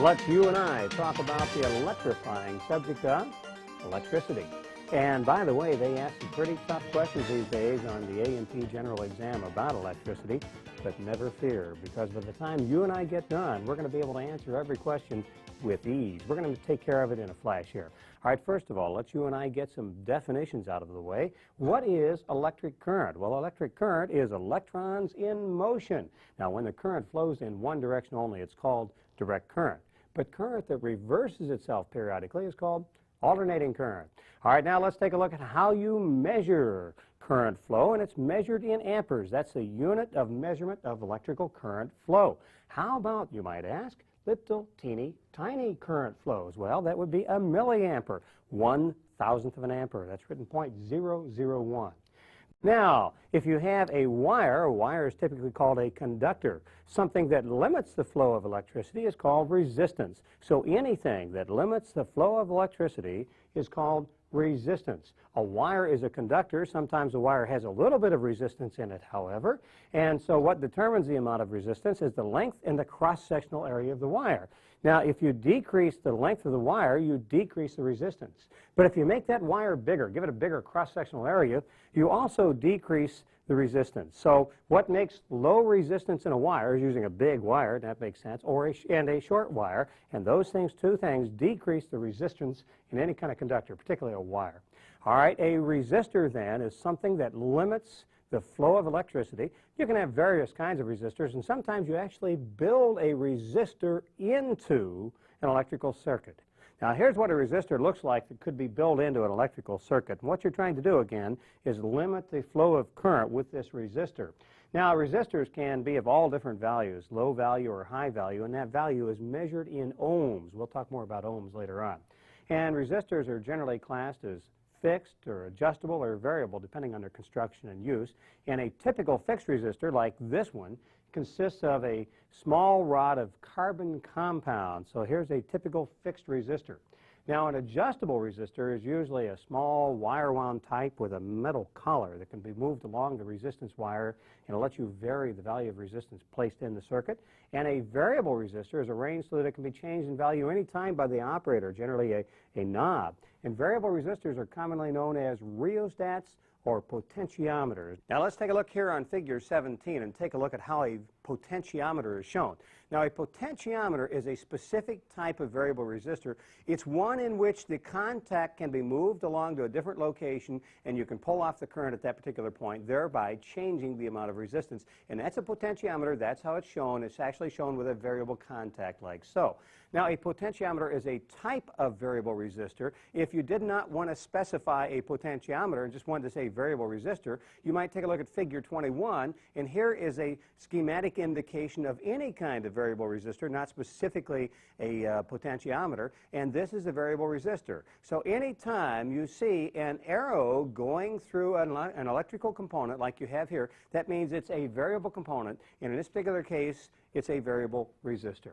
Let's you and I talk about the electrifying subject of electricity. And by the way, they ask some pretty tough questions these days on the A&P General Exam about electricity, but never fear, because by the time you and I get done, we're going to be able to answer every question with ease. We're going to take care of it in a flash here. All right, first of all, let's you and I get some definitions out of the way. What is electric current? Well, electric current is electrons in motion. Now, when the current flows in one direction only, it's called direct current. But current that reverses itself periodically is called alternating current. All right, now let's take a look at how you measure current flow, and it's measured in amperes. That's a unit of measurement of electrical current flow. How about, you might ask, little teeny tiny current flows? Well, that would be a milliampere, 1,000th of an ampere. That's written 0.001. Now, if you have a wire is typically called a conductor. Something that limits the flow of electricity is called resistance. So anything that limits the flow of electricity is called resistance. A wire is a conductor. Sometimes a wire has a little bit of resistance in it, however. And so what determines the amount of resistance is the length and the cross-sectional area of the wire. Now, if you decrease the length of the wire, you decrease the resistance. But if you make that wire bigger, give it a bigger cross-sectional area, you also decrease the resistance. So what makes low resistance in a wire is using a big wire, that makes sense, and a short wire. And those two things decrease the resistance in any kind of conductor, particularly a wire. All right, a resistor then is something that limits the flow of electricity. You can have various kinds of resistors, and sometimes you actually build a resistor into an electrical circuit. Now, here's what a resistor looks like that could be built into an electrical circuit. And what you're trying to do, again, is limit the flow of current with this resistor. Now, resistors can be of all different values, low value or high value, and that value is measured in ohms. We'll talk more about ohms later on. And resistors are generally classed as fixed or adjustable or variable depending on their construction and use. And a typical fixed resistor, like this one, consists of a small rod of carbon compound. So here's a typical fixed resistor. Now, an adjustable resistor is usually a small wire-wound type with a metal collar that can be moved along the resistance wire and it'll let you vary the value of resistance placed in the circuit. And a variable resistor is arranged so that it can be changed in value any time by the operator, generally a knob. And variable resistors are commonly known as rheostats or potentiometers. Now let's take a look here on figure 17 and take a look at how a potentiometer is shown. Now, a potentiometer is a specific type of variable resistor. It's one in which the contact can be moved along to a different location and you can pull off the current at that particular point, thereby changing the amount of resistance. And that's a potentiometer. That's how it's shown. It's actually shown with a variable contact like so. Now, a potentiometer is a type of variable resistor. If you did not want to specify a potentiometer and just wanted to say variable resistor, you might take a look at figure 21, and here is a schematic indication of any kind of variable resistor, not specifically a potentiometer, and this is a variable resistor. So anytime you see an arrow going through an electrical component like you have here, that means it's a variable component, and in this particular case, it's a variable resistor.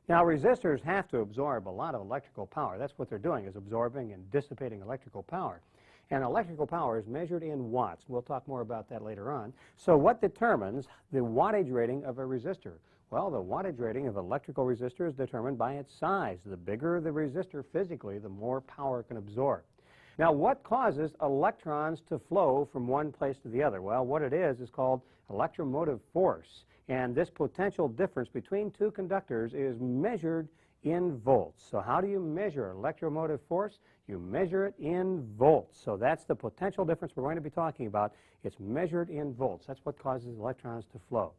Now, resistors have to absorb a lot of electrical power. That's what they're doing, is absorbing and dissipating electrical power. And electrical power is measured in watts. We'll talk more about that later on. So what determines the wattage rating of a resistor? Well, the wattage rating of an electrical resistor is determined by its size. The bigger the resistor physically, the more power it can absorb. Now, what causes electrons to flow from one place to the other? Well, what it is called electromotive force. And this potential difference between two conductors is measured in volts. So how do you measure electromotive force? You measure it in volts. So that's the potential difference we're going to be talking about. It's measured in volts. That's what causes electrons to flow.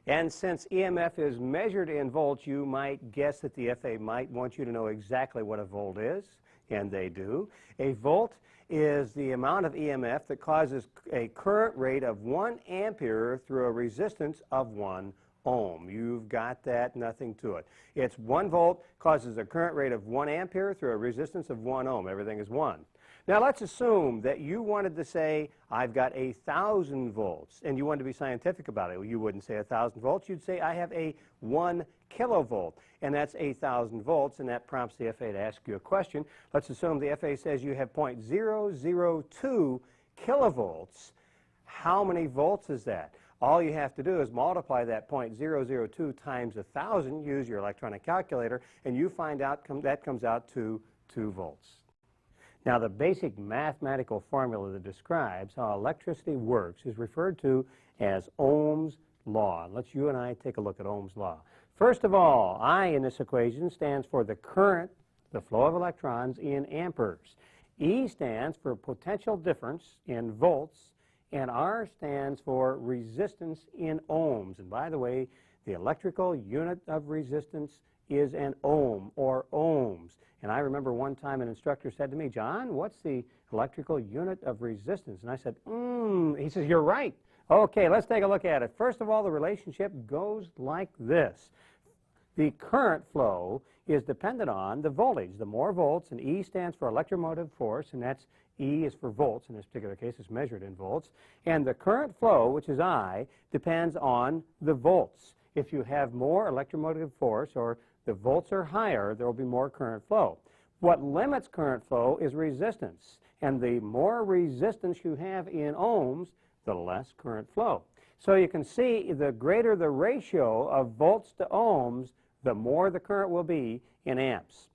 And since EMF is measured in volts, you might guess that the FA might want you to know exactly what a volt is, and they do. A volt is the amount of EMF that causes a current rate of 1 ampere through a resistance of 1 ohm. You've got that, nothing to it. It's 1 volt causes a current rate of 1 ampere through a resistance of 1 ohm. Everything is 1. Now let's assume that you wanted to say, I've got 1,000 volts, and you wanted to be scientific about it. You wouldn't say 1,000 volts. You'd say, I have a 1 kilovolt, and that's 1,000 volts, and that prompts the FA to ask you a question. Let's assume the FA says you have 0.002 kilovolts. How many volts is that? All you have to do is multiply that 0.002 times 1,000, use your electronic calculator, and you find out that comes out to 2 volts. Now, the basic mathematical formula that describes how electricity works is referred to as Ohm's law. Let's you and I take a look at Ohm's law. First of all, I in this equation stands for the current, the flow of electrons in amperes. E stands for potential difference in volts, and R stands for resistance in ohms. And by the way, the electrical unit of resistance is an ohm, or ohms. And I remember one time an instructor said to me, John, what's the electrical unit of resistance? And I said, he says, you're right. Okay, let's take a look at it. First of all, the relationship goes like this. The current flow is dependent on the voltage. The more volts, and E stands for electromotive force, and that's E is for volts. In this particular case, it's measured in volts. And the current flow, which is I, depends on the volts. If you have more electromotive force, or the volts are higher, there will be more current flow. What limits current flow is resistance. And the more resistance you have in ohms, the less current flow. So you can see the greater the ratio of volts to ohms, the more the current will be in amps.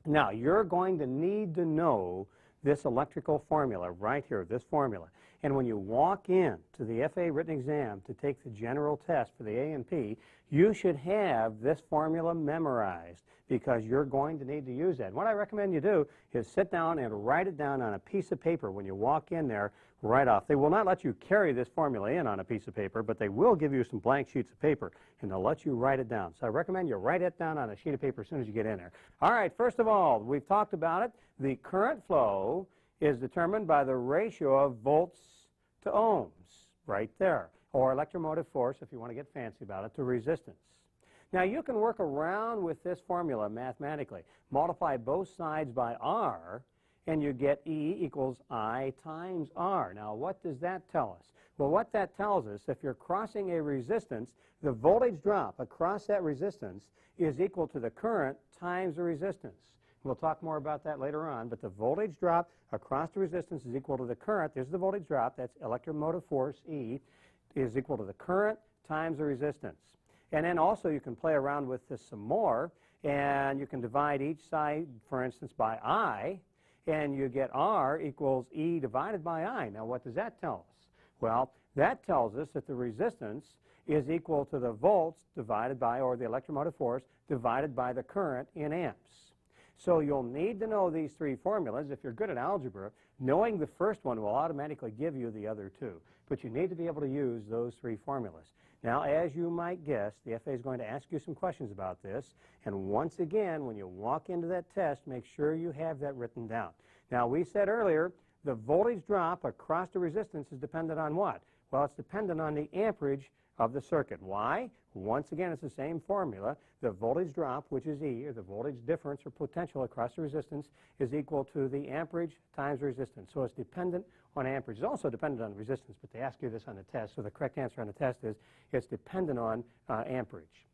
Now, you're going to need to know this electrical formula right here, this formula. And when you walk in to the FA written exam to take the general test for the A&P, you should have this formula memorized, because you're going to need to use that. And what I recommend you do is sit down and write it down on a piece of paper when you walk in there right off. They will not let you carry this formula in on a piece of paper, but they will give you some blank sheets of paper, and they'll let you write it down. So I recommend you write it down on a sheet of paper as soon as you get in there. All right, first of all, we've talked about it. The current flow is determined by the ratio of volts to ohms, right there, or electromotive force, if you want to get fancy about it, to resistance. Now, you can work around with this formula mathematically. Multiply both sides by R, and you get E equals I times R. Now, what does that tell us? Well, what that tells us, if you're crossing a resistance, the voltage drop across that resistance is equal to the current times the resistance. We'll talk more about that later on, but the voltage drop across the resistance is equal to the current. There's the voltage drop. That's electromotive force, E, is equal to the current times the resistance. And then also you can play around with this some more, and you can divide each side, for instance, by I, and you get R equals E divided by I. Now, what does that tell us? Well, that tells us that the resistance is equal to the volts divided by, or the electromotive force, divided by the current in amps. So you'll need to know these three formulas. If you're good at algebra, knowing the first one will automatically give you the other two. But you need to be able to use those three formulas. Now, as you might guess, the FA is going to ask you some questions about this. And once again, when you walk into that test, make sure you have that written down. Now, we said earlier, the voltage drop across the resistance is dependent on what? Well, it's dependent on the amperage of the circuit. Why? Once again, it's the same formula. The voltage drop, which is E, or the voltage difference or potential across the resistance, is equal to the amperage times resistance. So it's dependent on amperage. It's also dependent on resistance, but they ask you this on the test. So the correct answer on the test is it's dependent on amperage.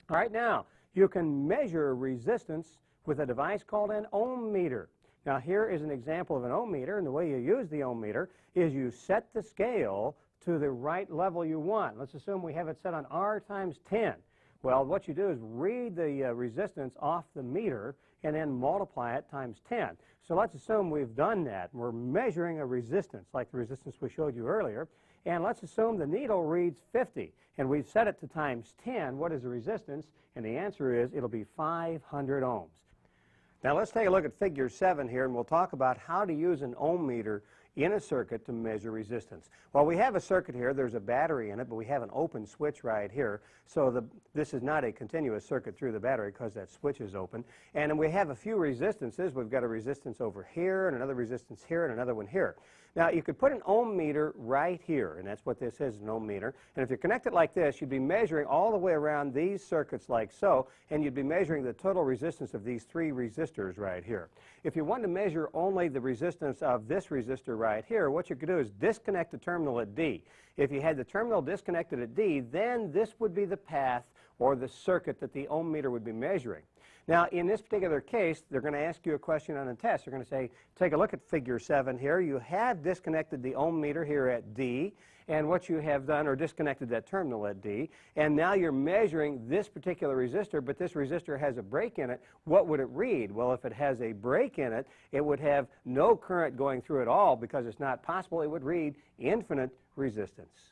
All right, now, you can measure resistance with a device called an ohm meter. Now, here is an example of an ohm meter, and the way you use the ohm meter is you set the scale to the right level you want. Let's assume we have it set on R times 10. Well, what you do is read the resistance off the meter and then multiply it times 10. So let's assume we've done that. We're measuring a resistance, like the resistance we showed you earlier. And let's assume the needle reads 50, and we've set it to times 10. What is the resistance? And the answer is it'll be 500 ohms. Now, let's take a look at figure 7 here, and we'll talk about how to use an ohm meter in a circuit to measure resistance. Well, we have a circuit here. There's a battery in it, but we have an open switch right here. So this is not a continuous circuit through the battery because that switch is open. And then we have a few resistances. We've got a resistance over here and another resistance here and another one here. Now, you could put an ohm meter right here, and that's what this is, an ohm meter. And if you connect it like this, you'd be measuring all the way around these circuits like so, and you'd be measuring the total resistance of these three resistors right here. If you wanted to measure only the resistance of this resistor right here, what you could do is disconnect the terminal at D. If you had the terminal disconnected at D, then this would be the path or the circuit that the ohm meter would be measuring. Now, in this particular case, they're going to ask you a question on the test. They're going to say, take a look at figure 7 here. You have disconnected the ohm meter here at D, and what you have done or disconnected that terminal at D, and now you're measuring this particular resistor, but this resistor has a break in it. What would it read? Well, if it has a break in it, it would have no current going through at all because it's not possible. It would read infinite resistance.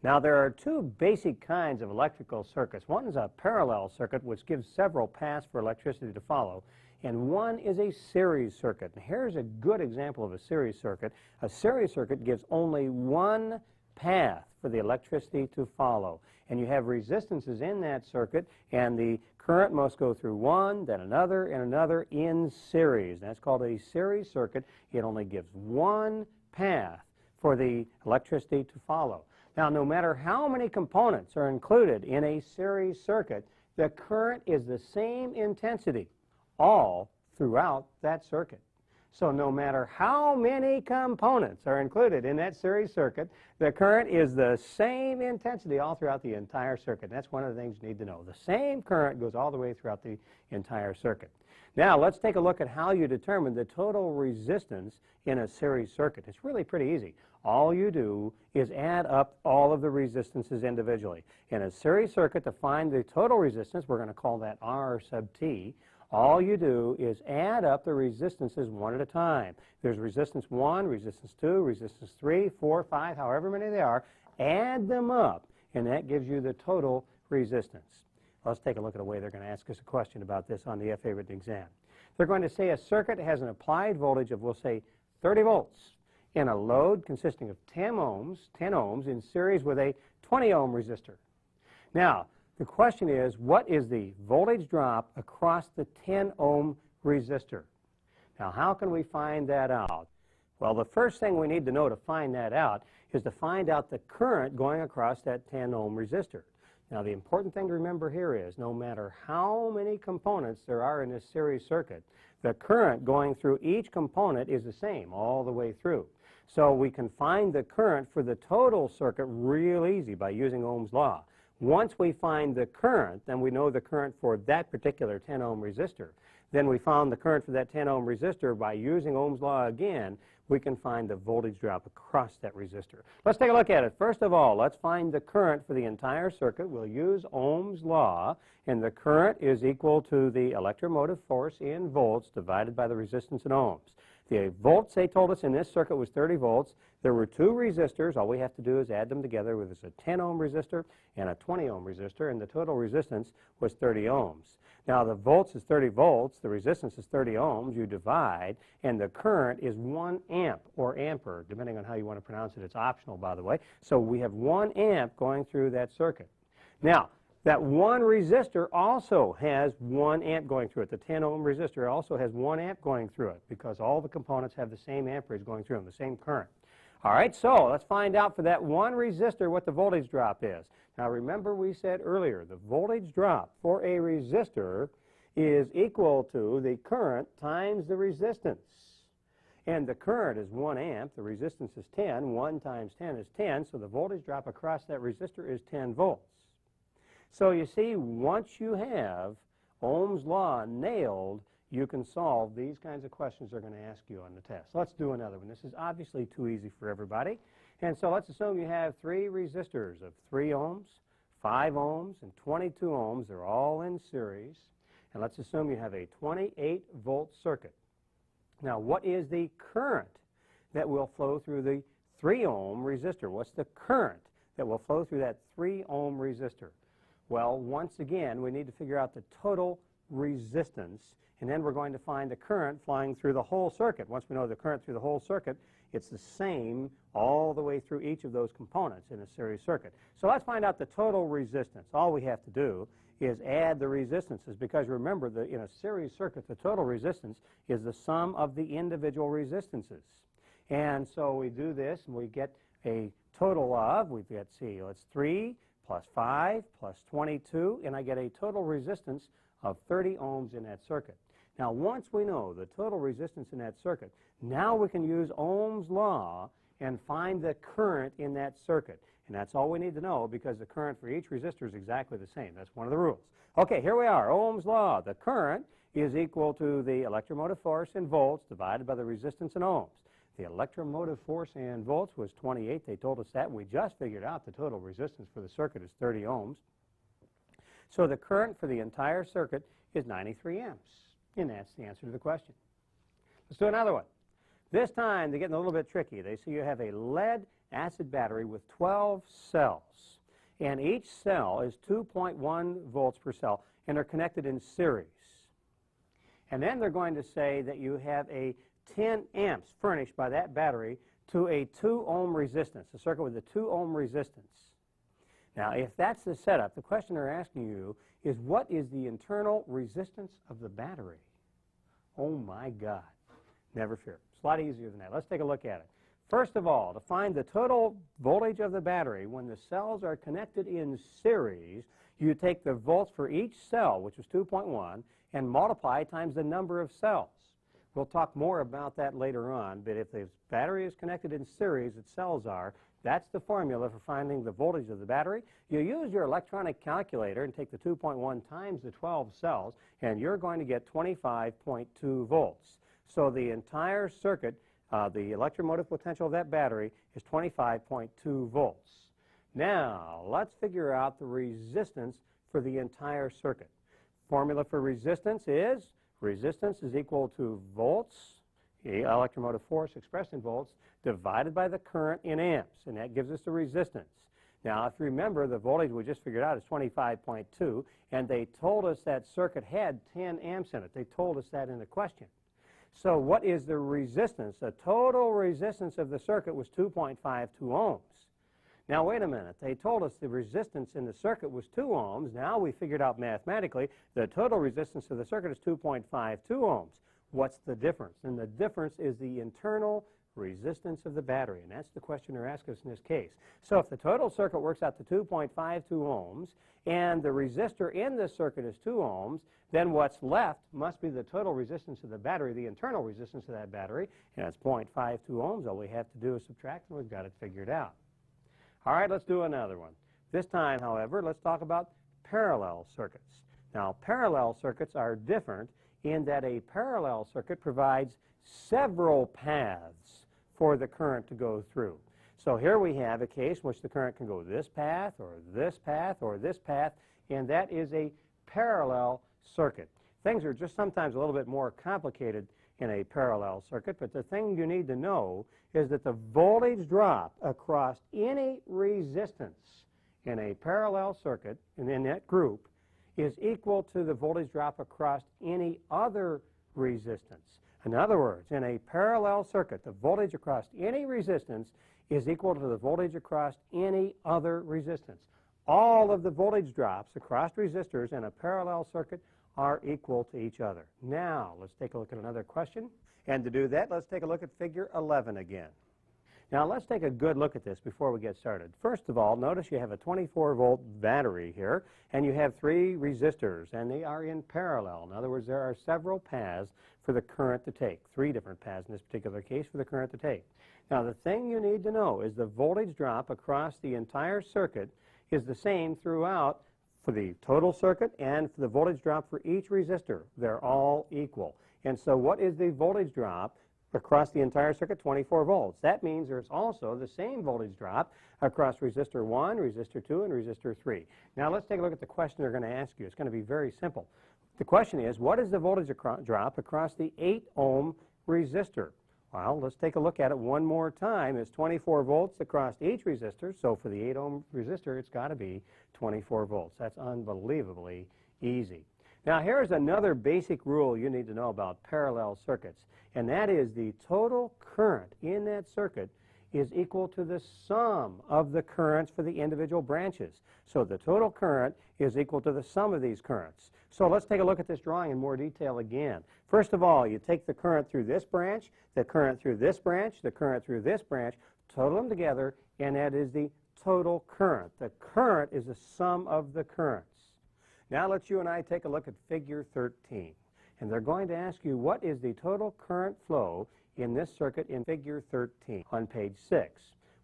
Now, there are two basic kinds of electrical circuits. One is a parallel circuit, which gives several paths for electricity to follow, and one is a series circuit. And here's a good example of a series circuit. A series circuit gives only one path for the electricity to follow, and you have resistances in that circuit, and the current must go through one, then another, and another in series. That's called a series circuit. It only gives one path for the electricity to follow. Now, no matter how many components are included in a series circuit, the current is the same intensity all throughout that circuit. So no matter how many components are included in that series circuit, the current is the same intensity all throughout the entire circuit. And that's one of the things you need to know. The same current goes all the way throughout the entire circuit. Now, let's take a look at how you determine the total resistance in a series circuit. It's really pretty easy. All you do is add up all of the resistances individually. In a series circuit, to find the total resistance, we're going to call that R sub T. All you do is add up the resistances one at a time. There's resistance 1, resistance 2, resistance 3, 4, 5, however many they are. Add them up, and that gives you the total resistance. Let's take a look at a way they're going to ask us a question about this on the FA written exam. They're going to say a circuit has an applied voltage of, we'll say, 30 volts in a load consisting of 10 ohms in series with a 20 ohm resistor. Now, the question is, what is the voltage drop across the 10 ohm resistor? Now, how can we find that out? Well, the first thing we need to know to find that out is to find out the current going across that 10 ohm resistor. Now, the important thing to remember here is no matter how many components there are in this series circuit, the current going through each component is the same all the way through. So we can find the current for the total circuit real easy by using Ohm's law. Once we find the current, then we know the current for that particular 10 ohm resistor. Then we found the current for that 10 ohm resistor by using Ohm's law again. We can find the voltage drop across that resistor. Let's take a look at it. First of all, let's find the current for the entire circuit. We'll use Ohm's law, and the current is equal to the electromotive force in volts divided by the resistance in ohms. The volts, they told us, in this circuit was 30 volts. There were two resistors. All we have to do is add them together with a 10 ohm resistor and a 20 ohm resistor, and the total resistance was 30 ohms. Now, the volts is 30 volts, the resistance is 30 ohms, you divide, and the current is 1 amp or ampere, depending on how you want to pronounce it. It's optional, by the way. So we have 1 amp going through that circuit. Now, that one resistor also has 1 amp going through it. The 10 ohm resistor also has 1 amp going through it because all the components have the same amperage going through them, the same current. All right, so let's find out for that one resistor what the voltage drop is. Now remember we said earlier the voltage drop for a resistor is equal to the current times the resistance. And the current is 1 amp, the resistance is 10, 1 times 10 is 10, so the voltage drop across that resistor is 10 volts. So you see, once you have Ohm's law nailed, you can solve these kinds of questions they're going to ask you on the test. Let's do another one. This is obviously too easy for everybody. And so let's assume you have 3 resistors of 3 ohms, 5 ohms, and 22 ohms. They're all in series. And let's assume you have a 28-volt circuit. Now, what is the current that will flow through the 3 ohm resistor? What's the current that will flow through that 3 ohm resistor? Well, once again, we need to figure out the total resistance, and then we're going to find the current flying through the whole circuit. Once we know the current through the whole circuit, it's the same all the way through each of those components in a series circuit. So let's find out the total resistance. All we have to do is add the resistances, because remember that in a series circuit, the total resistance is the sum of the individual resistances. And so we do this, and we get a total of, let's 3 plus 5 plus 22, and I get a total resistance of 30 ohms in that circuit. Now, once we know the total resistance in that circuit, now we can use Ohm's law and find the current in that circuit. And that's all we need to know, because the current for each resistor is exactly the same. That's one of the rules. Okay, here we are, Ohm's law. The current is equal to the electromotive force in volts divided by the resistance in ohms. The electromotive force in volts was 28. They told us that, and we just figured out the total resistance for the circuit is 30 ohms. So the current for the entire circuit is 93 amps, and that's the answer to the question. Let's do another one. This time, they're getting a little bit tricky. They say you have a lead-acid battery with 12 cells, and each cell is 2.1 volts per cell, and they're connected in series. And then they're going to say that you have a 10 amps furnished by that battery to a 2 ohm resistance, a circuit with a 2 ohm resistance. Now, if that's the setup, the question they're asking you is, what is the internal resistance of the battery? Oh my God. Never fear. It's a lot easier than that. Let's take a look at it. First of all, to find the total voltage of the battery when the cells are connected in series, you take the volts for each cell, which is 2.1, and multiply times the number of cells. We'll talk more about that later on, but if the battery is connected in series, its cells are, that's the formula for finding the voltage of the battery. You use your electronic calculator and take the 2.1 times the 12 cells, and you're going to get 25.2 volts. So the entire circuit, the electromotive potential of that battery is 25.2 volts. Now, let's figure out the resistance for the entire circuit. Formula for resistance is equal to volts, the electromotive force expressed in volts, divided by the current in amps, and that gives us the resistance. Now, if you remember, the voltage we just figured out is 25.2, and they told us that circuit had 10 amps in it. They told us that in the question. So what is the resistance? The total resistance of the circuit was 2.52 ohms. Now, wait a minute. They told us the resistance in the circuit was 2 ohms. Now we figured out mathematically the total resistance of the circuit is 2.52 ohms. What's the difference? And the difference is the internal resistance of the battery, and that's the question they're asking us in this case. So if the total circuit works out to 2.52 ohms and the resistor in this circuit is 2 ohms, then what's left must be the total resistance of the battery, the internal resistance of that battery, and it's 0.52 ohms. All we have to do is subtract, and we've got it figured out. All right, let's do another one. This time, however, let's talk about parallel circuits. Now, parallel circuits are different in that a parallel circuit provides several paths for the current to go through. So here we have a case in which the current can go this path or this path or this path, and that is a parallel circuit. Things are just sometimes a little bit more complicated in a parallel circuit, but the thing you need to know is that the voltage drop across any resistance in a parallel circuit, and in that group, is equal to the voltage drop across any other resistance. In other words, in a parallel circuit, the voltage across any resistance is equal to the voltage across any other resistance. All of the voltage drops across resistors in a parallel circuit are equal to each other. Now, let's take a look at another question. And to do that, let's take a look at figure 11 again. Now, let's take a good look at this before we get started. First of all, notice you have a 24-volt battery here, and you have 3 resistors, and they are in parallel. In other words, there are several paths for the current to take, 3 different paths in this particular case for the current to take. Now, the thing you need to know is the voltage drop across the entire circuit is the same throughout for the total circuit and for the voltage drop for each resistor. They're all equal. And so what is the voltage drop across the entire circuit? 24 volts. That means there's also the same voltage drop across resistor 1, resistor 2, and resistor 3. Now let's take a look at the question they're going to ask you. It's going to be very simple. The question is, what is the voltage drop across the 8 ohm resistor? Well, let's take a look at it one more time. It's 24 volts across each resistor, so for the 8 ohm resistor, it's got to be 24 volts. That's unbelievably easy. Now, here's another basic rule you need to know about parallel circuits, and that is the total current in that circuit is equal to the sum of the currents for the individual branches. So the total current is equal to the sum of these currents. So let's take a look at this drawing in more detail again. First of all, you take the current through this branch, the current through this branch, the current through this branch, total them together, and that is the total current. The current is the sum of the currents. Now let's you and I take a look at figure 13. And they're going to ask you, what is the total current flow in this circuit in figure 13 on page 6?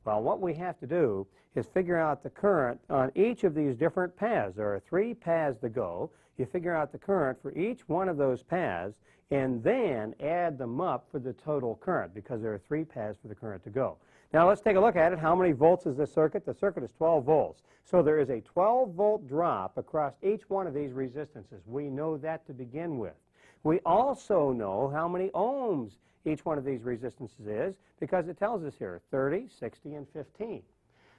Well, what we have to do is figure out the current on each of these different paths. There are 3 paths to go. You figure out the current for each one of those paths and then add them up for the total current, because there are 3 paths for the current to go. Now let's take a look at it. How many volts is this circuit? The circuit is 12 volts. So there is a 12-volt drop across each one of these resistances. We know that to begin with. We also know how many ohms each one of these resistances is, because it tells us here, 30, 60, and 15.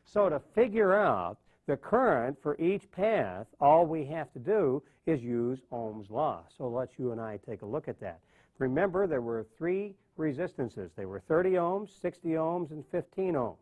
So to figure out the current for each path, all we have to do is use Ohm's law. So let's you and I take a look at that. Remember, there were 3 resistances. They were 30 ohms, 60 ohms, and 15 ohms.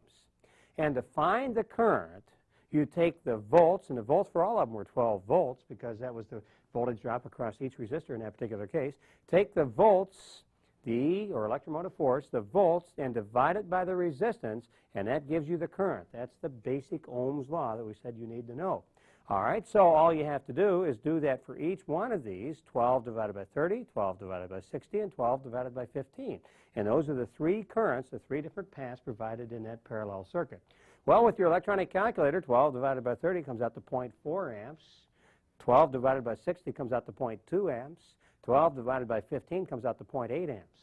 And to find the current, you take the volts, and the volts for all of them were 12 volts, because that was the voltage drop across each resistor in that particular case. Take the volts, the, or electromotive force, the volts, and divide it by the resistance, and that gives you the current. That's the basic Ohm's law that we said you need to know. All right, so all you have to do is do that for each one of these, 12 divided by 30, 12 divided by 60, and 12 divided by 15. And those are the 3 currents, the 3 different paths provided in that parallel circuit. Well, with your electronic calculator, 12 divided by 30 comes out to 0.4 amps. 12 divided by 60 comes out to 0.2 amps. 12 divided by 15 comes out to 0.8 amps.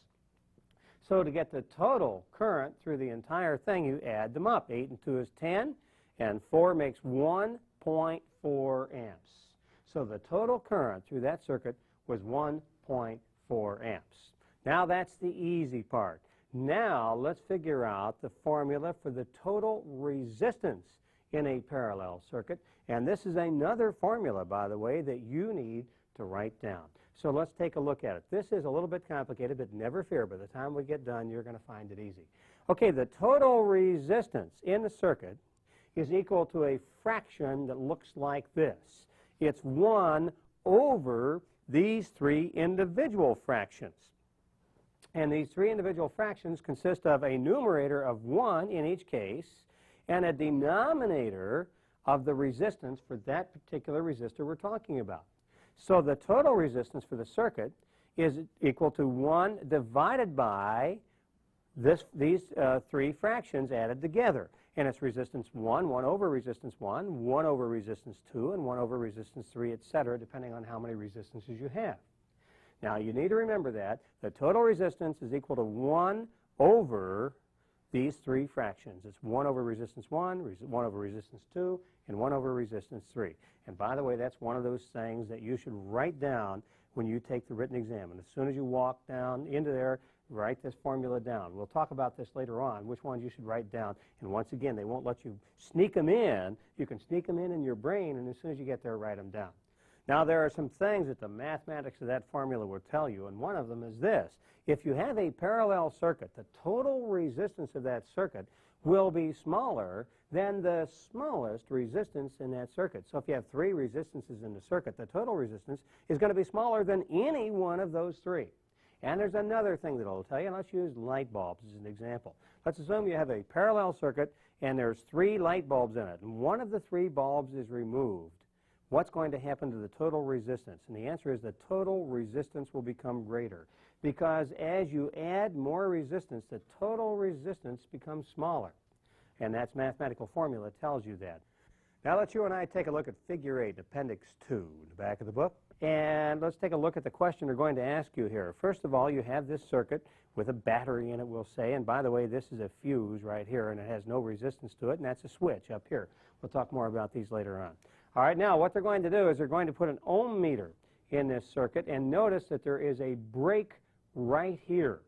So to get the total current through the entire thing, you add them up. 8 and 2 is 10, and 4 makes 1.4 amps. So the total current through that circuit was 1.4 amps. Now that's the easy part. Now let's figure out the formula for the total resistance in a parallel circuit. And this is another formula, by the way, that you need to write down. So let's take a look at it. This is a little bit complicated, but never fear. By the time we get done, you're going to find it easy. Okay, the total resistance in the circuit is equal to a fraction that looks like this. It's 1 over these 3 individual fractions. And these 3 individual fractions consist of a numerator of 1 in each case and a denominator of the resistance for that particular resistor we're talking about. So the total resistance for the circuit is equal to 1 divided by these 3 fractions added together. And it's resistance 1, 1 over resistance 1, 1 over resistance 2, and 1 over resistance 3, etc., depending on how many resistances you have. Now, you need to remember that the total resistance is equal to 1 over these 3 fractions. It's 1 over resistance 1, 1 over resistance 2, and 1 over resistance 3. And by the way, that's one of those things that you should write down when you take the written exam. And as soon as you walk down into there, write this formula down. We'll talk about this later on, which ones you should write down. And once again, they won't let you sneak them in. You can sneak them in your brain, and as soon as you get there, write them down. Now, there are some things that the mathematics of that formula will tell you, and one of them is this. If you have a parallel circuit, the total resistance of that circuit will be smaller than the smallest resistance in that circuit. So if you have 3 resistances in the circuit, the total resistance is going to be smaller than any one of those 3. And there's another thing that it'll tell you. Let's use light bulbs as an example. Let's assume you have a parallel circuit and there's 3 light bulbs in it, and one of the 3 bulbs is removed. What's going to happen to the total resistance? And the answer is the total resistance will become greater, because as you add more resistance, the total resistance becomes smaller. And that's mathematical formula tells you that. Now let's you and I take a look at Figure 8, Appendix 2, in the back of the book. And let's take a look at the question they're going to ask you here. First of all, you have this circuit with a battery in it, we'll say. And by the way, this is a fuse right here, and it has no resistance to it, and that's a switch up here. We'll talk more about these later on. All right, now what they're going to do is they're going to put an ohm meter in this circuit, and notice that there is a break right here.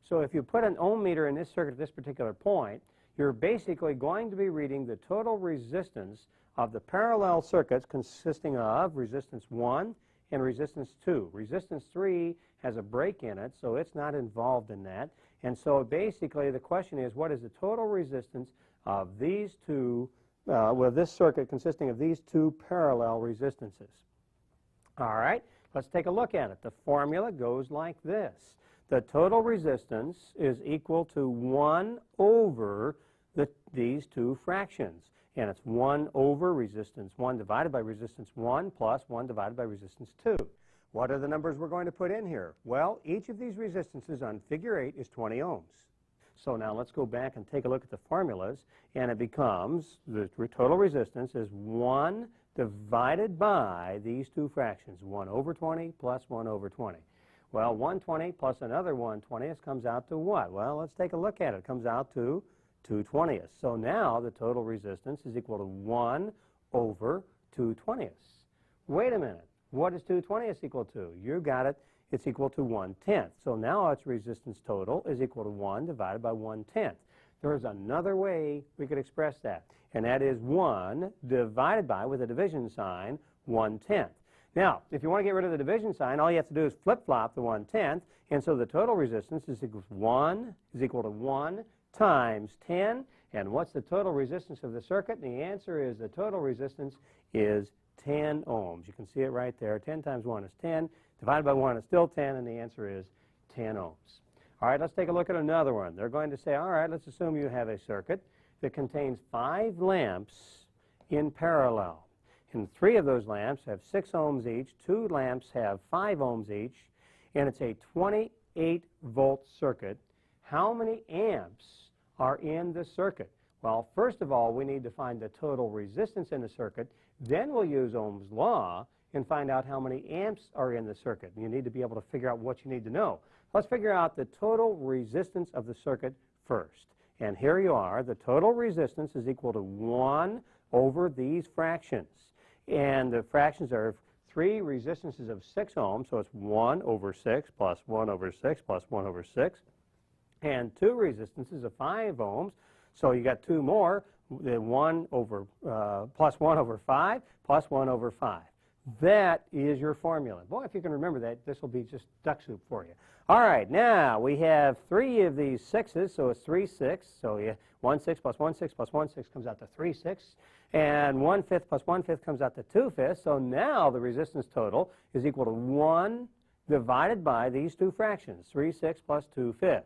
So if you put an ohm meter in this circuit at this particular point, you're basically going to be reading the total resistance of the parallel circuits consisting of resistance 1 and resistance 2. Resistance 3 has a break in it, so it's not involved in that. And so basically the question is, what is the total resistance of these two, this circuit consisting of these 2 parallel resistances? All right, let's take a look at it. The formula goes like this. The total resistance is equal to 1 over these 2 fractions. And it's 1 over resistance 1 divided by resistance 1 plus 1 divided by resistance 2. What are the numbers we're going to put in here? Well, each of these resistances on Figure 8 is 20 ohms. So now let's go back and take a look at the formulas, and it becomes the total resistance is 1 divided by these two fractions, 1 over 20 plus 1 over 20. Well, 120 plus another 1/20 comes out to what? Well, let's take a look at it. It comes out to 2/20. So now the total resistance is equal to 1 over 2/20. Wait a minute. What is 2/20 equal to? You got it. It's equal to 1/10. So now its resistance total is equal to 1 divided by 1/10. There's another way we could express that, and that is 1 divided by, with a division sign, 1/10. Now, if you want to get rid of the division sign, all you have to do is flip-flop the 1/10, and so the total resistance is equal to 1 times 10. And what's the total resistance of the circuit? And the answer is the total resistance is 10 ohms. You can see it right there. 10 times 1 is 10. Divided by 1 is still 10, and the answer is 10 ohms. All right, let's take a look at another one. They're going to say, all right, let's assume you have a circuit that contains 5 lamps in parallel. And 3 of those lamps have 6 ohms each. 2 lamps have 5 ohms each. And it's a 28-volt circuit. How many amps are in the circuit? Well, first of all, we need to find the total resistance in the circuit. Then we'll use Ohm's law and find out how many amps are in the circuit. And you need to be able to figure out what you need to know. Let's figure out the total resistance of the circuit first. And here you are. The total resistance is equal to 1 over these fractions. And the fractions are 3 resistances of 6 ohms, so it's 1 over 6 plus 1 over 6 plus 1 over 6. And 2 resistances of 5 ohms, so you got 2 more, plus 1 over 5 plus 1 over 5. That is your formula. Boy, if you can remember that, this will be just duck soup for you. All right, now we have 3 of these 6s, so it's 3 6. So 1 6 plus 1 6 plus 1 6 comes out to 3 6. And 1/5 plus 1/5 comes out to 2/5. So now the resistance total is equal to 1 divided by these two fractions, 3 6 plus 2/5.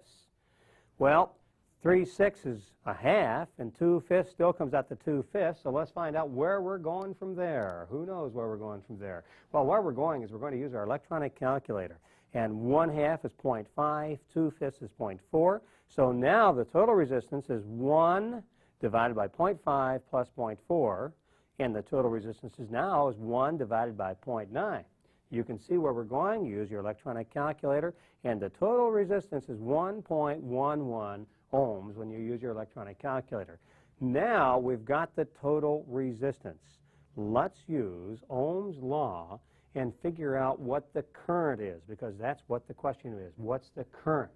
Well, 3 6 is a half, and 2/5 still comes out to 2/5. So let's find out where we're going from there. Who knows where we're going from there? Well, where we're going is we're going to use our electronic calculator. And 1/2 is 0.5, 2/5 is 0.4. So now the total resistance is 1 divided by 0.5 plus 0.4. And the total resistance now is 1 divided by 0.9. You can see where we're going. Use your electronic calculator. And the total resistance is 1.11 ohms when you use your electronic calculator. Now we've got the total resistance. Let's use Ohm's law and figure out what the current is, because that's what the question is. What's the current?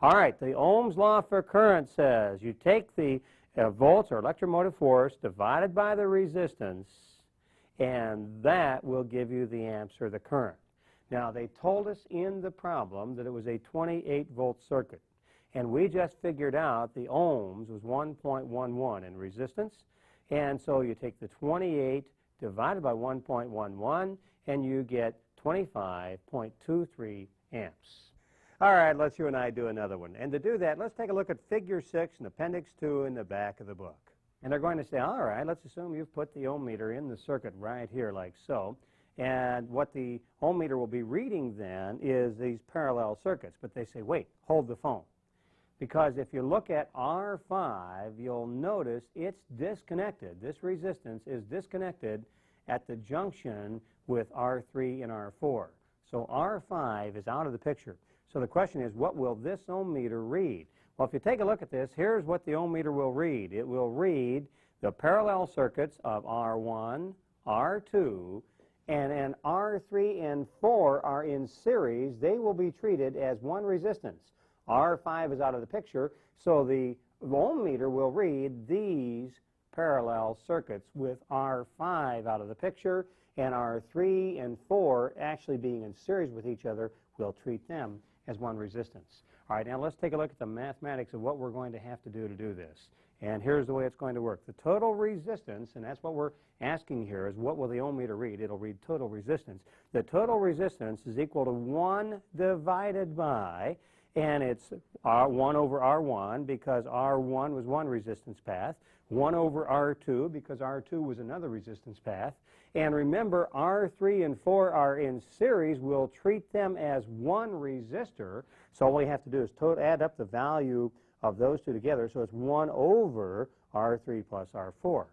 All right, the Ohm's law for current says you take the volts or electromotive force divided by the resistance, and that will give you the amps or the current. Now, they told us in the problem that it was a 28-volt circuit. And we just figured out the ohms was 1.11 in resistance. And so you take the 28 divided by 1.11, and you get 25.23 amps. All right, let's you and I do another one. And to do that, let's take a look at Figure 6 and Appendix 2 in the back of the book. And they're going to say, all right, let's assume you've put the ohm meter in the circuit right here like so. And what the ohm meter will be reading then is these parallel circuits. But they say, wait, hold the phone. Because if you look at R5, you'll notice it's disconnected. This resistance is disconnected at the junction with R3 and R4. So R5 is out of the picture. So the question is, what will this ohm meter read? Well, if you take a look at this, here's what the ohm meter will read. It will read the parallel circuits of R1, R2, and R3 and 4 are in series. They will be treated as one resistance. R5 is out of the picture, so the ohm meter will read these parallel circuits with R5 out of the picture, and R3 and 4 actually being in series with each other will treat them as one resistance. All right, now let's take a look at the mathematics of what we're going to have to do this. And here's the way it's going to work. The total resistance, and that's what we're asking here, is what will the ohm meter read? It'll read total resistance. The total resistance is equal to 1 divided by, and it's 1 over R1 because R1 was one resistance path, 1 over R2 because R2 was another resistance path. And remember, R3 and 4 are in series. We'll treat them as one resistor. So all we have to do is add up the value of those two together, so it's 1 over R3 plus R4.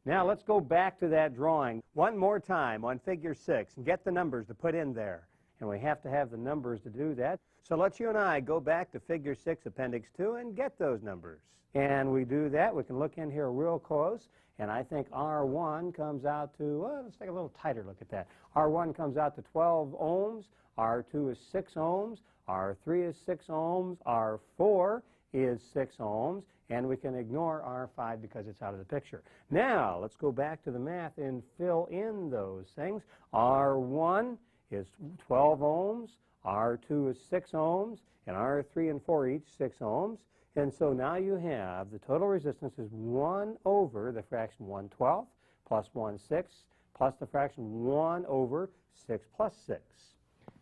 Now let's go back to that drawing one more time on figure 6 and get the numbers to put in there. And we have to have the numbers to do that. So let's you and I go back to figure 6, appendix 2, and get those numbers. And we do that. We can look in here real close, and I think R1 comes out to, well, let's take a little tighter look at that. R1 comes out to 12 ohms, R2 is 6 ohms, R3 is 6 ohms, R4 is 6 ohms, and we can ignore R5 because it's out of the picture. Now, let's go back to the math and fill in those things. R1 is 12 ohms, R2 is 6 ohms, and R3 and 4 each 6 ohms. And so now you have the total resistance is 1 over the fraction 1/12 plus 1/6 plus the fraction 1 over 6 plus 6.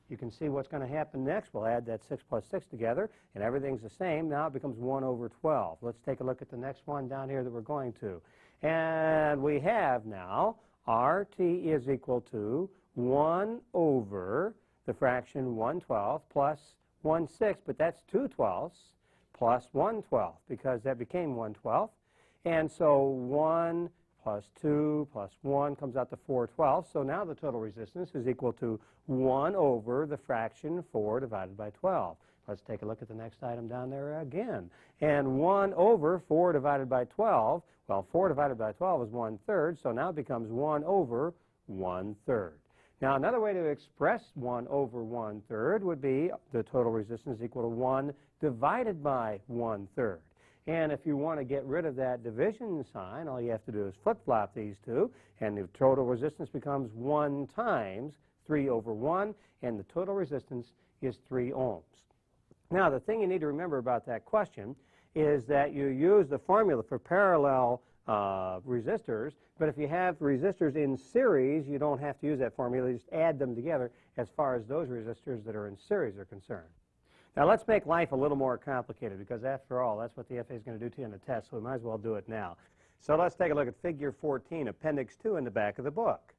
You can see what's going to happen next. We'll add that 6 plus 6 together, and everything's the same. Now it becomes 1 over 12. Let's take a look at the next one down here that we're going to. And we have now RT is equal to 1 over the fraction 1/12 plus 1/6, but that's 2/12 plus 1/12 because that became 1/12. And so 1 plus 2 plus 1 comes out to 4/12. So now the total resistance is equal to 1 over the fraction 4 divided by 12. Let's take a look at the next item down there again. And 1 over 4 divided by 12, well, 4 divided by 12 is 1/3, so now it becomes 1 over 1/3. Now, another way to express 1 over 1/3 would be the total resistance is equal to 1 divided by 1/3. And if you want to get rid of that division sign, all you have to do is flip-flop these two, and the total resistance becomes 1 times 3 over 1, and the total resistance is 3 ohms. Now, the thing you need to remember about that question is that you use the formula for parallel resistors, but if you have resistors in series, you don't have to use that formula. You just add them together as far as those resistors that are in series are concerned. Now, let's make life a little more complicated because, after all, that's what the FAA is going to do to you in the test, so we might as well do it now. So let's take a look at figure 14, appendix 2 in the back of the book.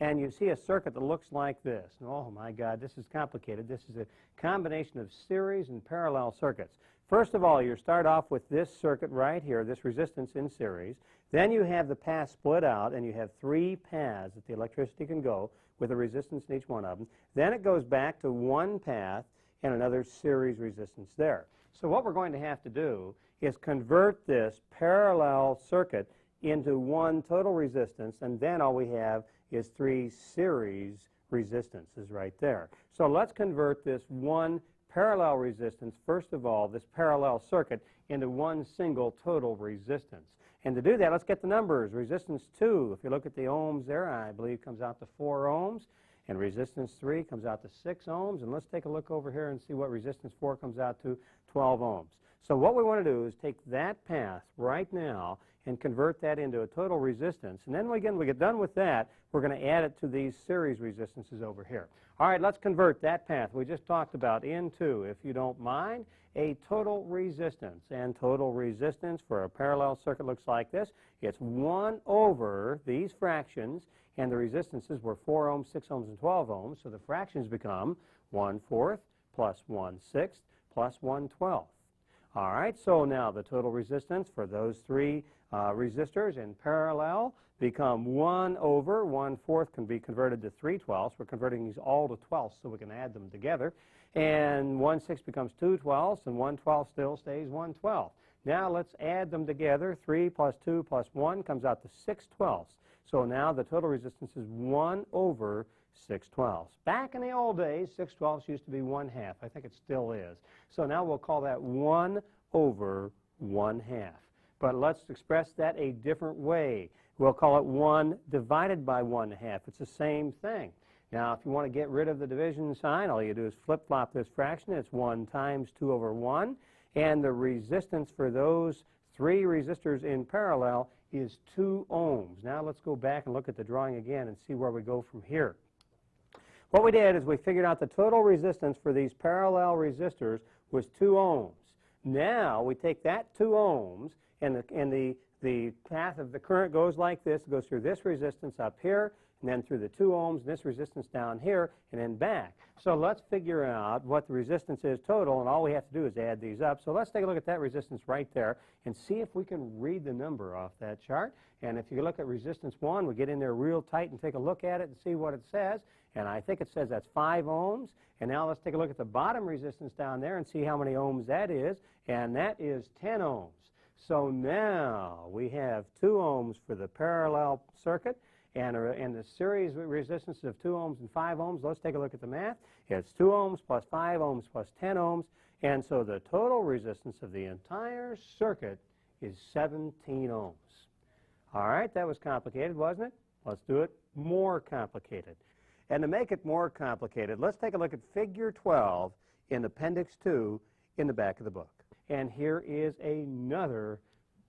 And you see a circuit that looks like this. And, oh, my God, this is complicated. This is a combination of series and parallel circuits. First of all, you start off with this circuit right here, this resistance in series. Then you have the paths split out, and you have 3 paths that the electricity can go with a resistance in each one of them. Then it goes back to 1 path and another series resistance there. So what we're going to have to do is convert this parallel circuit into 1 total resistance, and then all we have is 3 series resistances right there. So let's convert this 1 parallel resistance, first of all, this parallel circuit, into 1 single total resistance. And to do that, let's get the numbers. Resistance 2, if you look at the ohms there, I believe comes out to 4 ohms. And resistance 3 comes out to 6 ohms. And let's take a look over here and see what resistance 4 comes out to, 12 ohms. So what we want to do is take that path right now and convert that into a total resistance. And then again, we get done with that, we're going to add it to these series resistances over here. All right, let's convert that path we just talked about into, if you don't mind, a total resistance. And total resistance for a parallel circuit looks like this. It's 1 over these fractions, and the resistances were 4 ohms, 6 ohms, and 12 ohms. So the fractions become 1/4 plus 1/6 plus 1/12. All right, so now the total resistance for those 3 resistors in parallel become 1 over 1/4 can be converted to 3/12. We're converting these all to 12ths so we can add them together. And 1/6 becomes 2/12, and 1/12 still stays 1/12. Now let's add them together. 3 plus 2 plus 1 comes out to 6/12. So now the total resistance is 1 over 6/12. Back in the old days, 6/12 used to be 1/2. I think it still is. So now we'll call that 1 over 1/2. But let's express that a different way. We'll call it 1 divided by 1/2. It's the same thing. Now, if you want to get rid of the division sign, all you do is flip-flop this fraction. It's 1 times 2 over 1. And the resistance for those 3 resistors in parallel is 2 ohms. Now let's go back and look at the drawing again and see where we go from here. What we did is we figured out the total resistance for these parallel resistors was 2 ohms. Now we take that 2 ohms and the the path of the current goes like this. It goes through this resistance up here, and then through the 2 ohms, and this resistance down here, and then back. So let's figure out what the resistance is total, and all we have to do is add these up. So let's take a look at that resistance right there and see if we can read the number off that chart. And if you look at resistance 1, we get in there real tight and take a look at it and see what it says. And I think it says that's 5 ohms. And now let's take a look at the bottom resistance down there and see how many ohms that is. And that is 10 ohms. So now we have 2 ohms for the parallel circuit. And the series resistance of 2 ohms and 5 ohms, let's take a look at the math. It's 2 ohms plus 5 ohms plus 10 ohms. And so the total resistance of the entire circuit is 17 ohms. All right, that was complicated, wasn't it? Let's do it more complicated. And to make it more complicated, let's take a look at Figure 12 in Appendix 2 in the back of the book. And here is another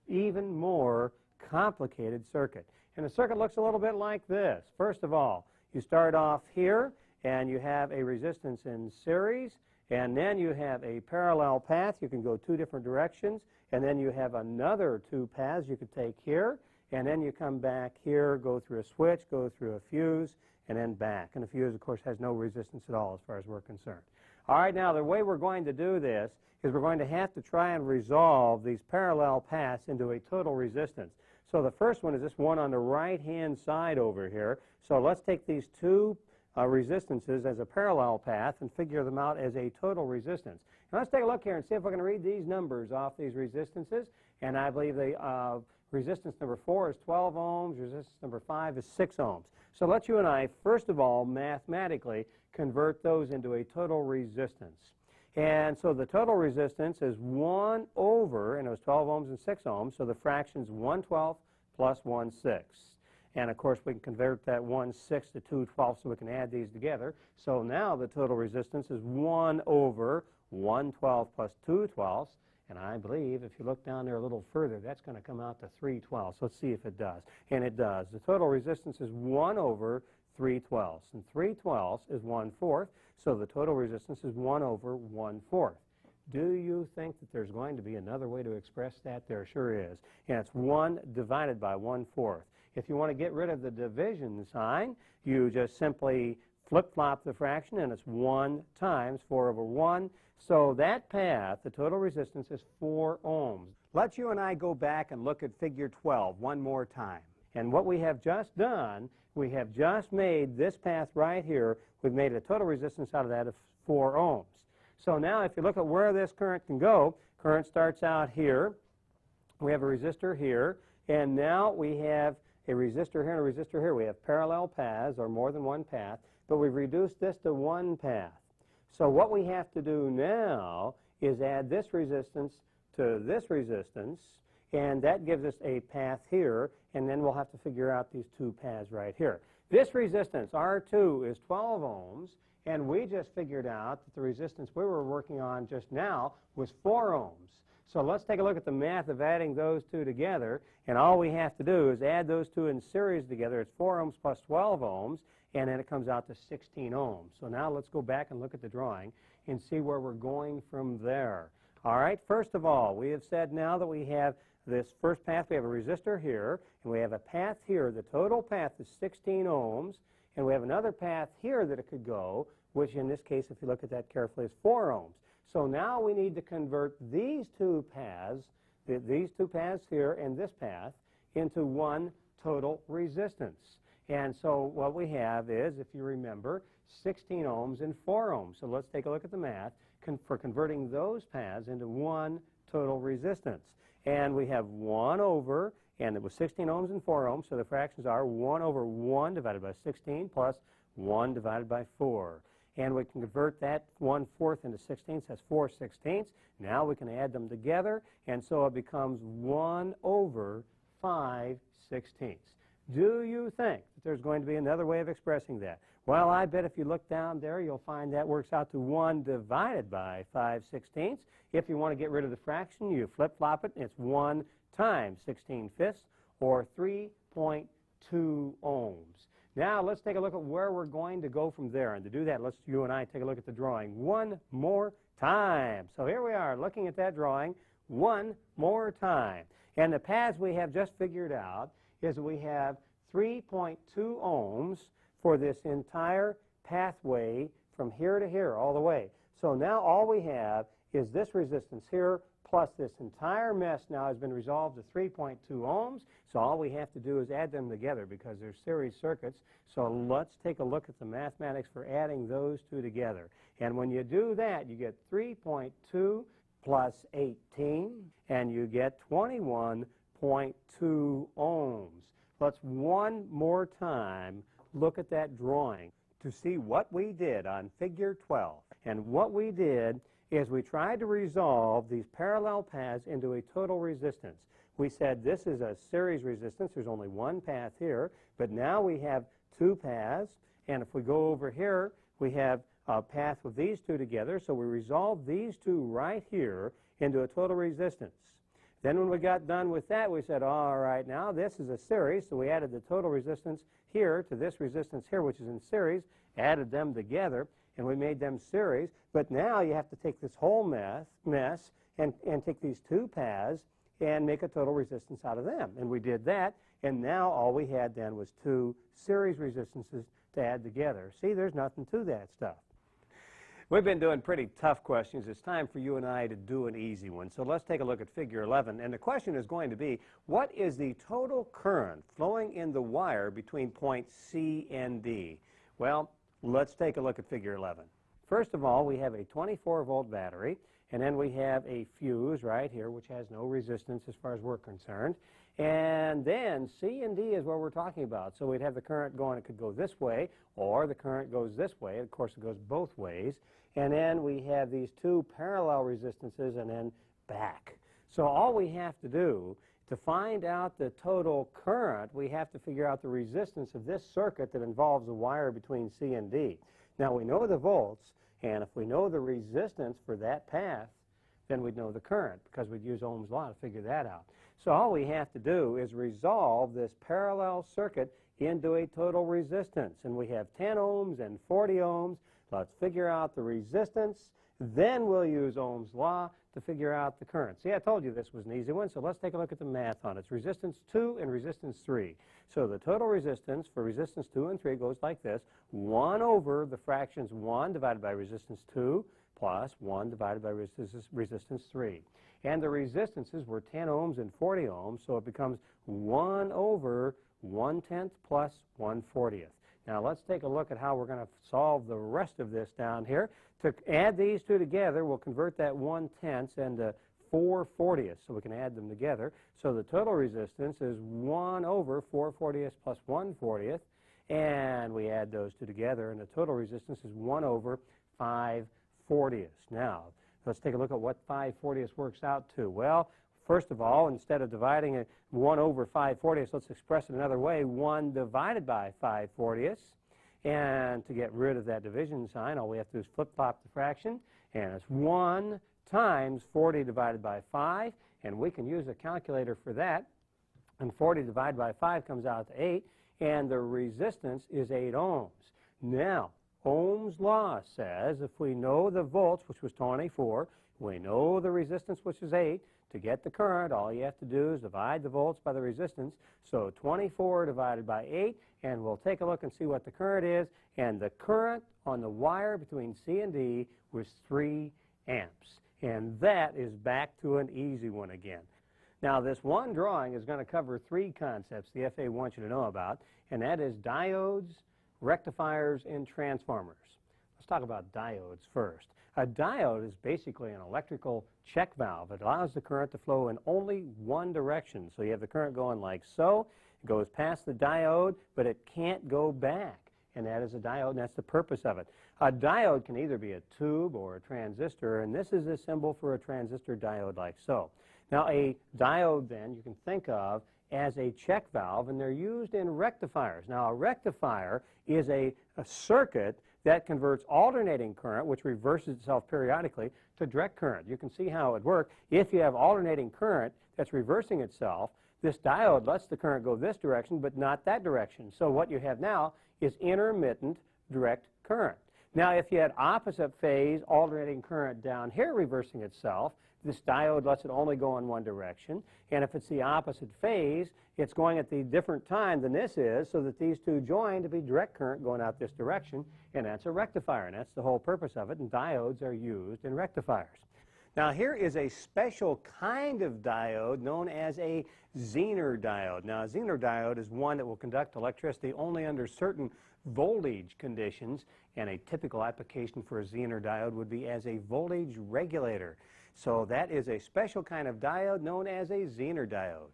even more complicated circuit. And the circuit looks a little bit like this. First of all, you start off here, and you have a resistance in series, and then you have a parallel path. You can go 2 different directions, and then you have another 2 paths you could take here, and then you come back here, go through a switch, go through a fuse, and then back. And the fuse, of course, has no resistance at all as far as we're concerned. All right, now the way we're going to do this is we're going to have to try and resolve these parallel paths into a total resistance. So the first one is this one on the right-hand side over here. So let's take these 2 resistances as a parallel path and figure them out as a total resistance. Now let's take a look here and see if we're going to read these numbers off these resistances. And I believe the resistance number 4 is 12 ohms. Resistance number 5 is 6 ohms. So let's you and I, first of all, mathematically convert those into a total resistance. And so the total resistance is 1 over, and it was 12 ohms and 6 ohms, so the fraction's 1/12 plus 1/6. And of course, we can convert that 1/6 to 2/12 so we can add these together. So now the total resistance is 1 over 1/12 plus 2/12. And I believe if you look down there a little further, that's going to come out to 3/12. So let's see if it does. And it does. The total resistance is 1 over 3/12. And 3/12 is 1/4. So the total resistance is 1 over 1/4. Do you think that there's going to be another way to express that? There sure is. And it's 1 divided by 1/4. If you want to get rid of the division sign, you just simply flip-flop the fraction, and it's 1 times 4 over 1. So that path, the total resistance, is 4 ohms. Let's you and I go back and look at Figure 12 one more time. And what we have just done, we have just made this path right here, we've made a total resistance out of that of 4 ohms. So now if you look at where this current can go, current starts out here, we have a resistor here, and now we have a resistor here and a resistor here. We have parallel paths, or more than one path, but we've reduced this to 1 path. So what we have to do now is add this resistance to this resistance, and that gives us a path here, and then we'll have to figure out these 2 paths right here. This resistance, R2, is 12 ohms, and we just figured out that the resistance we were working on just now was 4 ohms. So let's take a look at the math of adding those 2 together, and all we have to do is add those 2 in series together. It's 4 ohms plus 12 ohms, and then it comes out to 16 ohms. So now let's go back and look at the drawing and see where we're going from there. All right, first of all, we have said now that we have this first path, we have a resistor here, and we have a path here. The total path is 16 ohms, and we have another path here that it could go, which in this case, if you look at that carefully, is 4 ohms. So now we need to convert these 2 paths, these 2 paths here and this path, into 1 total resistance. And so what we have is, if you remember, 16 ohms and 4 ohms. So let's take a look at the math for converting those paths into 1 total resistance. And we have 1 over, and it was 16 ohms and 4 ohms, so the fractions are 1 over 1 divided by 16 plus 1 divided by 4. And we can convert that 1/4 into 16ths. That's 4/16. Now we can add them together, and so it becomes 1 over 5/16. Do you think that there's going to be another way of expressing that? Well, I bet if you look down there, you'll find that works out to 1 divided by 5/16. If you want to get rid of the fraction, you flip-flop it, and it's 1 times 16/5, or 3.2 ohms. Now, let's take a look at where we're going to go from there. And to do that, let's you and I take a look at the drawing one more time. So here we are looking at that drawing one more time. And the paths we have just figured out is that we have 3.2 ohms for this entire pathway from here to here all the way. So now all we have is this resistance here plus this entire mess now has been resolved to 3.2 ohms. So all we have to do is add them together because they're series circuits. So let's take a look at the mathematics for adding those two together. And when you do that, you get 3.2 plus 18, and you get 21.2 ohms. Let's one more time look at that drawing to see what we did on figure 12. And what we did is we tried to resolve these parallel paths into a total resistance. We said this is a series resistance. There's only one path here, but now we have two paths. And if we go over here, we have a path with these two together. So we resolved these two right here into a total resistance. Then when we got done with that, we said, all right, now this is a series. So we added the total resistance here to this resistance here, which is in series, added them together, and we made them series. But now you have to take this whole mess and take these two paths and make a total resistance out of them. And we did that, and now all we had then was two series resistances to add together. See, there's nothing to that stuff. We've been doing pretty tough questions. It's time for you and I to do an easy one. So let's take a look at figure 11. And the question is going to be, what is the total current flowing in the wire between points C and D? Well, let's take a look at figure 11. First of all, we have a 24-volt battery, and then we have a fuse right here, which has no resistance as far as we're concerned. And then C and D is what we're talking about. So we'd have the current going, it could go this way, or the current goes this way. Of course, it goes both ways. And then we have these two parallel resistances and then back. So all we have to do to find out the total current, we have to figure out the resistance of this circuit that involves the wire between C and D. Now, we know the volts, and if we know the resistance for that path, then we'd know the current because we'd use Ohm's law to figure that out. So all we have to do is resolve this parallel circuit into a total resistance. And we have 10 ohms and 40 ohms. Let's figure out the resistance. Then we'll use Ohm's law to figure out the current. See, I told you this was an easy one, so let's take a look at the math on it. It's resistance 2 and resistance 3. So the total resistance for resistance 2 and 3 goes like this. 1 over the fractions 1 divided by resistance 2 plus 1 divided by resistance 3. And the resistances were 10 ohms and 40 ohms, so it becomes 1 over 1/10 plus 1/40. Now let's take a look at how we're going to solve the rest of this down here. To add these two together, we'll convert that 1/10 into 4/40, so we can add them together. So the total resistance is 1 over 4/40 plus 1/40, and we add those two together, and the total resistance is 1 over 5/40. Now, let's take a look at what 5/40 works out to. Well, first of all, instead of dividing it 1 over 5/40, let's express it another way, 1 divided by 5/40. And to get rid of that division sign, all we have to do is flip-flop the fraction, and it's 1 times 40 divided by 5, and we can use a calculator for that. And 40 divided by 5 comes out to 8, and the resistance is 8 ohms. Now, Ohm's law says if we know the volts, which was 24, we know the resistance, which is 8, to get the current, all you have to do is divide the volts by the resistance. So 24 divided by 8, and we'll take a look and see what the current is. And the current on the wire between C and D was 3 amps. And that is back to an easy one again. Now, this one drawing is going to cover 3 concepts the FAA wants you to know about, and that is diodes, rectifiers, and transformers. Let's talk about diodes first. A diode is basically an electrical check valve. It allows the current to flow in only one direction. So you have the current going like so. It goes past the diode, but it can't go back. And that is a diode, and that's the purpose of it. A diode can either be a tube or a transistor, and this is the symbol for a transistor diode like so. Now, a diode, then, you can think of as a check valve, and they're used in rectifiers. Now, a rectifier is a circuit that converts alternating current, which reverses itself periodically, to direct current. You can see how it works. If you have alternating current that's reversing itself, this diode lets the current go this direction, but not that direction. So what you have now is intermittent direct current. Now, if you had opposite phase alternating current down here reversing itself, this diode lets it only go in one direction. And if it's the opposite phase, it's going at the different time than this is, so that these two join to be direct current going out this direction, and that's a rectifier. And that's the whole purpose of it, and diodes are used in rectifiers. Now, here is a special kind of diode known as a Zener diode. Now, a Zener diode is one that will conduct electricity only under certain voltage conditions, and a typical application for a Zener diode would be as a voltage regulator. So that is a special kind of diode known as a Zener diode.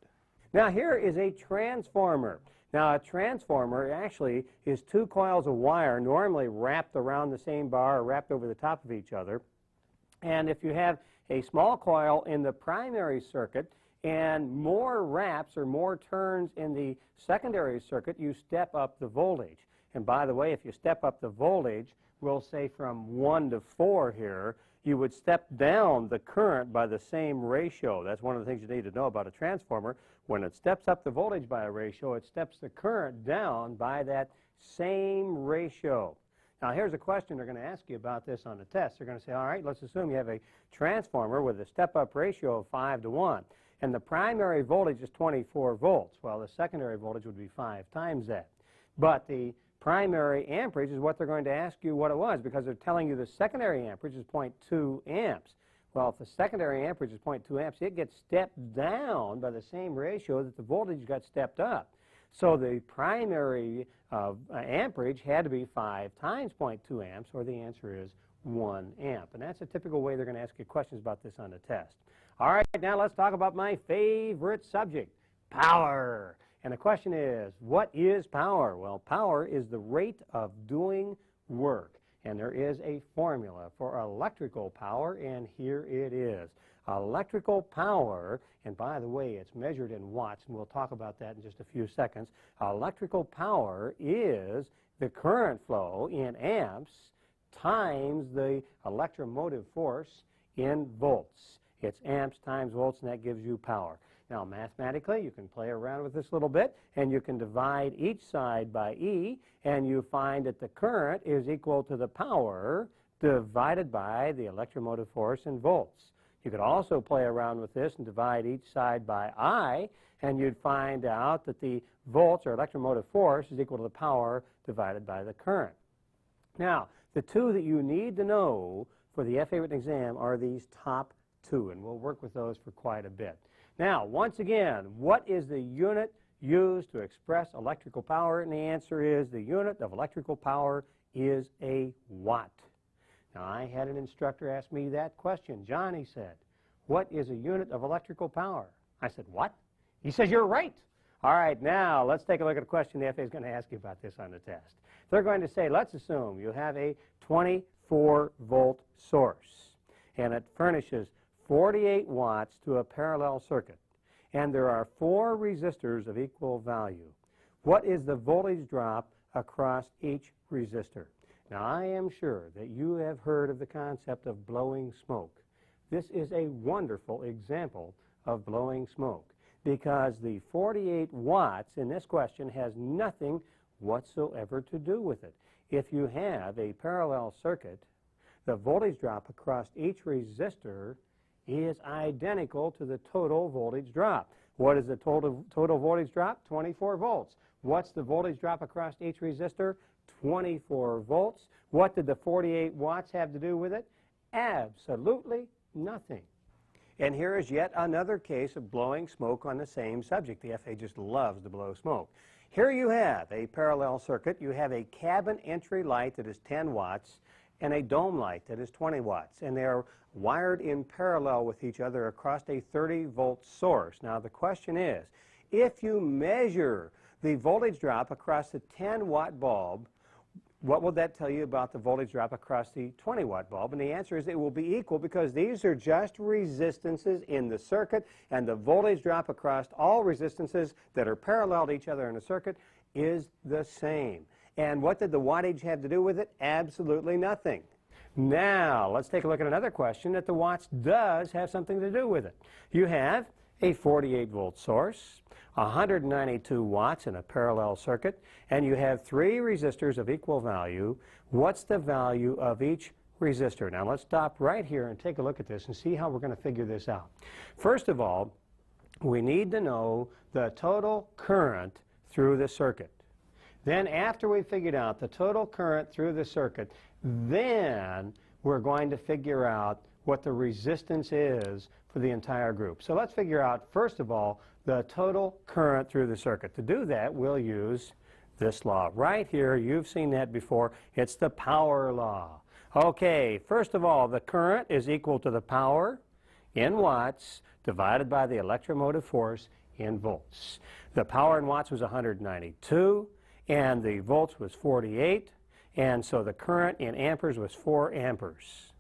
Now, here is a transformer. Now, a transformer actually is two coils of wire normally wrapped around the same bar or wrapped over the top of each other. And if you have a small coil in the primary circuit and more wraps or more turns in the secondary circuit, you step up the voltage. And by the way, if you step up the voltage, we'll say from 1 to 4 here, you would step down the current by the same ratio. That's one of the things you need to know about a transformer. When it steps up the voltage by a ratio, it steps the current down by that same ratio. Now, here's a question they're going to ask you about this on the test. They're going to say, all right, let's assume you have a transformer with a step-up ratio of 5 to 1, and the primary voltage is 24 volts. Well, the secondary voltage would be 5 times that. But the primary amperage is what they're going to ask you what it was, because they're telling you the secondary amperage is 0.2 amps. Well, if the secondary amperage is 0.2 amps, it gets stepped down by the same ratio that the voltage got stepped up. So the primary amperage had to be 5 times 0.2 amps, or the answer is 1 amp. And that's a typical way they're going to ask you questions about this on the test. All right, now let's talk about my favorite subject, power. And the question is, what is power? Well, power is the rate of doing work. And there is a formula for electrical power, and here it is. Electrical power, and by the way, it's measured in watts, and we'll talk about that in just a few seconds. Electrical power is the current flow in amps times the electromotive force in volts. It's amps times volts, and that gives you power. Now, mathematically, you can play around with this a little bit, and you can divide each side by E, and you find that the current is equal to the power divided by the electromotive force in volts. You could also play around with this and divide each side by I, and you'd find out that the volts, or electromotive force, is equal to the power divided by the current. Now, the two that you need to know for the FA written exam are these top two, and we'll work with those for quite a bit. Now, once again, what is the unit used to express electrical power? And the answer is the unit of electrical power is a watt. Now, I had an instructor ask me that question. John, he said, what is a unit of electrical power? I said, what? He says, you're right. All right, now let's take a look at a question the FA is going to ask you about this on the test. They're going to say, let's assume you have a 24-volt source, and it furnishes 48 watts to a parallel circuit, and there are 4 resistors of equal value. What is the voltage drop across each resistor? Now, I am sure that you have heard of the concept of blowing smoke. This is a wonderful example of blowing smoke, because the 48 watts in this question has nothing whatsoever to do with it. If you have a parallel circuit, the voltage drop across each resistor is identical to the total voltage drop. What is the total voltage drop? 24 volts. What's the voltage drop across each resistor? 24 volts. What did the 48 watts have to do with it? Absolutely nothing. And here is yet another case of blowing smoke on the same subject. The FA just loves to blow smoke. Here you have a parallel circuit. You have a cabin entry light that is 10 watts and a dome light that is 20 watts. And they are wired in parallel with each other across a 30-volt source. Now, the question is, if you measure the voltage drop across the 10-watt bulb, what will that tell you about the voltage drop across the 20-watt bulb? And the answer is it will be equal, because these are just resistances in the circuit, and the voltage drop across all resistances that are parallel to each other in a circuit is the same. And what did the wattage have to do with it? Absolutely nothing. Now, let's take a look at another question that the watts does have something to do with it. You have a 48-volt source 192 watts in a parallel circuit, and you have 3 resistors of equal value. What's the value of each resistor? Now let's stop right here and take a look at this and see how we're going to figure this out. First of all, we need to know the total current through the circuit. Then after we figured out the total current through the circuit, then we're going to figure out what the resistance is for the entire group. So let's figure out, first of all, the total current through the circuit. To do that, we'll use this law. Right here, you've seen that before. It's the power law. Okay, first of all, the current is equal to the power in watts divided by the electromotive force in volts. The power in watts was 192, and the volts was 48, and so the current in amperes was 4 amperes.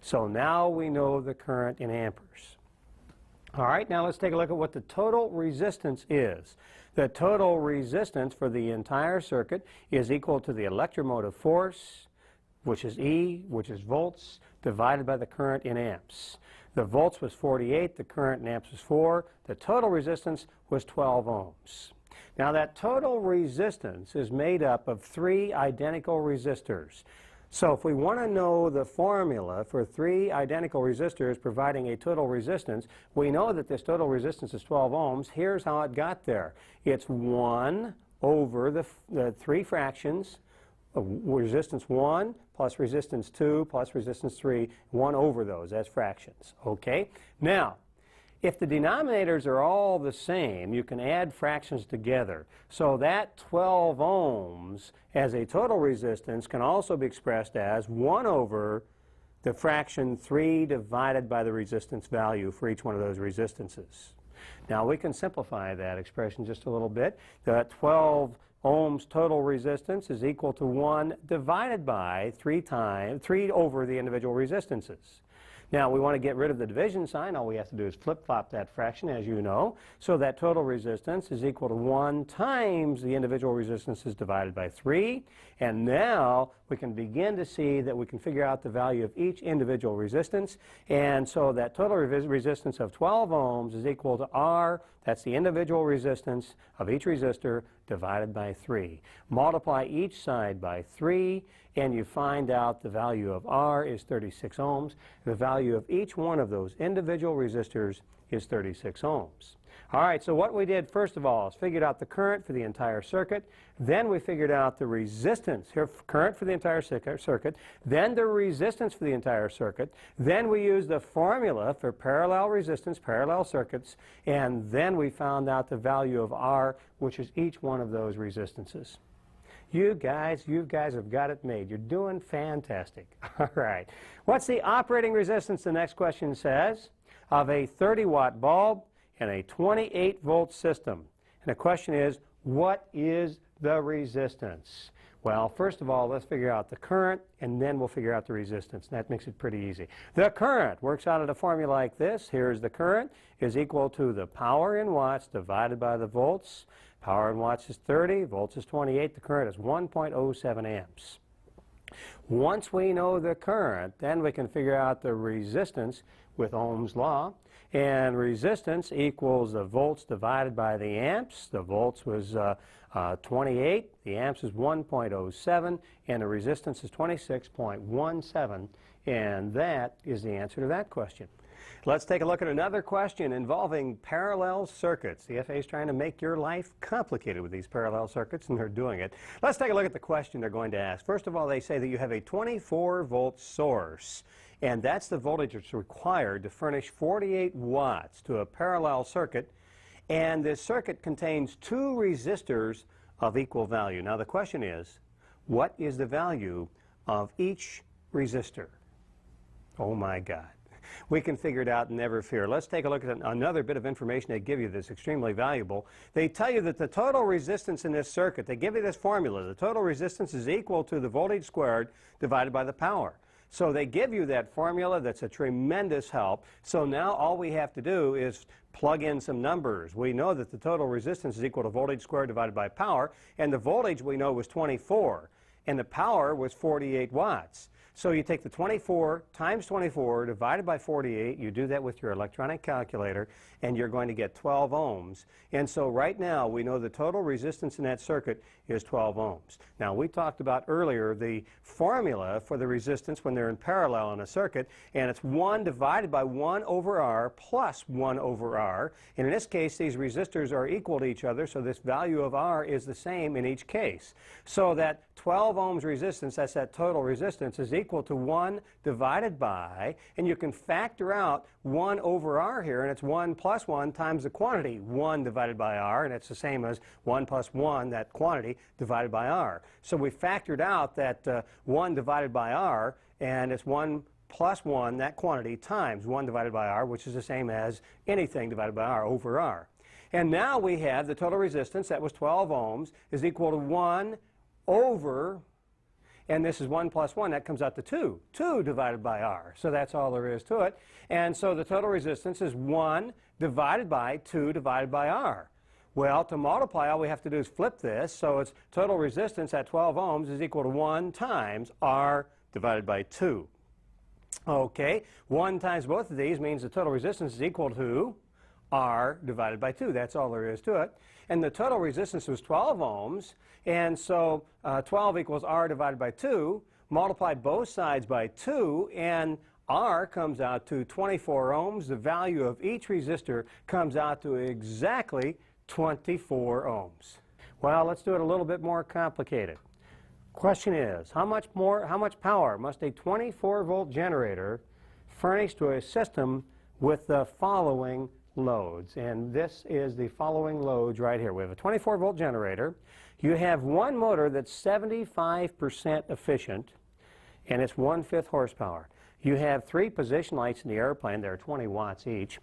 So now we know the current in amperes. All right, now let's take a look at what the total resistance is. The total resistance for the entire circuit is equal to the electromotive force, which is E, which is volts, divided by the current in amps. The volts was 48, the current in amps was 4, the total resistance was 12 ohms. Now that total resistance is made up of 3 identical resistors. So if we want to know the formula for 3 identical resistors providing a total resistance, we know that this total resistance is 12 ohms. Here's how it got there. It's 1 over the 3 fractions, resistance 1 plus resistance 2 plus resistance 3, 1 over those as fractions. Okay? Now, if the denominators are all the same, you can add fractions together. So that 12 ohms as a total resistance can also be expressed as 1 over the fraction 3 divided by the resistance value for each one of those resistances. Now we can simplify that expression just a little bit. The 12 ohms total resistance is equal to 1 divided by 3 over the individual resistances. Now, we want to get rid of the division sign. All we have to do is flip-flop that fraction, as you know. So that total resistance is equal to 1 times the individual resistances divided by 3. And now we can begin to see that we can figure out the value of each individual resistance. And so that total resistance of 12 ohms is equal to R. That's the individual resistance of each resistor divided by 3. Multiply each side by 3, and you find out the value of R is 36 ohms. The value of each one of those individual resistors is 36 ohms. All right, so what we did first of all is figured out the current for the entire circuit. Then we figured out the resistance, here, current for the entire circuit. Then the resistance for the entire circuit. Then we used the formula for parallel resistance, parallel circuits. And then we found out the value of R, which is each one of those resistances. You guys have got it made. You're doing fantastic. All right. What's the operating resistance, the next question says, of a 30-watt bulb in a 28-volt system? And the question is, what is the resistance? Well, first of all, let's figure out the current, and then we'll figure out the resistance. That makes it pretty easy. The current works out of a formula like this. Here's the current is equal to the power in watts divided by the volts. Power in watts is 30, volts is 28, the current is 1.07 amps. Once we know the current, then we can figure out the resistance with Ohm's law. And resistance equals the volts divided by the amps. The volts was 28, the amps is 1.07, and the resistance is 26.17. And that is the answer to that question. Let's take a look at another question involving parallel circuits. The FAA is trying to make your life complicated with these parallel circuits, and they're doing it. Let's take a look at the question they're going to ask. First of all, they say that you have a 24-volt source, and that's the voltage that's required to furnish 48 watts to a parallel circuit, and this circuit contains 2 resistors of equal value. Now the question is, what is the value of each resistor? Oh my God. We can figure it out, never fear. Let's take a look at another bit of information they give you that's extremely valuable. They tell you that the total resistance in this circuit, they give you this formula, the total resistance is equal to the voltage squared divided by the power. So they give you that formula. That's a tremendous help. So now all we have to do is plug in some numbers. We know that the total resistance is equal to voltage squared divided by power, and the voltage we know was 24, and the power was 48 watts. So you take the 24 times 24 divided by 48, you do that with your electronic calculator, and you're going to get 12 ohms. And so right now we know the total resistance in that circuit is 12 ohms. Now we talked about earlier the formula for the resistance when they're in parallel in a circuit, and it's 1 divided by 1 over R plus 1 over R. And in this case these resistors are equal to each other, so this value of R is the same in each case. So that 12 ohms resistance, that's that total resistance, is equal to 1 divided by, and you can factor out 1 over R here, and it's 1 plus 1 times the quantity, 1 divided by R, and it's the same as 1 plus 1, that quantity, divided by R. So we factored out that 1 divided by R, and it's 1 plus 1, that quantity, times 1 divided by R, which is the same as anything divided by R over R. And now we have the total resistance, that was 12 ohms, is equal to 1 over, and this is 1 plus 1, that comes out to 2. 2 divided by R. So that's all there is to it. And so the total resistance is 1 divided by 2 divided by R. Well, to multiply, all we have to do is flip this. So it's total resistance at 12 ohms is equal to 1 times R divided by 2. Okay, 1 times both of these means the total resistance is equal to R divided by 2. That's all there is to it. And the total resistance was 12 ohms, and so 12 equals R divided by 2. Multiply both sides by 2, and R comes out to 24 ohms. The value of each resistor comes out to exactly 24 ohms. Well, let's do it a little bit more complicated. Question is, how much power must a 24-volt generator furnish to a system with the following loads? And this is the following loads right here. We have a 24-volt generator. You have one motor that's 75% efficient, and it's 1/5 horsepower. You have 3 position lights in the airplane. They're 20 watts each.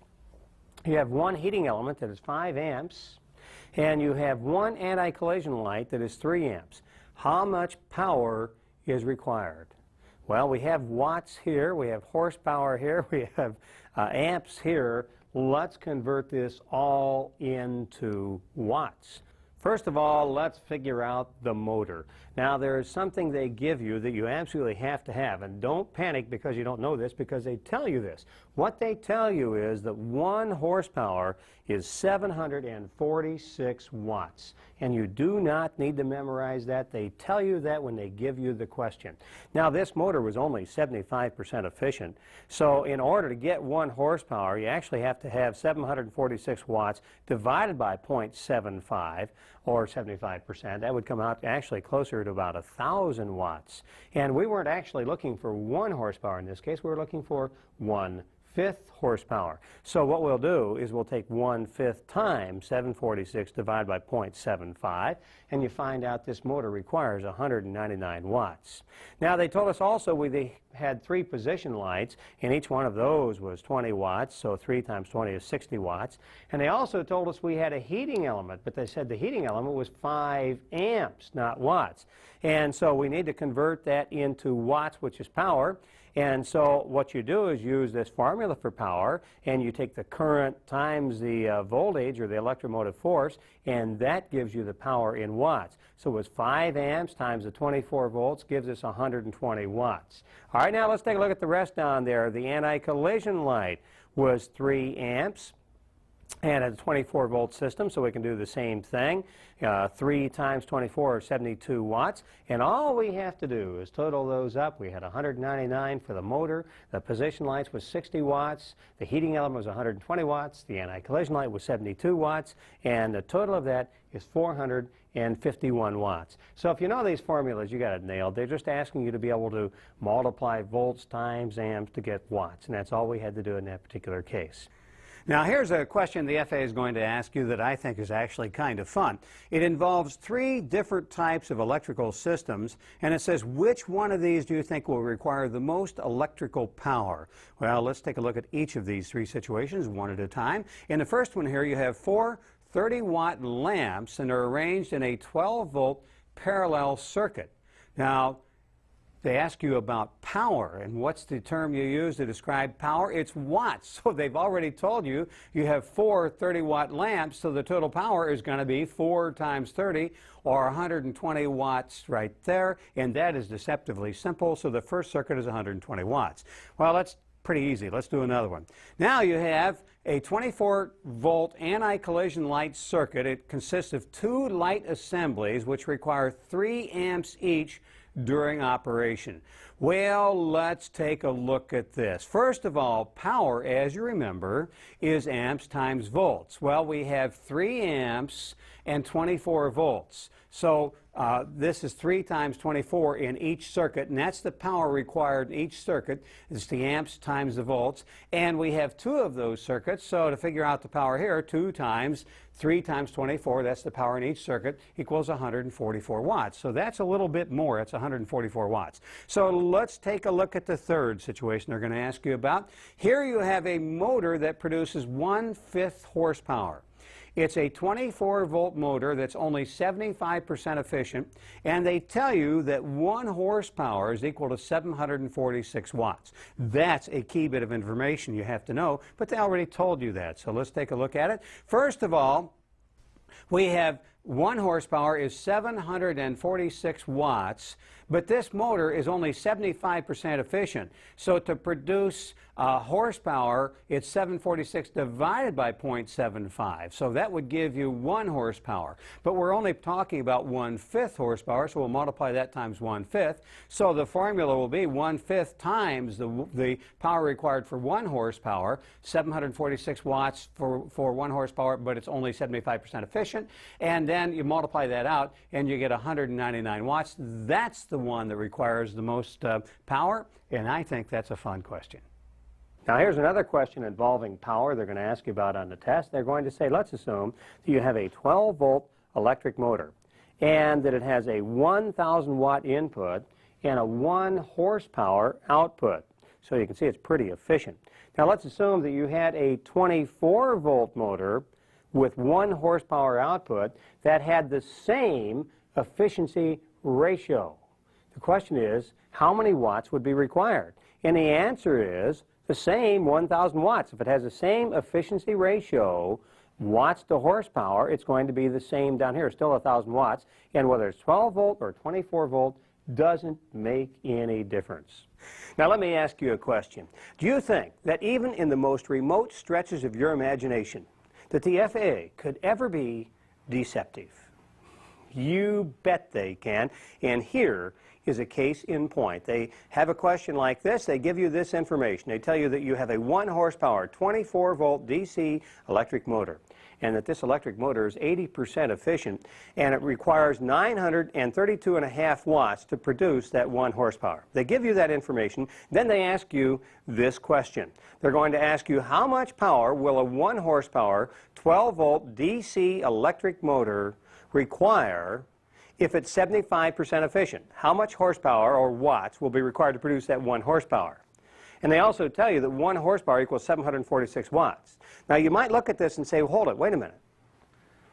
You have one heating element that is 5 amps, and you have one anti-collision light that is 3 amps. How much power is required? Well, we have watts here, we have horsepower here, we have amps here. Let's convert this all into watts. First of all, let's figure out the motor. Now, there is something they give you that you absolutely have to have, and don't panic because you don't know this, because they tell you this. What they tell you is that 1 horsepower is 746 watts, and you do not need to memorize that. They tell you that when they give you the question. Now, this motor was only 75% efficient, so in order to get 1 horsepower, you actually have to have 746 watts divided by 0.75, or 75%. That would come out actually closer to about 1,000 watts. And we weren't actually looking for 1 horsepower in this case. We were looking for 1/5 horsepower. So what we'll do is we'll take 1/5 times 746 divided by 0.75, and you find out this motor requires 199 watts. Now, they told us also they had 3 position lights, and each one of those was 20 watts, so 3 times 20 is 60 watts. And they also told us we had a heating element, but they said the heating element was 5 amps, not watts. And so we need to convert that into watts, which is power. And so what you do is use this formula for power, and you take the current times the voltage, or the electromotive force, and that gives you the power in watts. So it was 5 amps times the 24 volts gives us 120 watts. All right, now let's take a look at the rest down there. The anti-collision light was 3 amps. And a 24-volt system, so we can do the same thing. 3 times 24 is 72 watts. And all we have to do is total those up. We had 199 for the motor. The position lights was 60 watts. The heating element was 120 watts. The anti-collision light was 72 watts. And the total of that is 451 watts. So if you know these formulas, you got it nailed. They're just asking you to be able to multiply volts times amps to get watts. And that's all we had to do in that particular case. Now, here's a question the FAA is going to ask you that I think is actually kind of fun. It involves 3 different types of electrical systems, and it says, which one of these do you think will require the most electrical power? Well, let's take a look at each of these 3 situations one at a time. In the first one here, you have 4 30-watt lamps, and they're arranged in a 12-volt parallel circuit. Now, they ask you about power, and what's the term you use to describe power? It's watts. So they've already told you you have 4 30-watt lamps, so the total power is going to be 4 times 30, or 120 watts right there, and that is deceptively simple, so the first circuit is 120 watts. Well, that's pretty easy. Let's do another one. Now you have a 24-volt anti-collision light circuit. It consists of 2 light assemblies which require 3 amps each during operation. Well, let's take a look at this. First of all, power, as you remember, is amps times volts. Well, we have 3 amps and 24 volts. So this is 3 times 24 in each circuit, and that's the power required in each circuit. It's the amps times the volts. And we have 2 of those circuits, so to figure out the power here, 2 times 3 times 24, that's the power in each circuit, equals 144 watts. So that's a little bit more. That's 144 watts. So let's take a look at the third situation they're going to ask you about. Here you have a motor that produces 1/5 horsepower. It's a 24-volt motor that's only 75% efficient, and they tell you that 1 horsepower is equal to 746 watts. That's a key bit of information you have to know, but they already told you that. So let's take a look at it. First of all, we have 1 horsepower is 746 watts, but this motor is only 75% efficient. So to produce horsepower, it's 746 divided by 0.75. So that would give you 1 horsepower. But we're only talking about 1/5 horsepower, so we'll multiply that times 1/5. So the formula will be 1/5 times the power required for 1 horsepower, 746 watts for 1 horsepower, but it's only 75% efficient. And then you multiply that out, and you get 199 watts. That's the one that requires the most power, and I think that's a fun question. Now here's another question involving power they're going to ask you about on the test. They're going to say, let's assume that you have a 12-volt electric motor and that it has a 1,000-watt input and a 1 horsepower output. So you can see it's pretty efficient. Now let's assume that you had a 24-volt motor with 1 horsepower output that had the same efficiency ratio. The question is, how many watts would be required? And the answer is the same 1,000 watts. If it has the same efficiency ratio, watts to horsepower, it's going to be the same down here, still 1,000 watts. And whether it's 12 volt or 24 volt doesn't make any difference. Now let me ask you a question. Do you think that even in the most remote stretches of your imagination that the FAA could ever be deceptive? You bet they can, and here is a case in point. They have a question like this. They give you this information. They tell you that you have a 1 horsepower, 24-volt DC electric motor, and that this electric motor is 80% efficient, and it requires 932.5 watts to produce that 1 horsepower. They give you that information. Then they ask you this question. They're going to ask you, how much power will a 1 horsepower, 12-volt DC electric motor require if it's 75% efficient? How much horsepower or watts will be required to produce that 1 horsepower? And they also tell you that 1 horsepower equals 746 watts. Now you might look at this and say, well, hold it, wait a minute.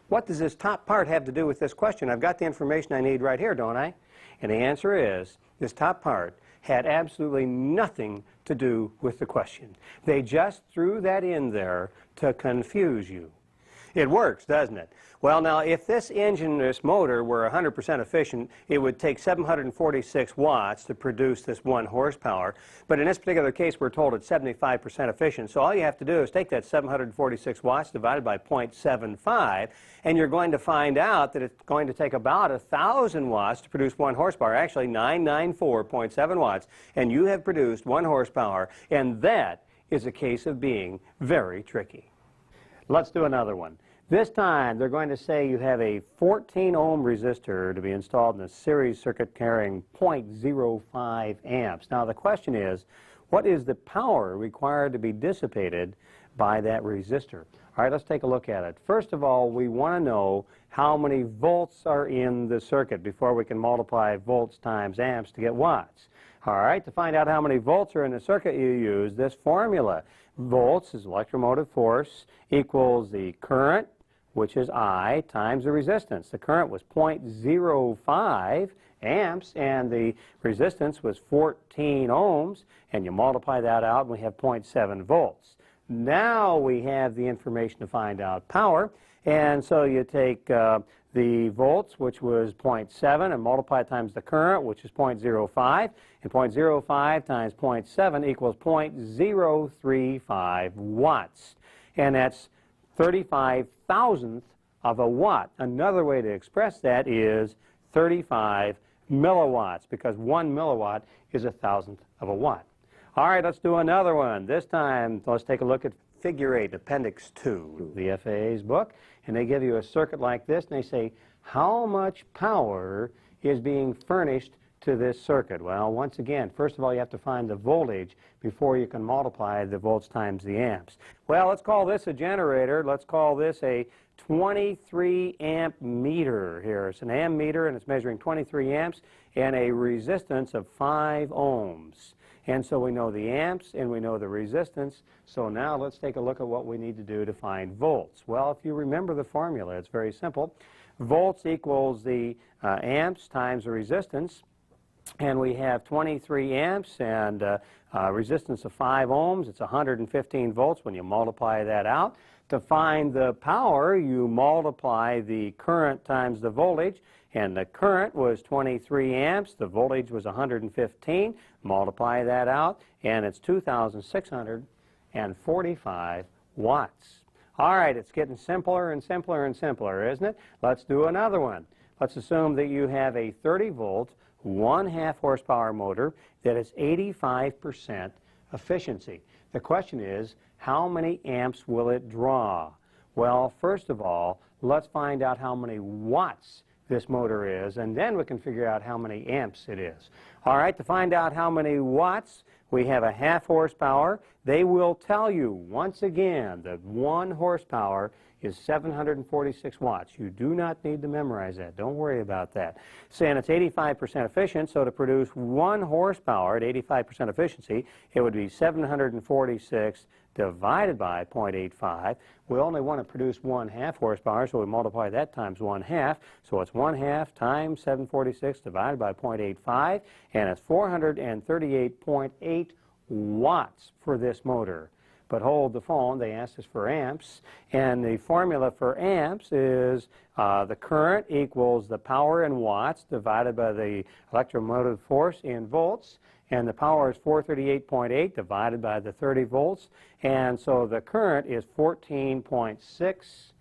What does this top part have to do with this question? I've got the information I need right here, don't I? And the answer is, this top part had absolutely nothing to do with the question. They just threw that in there to confuse you. It works, doesn't it? Well, now, if this engine, this motor, were 100% efficient, it would take 746 watts to produce this 1 horsepower. But in this particular case, we're told it's 75% efficient. So all you have to do is take that 746 watts divided by 0.75, and you're going to find out that it's going to take about 1,000 watts to produce 1 horsepower, actually 994.7 watts, and you have produced 1 horsepower, and that is a case of being very tricky. Let's do another one. This time, they're going to say you have a 14-ohm resistor to be installed in a series circuit carrying 0.05 amps. Now, the question is, what is the power required to be dissipated by that resistor? All right, let's take a look at it. First of all, we want to know how many volts are in the circuit before we can multiply volts times amps to get watts. All right, to find out how many volts are in the circuit, you use this formula. Volts is electromotive force equals the current which is I, times the resistance. The current was 0.05 amps, and the resistance was 14 ohms, and you multiply that out, and we have 0.7 volts. Now we have the information to find out power, and so you take the volts, which was 0.7, and multiply it times the current, which is 0.05, and 0.05 times 0.7 equals 0.035 watts, and that's 35,000th of a watt. Another way to express that is 35 milliwatts, because 1 milliwatt is 1,000th of a watt. All right, let's do another one. This time, let's take a look at Figure 8, Appendix 2, the FAA's book, and they give you a circuit like this, and they say, how much power is being furnished to this circuit? Well, once again, first of all, you have to find the voltage before you can multiply the volts times the amps. Well, let's call this a generator. Let's call this a 23 amp meter here. It's an ammeter, and it's measuring 23 amps and a resistance of 5 ohms. And so we know the amps and we know the resistance. So now let's take a look at what we need to do to find volts. Well, if you remember the formula, it's very simple. Volts equals the amps times the resistance. And we have 23 amps and resistance of 5 ohms. It's 115 volts when you multiply that out. To find the power, you multiply the current times the voltage. And the current was 23 amps. The voltage was 115. Multiply that out, and it's 2,645 watts. All right, it's getting simpler and simpler and simpler, isn't it? Let's do another one. Let's assume that you have a 30-volt, 1/2 horsepower motor that is 85% efficiency. The question is, how many amps will it draw? Well, first of all, let's find out how many watts this motor is, and then we can figure out how many amps it is. All right, to find out how many watts, we have a 1/2 horsepower. They will tell you, once again, that 1 horsepower is 746 watts. You do not need to memorize that. Don't worry about that. Saying it's 85% efficient, so to produce 1 horsepower at 85% efficiency, it would be 746 divided by 0.85. We only want to produce 1/2 horsepower, so we multiply that times 1/2. So it's 1/2 times 746 divided by 0.85, and it's 438.8 watts for this motor. But hold the phone, they asked us for amps, and the formula for amps is the current equals the power in watts divided by the electromotive force in volts, and the power is 438.8 divided by the 30 volts, and so the current is 14.6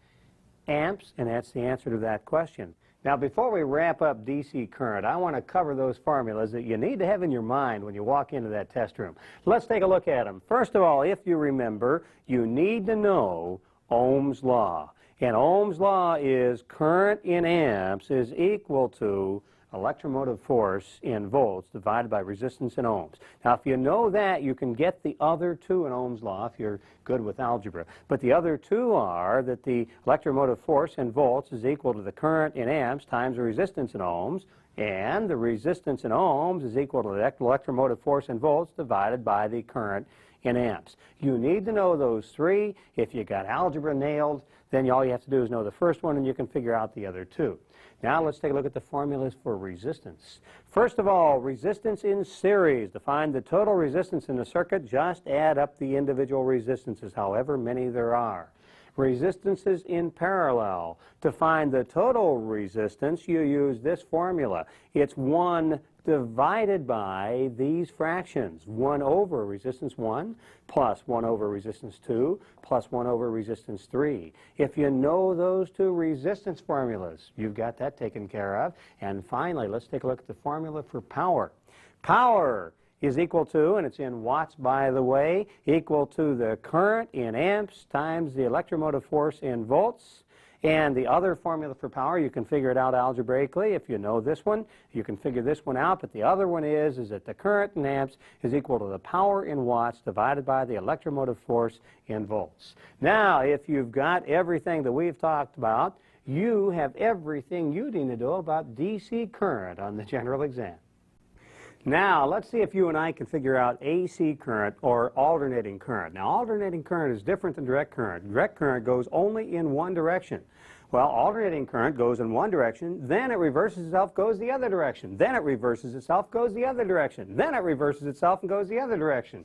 amps, and that's the answer to that question. Now, before we wrap up DC current, I want to cover those formulas that you need to have in your mind when you walk into that test room. Let's take a look at them. First of all, if you remember, you need to know Ohm's law. And Ohm's law is current in amps is equal to electromotive force in volts divided by resistance in ohms. Now, if you know that, you can get the other two in Ohm's law if you're good with algebra. But the other two are that the electromotive force in volts is equal to the current in amps times the resistance in ohms, and the resistance in ohms is equal to the electromotive force in volts divided by the current in amps. You need to know those three. If you got algebra nailed, then all you have to do is know the first one, and you can figure out the other two. Now let's take a look at the formulas for resistance. First of all, resistance in series. To find the total resistance in the circuit, just add up the individual resistances, however many there are. Resistances in parallel. To find the total resistance, you use this formula. It's 1 divided by these fractions. 1 over resistance 1 plus 1 over resistance 2 plus 1 over resistance 3. If you know those two resistance formulas, you've got that taken care of. And finally, let's take a look at the formula for power. Power is equal to, and it's in watts by the way, equal to the current in amps times the electromotive force in volts. And the other formula for power, you can figure it out algebraically. If you know this one, you can figure this one out. But the other one is that the current in amps is equal to the power in watts divided by the electromotive force in volts. Now, if you've got everything that we've talked about, you have everything you need to know about DC current on the general exam. Now, let's see if you and I can figure out AC current or alternating current. Now, alternating current is different than direct current. Direct current goes only in one direction. Well, alternating current goes in one direction, then it reverses itself, goes the other direction. Then it reverses itself, goes the other direction. Then it reverses itself and goes the other direction.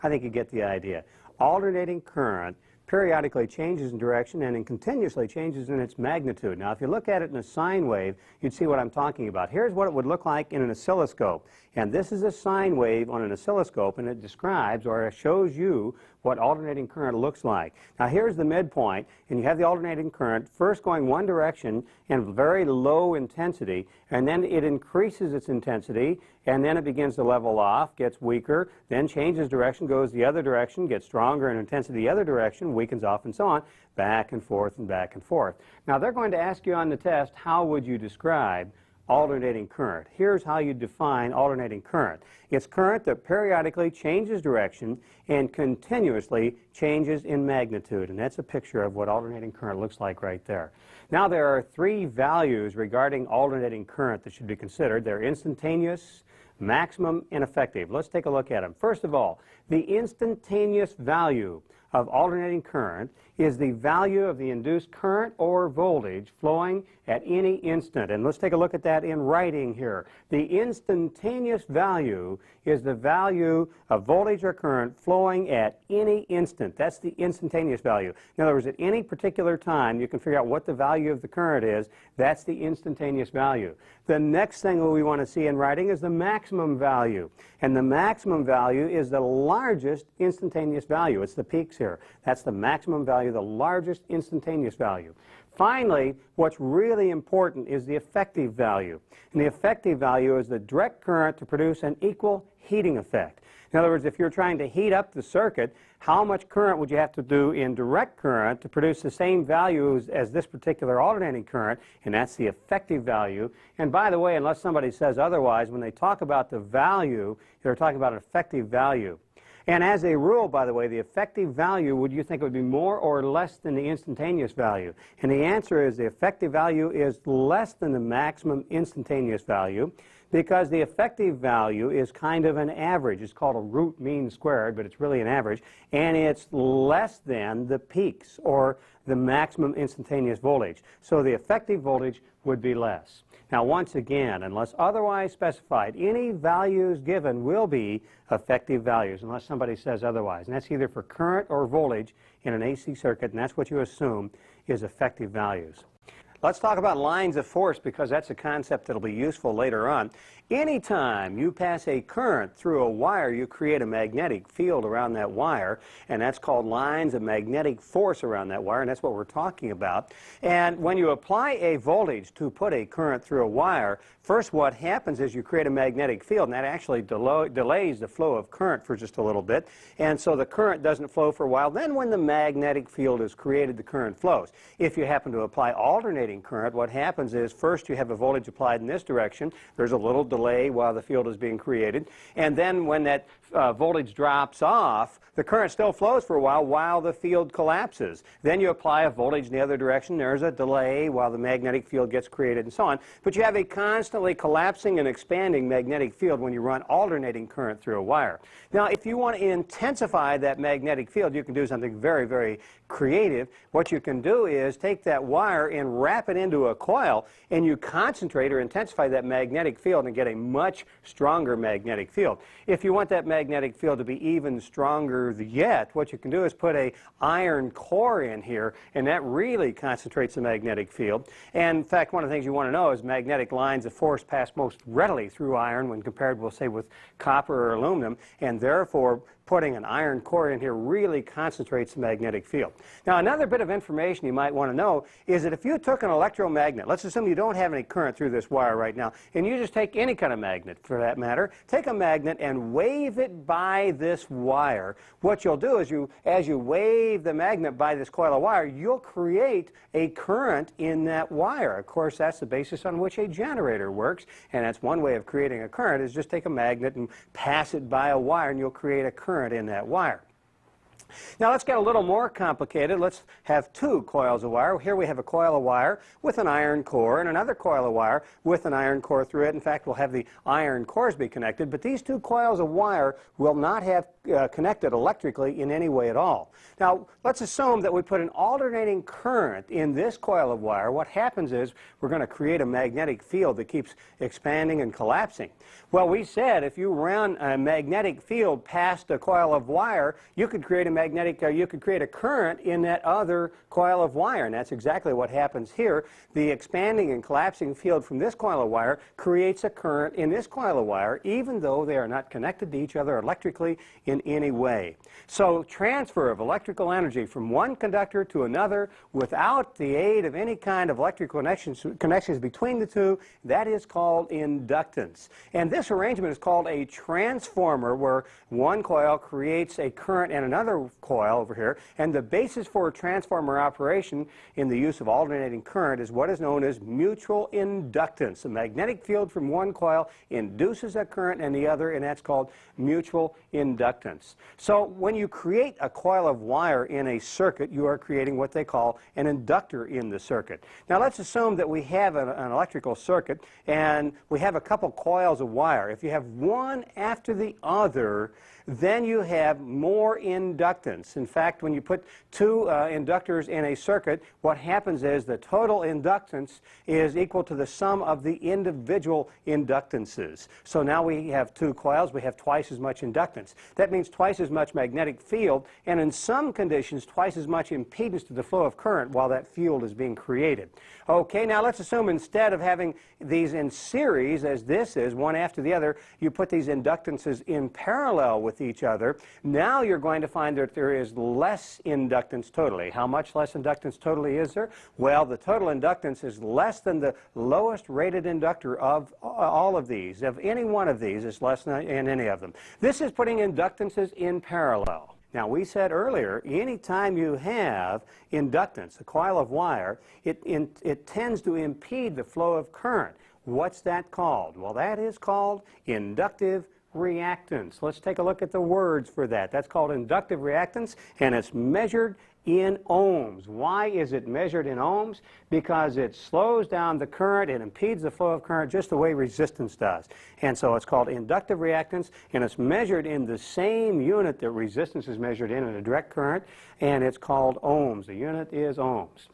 I think you get the idea. Alternating current periodically changes in direction and continuously changes in its magnitude. Now, if you look at it in a sine wave, you'd see what I'm talking about. Here's what it would look like in an oscilloscope. And this is a sine wave on an oscilloscope, and it describes or shows you what alternating current looks like. Now, here's the midpoint, and you have the alternating current first going one direction and very low intensity, and then it increases its intensity, and then it begins to level off, gets weaker, then changes direction, goes the other direction, gets stronger in intensity the other direction, weakens off, and so on, back and forth and back and forth. Now, they're going to ask you on the test, how would you describe alternating current? Here's how you define alternating current. It's current that periodically changes direction and continuously changes in magnitude. And that's a picture of what alternating current looks like right there. Now, there are three values regarding alternating current that should be considered. They're instantaneous, maximum, and effective. Let's take a look at them. First of all, the instantaneous value of alternating current is the value of the induced current or voltage flowing at any instant. And let's take a look at that in writing here. The instantaneous value is the value of voltage or current flowing at any instant. That's the instantaneous value. In other words, at any particular time, you can figure out what the value of the current is. That's the instantaneous value. The next thing we want to see in writing is the maximum value. And the maximum value is the largest instantaneous value. It's the peaks here. That's the maximum value, the largest instantaneous value. Finally, what's really important is the effective value. And the effective value is the direct current to produce an equal heating effect. In other words, if you're trying to heat up the circuit, how much current would you have to do in direct current to produce the same values as this particular alternating current? And that's the effective value. And by the way, unless somebody says otherwise, when they talk about the value, they're talking about effective value. And as a rule, by the way, the effective value, would you think it would be more or less than the instantaneous value? And the answer is the effective value is less than the maximum instantaneous value, because the effective value is kind of an average. It's called a root mean squared, but it's really an average, and it's less than the peaks or the maximum instantaneous voltage. So the effective voltage would be less. Now, once again, unless otherwise specified, any values given will be effective values, unless somebody says otherwise. And that's either for current or voltage in an AC circuit, and that's what you assume is effective values. Let's talk about lines of force, because that's a concept that will be useful later on. Anytime you pass a current through a wire, you create a magnetic field around that wire, and that's called lines of magnetic force around that wire, and that's what we're talking about. And when you apply a voltage to put a current through a wire, first what happens is you create a magnetic field, and that actually delays the flow of current for just a little bit, and so the current doesn't flow for a while. Then when the magnetic field is created, the current flows. If you happen to apply alternating current, what happens is first you have a voltage applied in this direction. There's a little delay while the field is being created, and then when that voltage drops off, the current still flows for a while the field collapses. Then you apply a voltage in the other direction. There's a delay while the magnetic field gets created and so on. But you have a constantly collapsing and expanding magnetic field when you run alternating current through a wire. Now, if you want to intensify that magnetic field, you can do something very, very creative. What you can do is take that wire and wrap it into a coil, and you concentrate or intensify that magnetic field and get a much stronger magnetic field. If you want that magnetic field to be even stronger yet, what you can do is put an iron core in here, and that really concentrates the magnetic field. And in fact, one of the things you want to know is magnetic lines of force pass most readily through iron when compared, we'll say, with copper or aluminum, and therefore putting an iron core in here really concentrates the magnetic field. Now, another bit of information you might want to know is that if you took an electromagnet, let's assume you don't have any current through this wire right now, and you just take any kind of magnet for that matter, take a magnet and wave it by this wire. What you'll do is as you wave the magnet by this coil of wire, you'll create a current in that wire. Of course, that's the basis on which a generator works, and that's one way of creating a current is just take a magnet and pass it by a wire, and you'll create a current in that wire. Now let's get a little more complicated. Let's have two coils of wire. Here we have a coil of wire with an iron core and another coil of wire with an iron core through it. In fact, we'll have the iron cores be connected, but these two coils of wire will not have connected electrically in any way at all. Now let's assume that we put an alternating current in this coil of wire. What happens is we're going to create a magnetic field that keeps expanding and collapsing. Well, we said if you run a magnetic field past a coil of wire, you could create a current in that other coil of wire, and that's exactly what happens here. The expanding and collapsing field from this coil of wire creates a current in this coil of wire, even though they are not connected to each other electrically in any way. So transfer of electrical energy from one conductor to another without the aid of any kind of electrical connections between the two, that is called inductance. And this arrangement is called a transformer, where one coil creates a current in another coil over here, and the basis for transformer operation in the use of alternating current is what is known as mutual inductance. A magnetic field from one coil induces a current in the other, and that's called mutual inductance. So when you create a coil of wire in a circuit, you are creating what they call an inductor in the circuit. Now let's assume that we have an electrical circuit and we have a couple coils of wire. If you have one after the other, then you have more inductance. In fact, when you put two inductors in a circuit, what happens is the total inductance is equal to the sum of the individual inductances. So now we have two coils, we have twice as much inductance. That means twice as much magnetic field, and in some conditions twice as much impedance to the flow of current while that field is being created. Okay, now let's assume instead of having these in series, as this is, one after the other, you put these inductances in parallel with each other. Now you're going to find that there is less inductance totally. How much less inductance totally is there? Well, the total inductance is less than the lowest rated inductor of all of these. Of any one of these, is less than in any of them. This is putting inductances in parallel. Now, we said earlier, any time you have inductance, a coil of wire, it tends to impede the flow of current. What's that called? Well, that is called inductive reactance. Let's take a look at the words for that. That's called inductive reactance, and it's measured in ohms. Why is it measured in ohms? Because it slows down the current, it impedes the flow of current just the way resistance does. And so it's called inductive reactance, and it's measured in the same unit that resistance is measured in a direct current, and it's called ohms. The unit is ohms.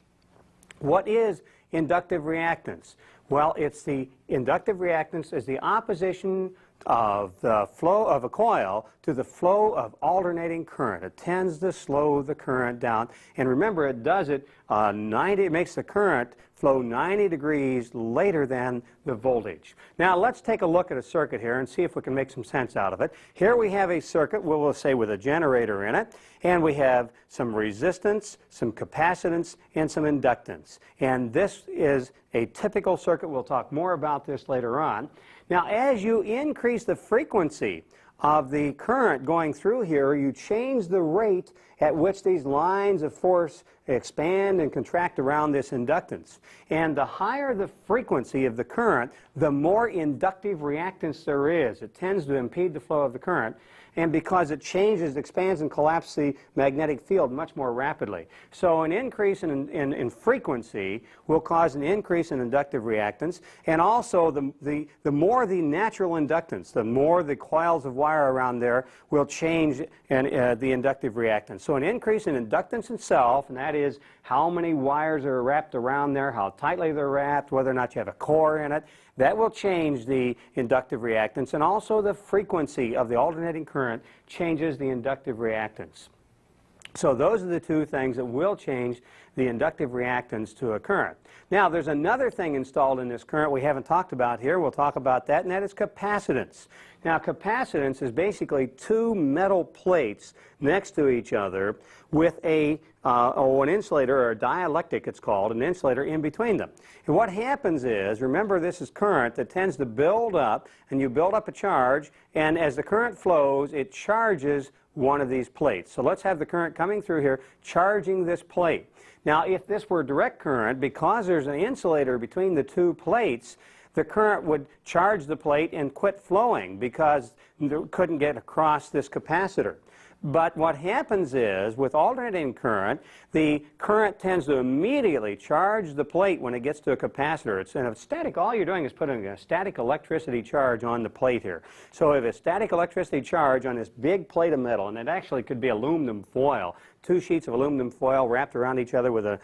What is inductive reactance? Well, it's the inductive reactance is the opposition of the flow of a coil to the flow of alternating current. It tends to slow the current down. And remember, it does it it makes the current flow 90 degrees later than the voltage. Now let's take a look at a circuit here and see if we can make some sense out of it. Here we have a circuit, we'll say with a generator in it, and we have some resistance, some capacitance, and some inductance. And this is a typical circuit. We'll talk more about this later on. Now, as you increase the frequency of the current going through here, you change the rate at which these lines of force expand and contract around this inductance. And the higher the frequency of the current, the more inductive reactance there is. It tends to impede the flow of the current, and because it changes, expands, and collapses the magnetic field much more rapidly. So an increase in frequency will cause an increase in inductive reactance, and also the more the natural inductance, the more the coils of wire around there will change the inductive reactance. So an increase in inductance itself, and that is how many wires are wrapped around there, how tightly they're wrapped, whether or not you have a core in it, that will change the inductive reactance, and also the frequency of the alternating current changes the inductive reactance. So those are the two things that will change the inductive reactance to a current. Now, there's another thing installed in this current we haven't talked about here. We'll talk about that, and that is capacitance. Now, capacitance is basically two metal plates next to each other with an insulator, or a dielectric it's called, an insulator in between them. And what happens is, remember, this is current that tends to build up, and you build up a charge, and as the current flows, it charges one of these plates. So let's have the current coming through here, charging this plate. Now, if this were direct current, because there's an insulator between the two plates, the current would charge the plate and quit flowing because it couldn't get across this capacitor. But what happens is, with alternating current, the current tends to immediately charge the plate when it gets to a capacitor. It's in a static, all you're doing is putting a static electricity charge on the plate here. So if a static electricity charge on this big plate of metal, and it actually could be aluminum foil, 2 sheets of aluminum foil wrapped around each other with a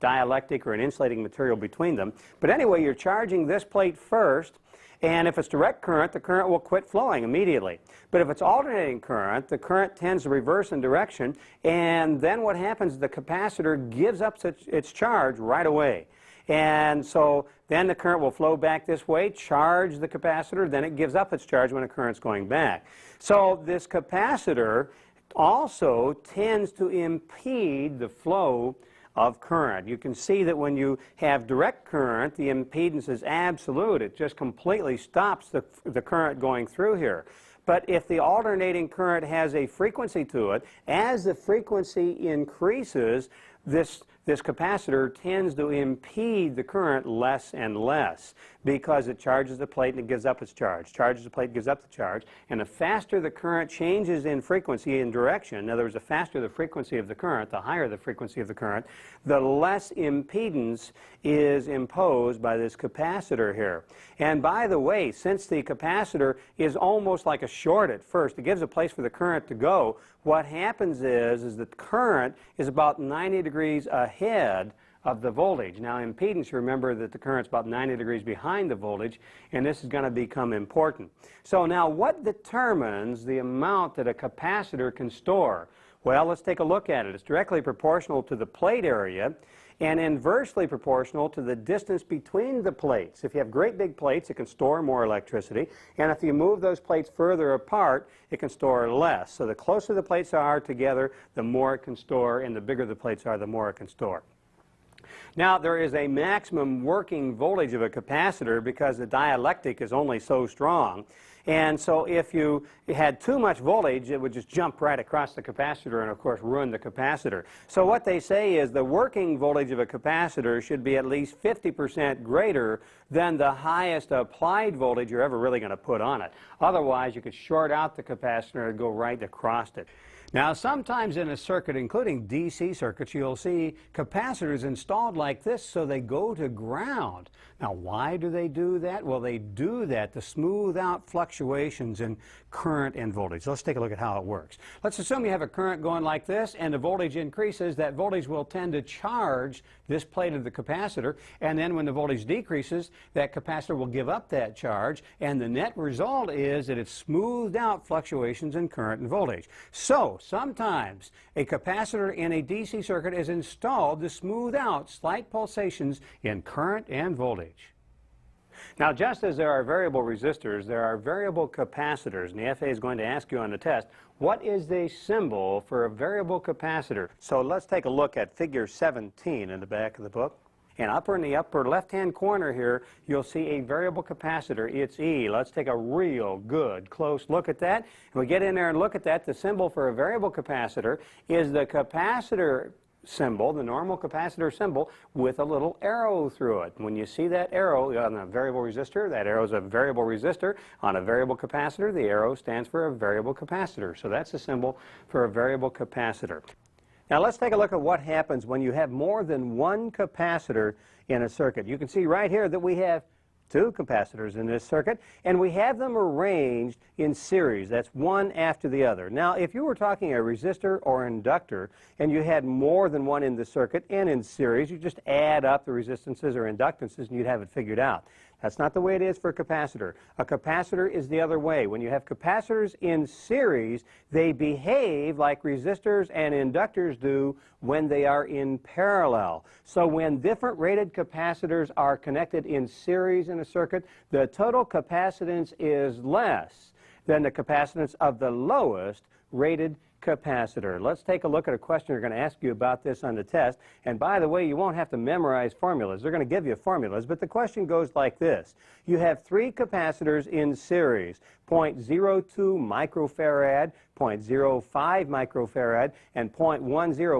dielectric or an insulating material between them. But anyway, you're charging this plate first, and if it's direct current, the current will quit flowing immediately. But if it's alternating current, the current tends to reverse in direction, and then what happens is the capacitor gives up its charge right away. And so then the current will flow back this way, charge the capacitor, then it gives up its charge when the current's going back. So this capacitor also tends to impede the flow of current. You can see that when you have direct current, the impedance is absolute. It just completely stops the current going through here. But if the alternating current has a frequency to it, as the frequency increases, this capacitor tends to impede the current less and less because it charges the plate and it gives up its charge. Charges the plate, gives up the charge. And the faster the current changes in frequency, in direction, in other words, the faster the frequency of the current, the higher the frequency of the current, the less impedance is imposed by this capacitor here. And by the way, since the capacitor is almost like a short at first, it gives a place for the current to go, what happens is that the current is about 90 degrees ahead of the voltage. Now, impedance, remember that the current's about 90 degrees behind the voltage, and this is going to become important. So now, what determines the amount that a capacitor can store? Well, let's take a look at it. It's directly proportional to the plate area and inversely proportional to the distance between the plates. If you have great big plates, it can store more electricity, and if you move those plates further apart, it can store less. So the closer the plates are together, the more it can store, and the bigger the plates are, the more it can store. Now, there is a maximum working voltage of a capacitor because the dielectric is only so strong. And so if you had too much voltage, it would just jump right across the capacitor and, of course, ruin the capacitor. So what they say is the working voltage of a capacitor should be at least 50% greater than the highest applied voltage you're ever really going to put on it. Otherwise, you could short out the capacitor and go right across it. Now, sometimes in a circuit, including DC circuits, you'll see capacitors installed like this so they go to ground. Now, why do they do that? Well, they do that to smooth out fluctuations in current and voltage. Let's take a look at how it works. Let's assume you have a current going like this and the voltage increases. That voltage will tend to charge this plate of the capacitor, and then when the voltage decreases, that capacitor will give up that charge, and the net result is that it's smoothed out fluctuations in current and voltage. So, sometimes a capacitor in a DC circuit is installed to smooth out slight pulsations in current and voltage. Now, just as there are variable resistors, there are variable capacitors, and the FAA is going to ask you on the test, what is the symbol for a variable capacitor? So let's take a look at figure 17 in the back of the book. And in the upper left-hand corner here, you'll see a variable capacitor. It's E. Let's take a real good close look at that. And we get in there and look at that. The symbol for a variable capacitor is the capacitor symbol, the normal capacitor symbol, with a little arrow through it. When you see that arrow on a variable resistor, that arrow is a variable resistor. On a variable capacitor, the arrow stands for a variable capacitor. So that's the symbol for a variable capacitor. Now let's take a look at what happens when you have more than one capacitor in a circuit. You can see right here that we have 2 capacitors in this circuit, and we have them arranged in series. That's one after the other. Now, if you were talking a resistor or inductor, and you had more than one in the circuit and in series, you just add up the resistances or inductances and you'd have it figured out. That's not the way it is for a capacitor. A capacitor is the other way. When you have capacitors in series, they behave like resistors and inductors do when they are in parallel. So when different rated capacitors are connected in series in a circuit, the total capacitance is less than the capacitance of the lowest rated capacitor. Let's take a look at a question they're going to ask you about this on the test. And by the way, you won't have to memorize formulas. They're going to give you formulas, but the question goes like this. You have 3 capacitors in series. 0.02 microfarad, 0.05 microfarad, and 0.10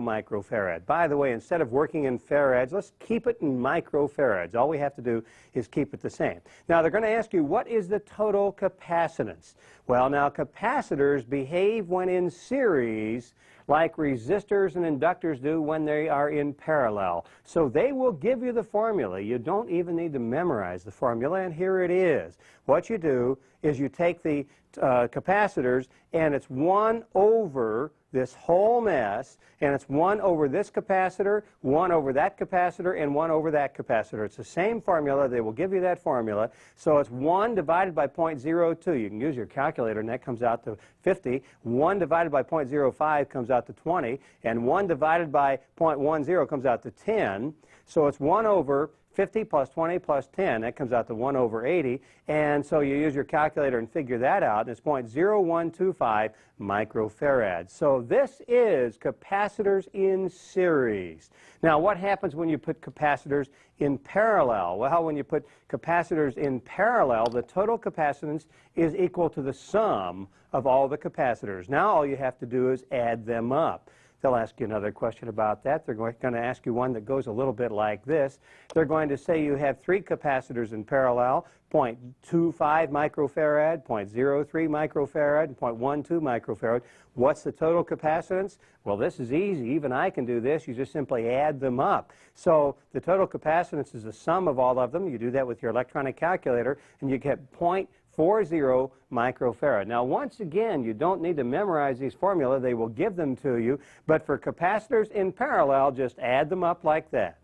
microfarad. By the way, instead of working in farads, let's keep it in microfarads. All we have to do is keep it the same. Now, they're going to ask you, what is the total capacitance? Well, now, capacitors behave when in series like resistors and inductors do when they are in parallel. So they will give you the formula. You don't even need to memorize the formula, and here it is. What you do is you take the capacitors, and it's 1 over this whole mess, and it's 1 over this capacitor, 1 over that capacitor, and 1 over that capacitor. It's the same formula. They will give you that formula. So it's 1 divided by 0.02. You can use your calculator, and that comes out to 50. 1 divided by 0.05 comes out to 20, and 1 divided by 0.10 comes out to 10. So it's 1 over 50 plus 20 plus 10, that comes out to 1 over 80, and so you use your calculator and figure that out, and it's 0.0125 microfarads. So this is capacitors in series. Now, what happens when you put capacitors in parallel? Well, when you put capacitors in parallel, the total capacitance is equal to the sum of all the capacitors. Now all you have to do is add them up. They'll ask you another question about that. They're going to ask you one that goes a little bit like this. They're going to say you have 3 capacitors in parallel, 0.25 microfarad, 0.03 microfarad, and 0.12 microfarad. What's the total capacitance? Well, this is easy. Even I can do this. You just simply add them up. So the total capacitance is the sum of all of them. You do that with your electronic calculator, and you get 0.40 microfarad. Now, once again, you don't need to memorize these formulas. They will give them to you. But for capacitors in parallel, just add them up like that.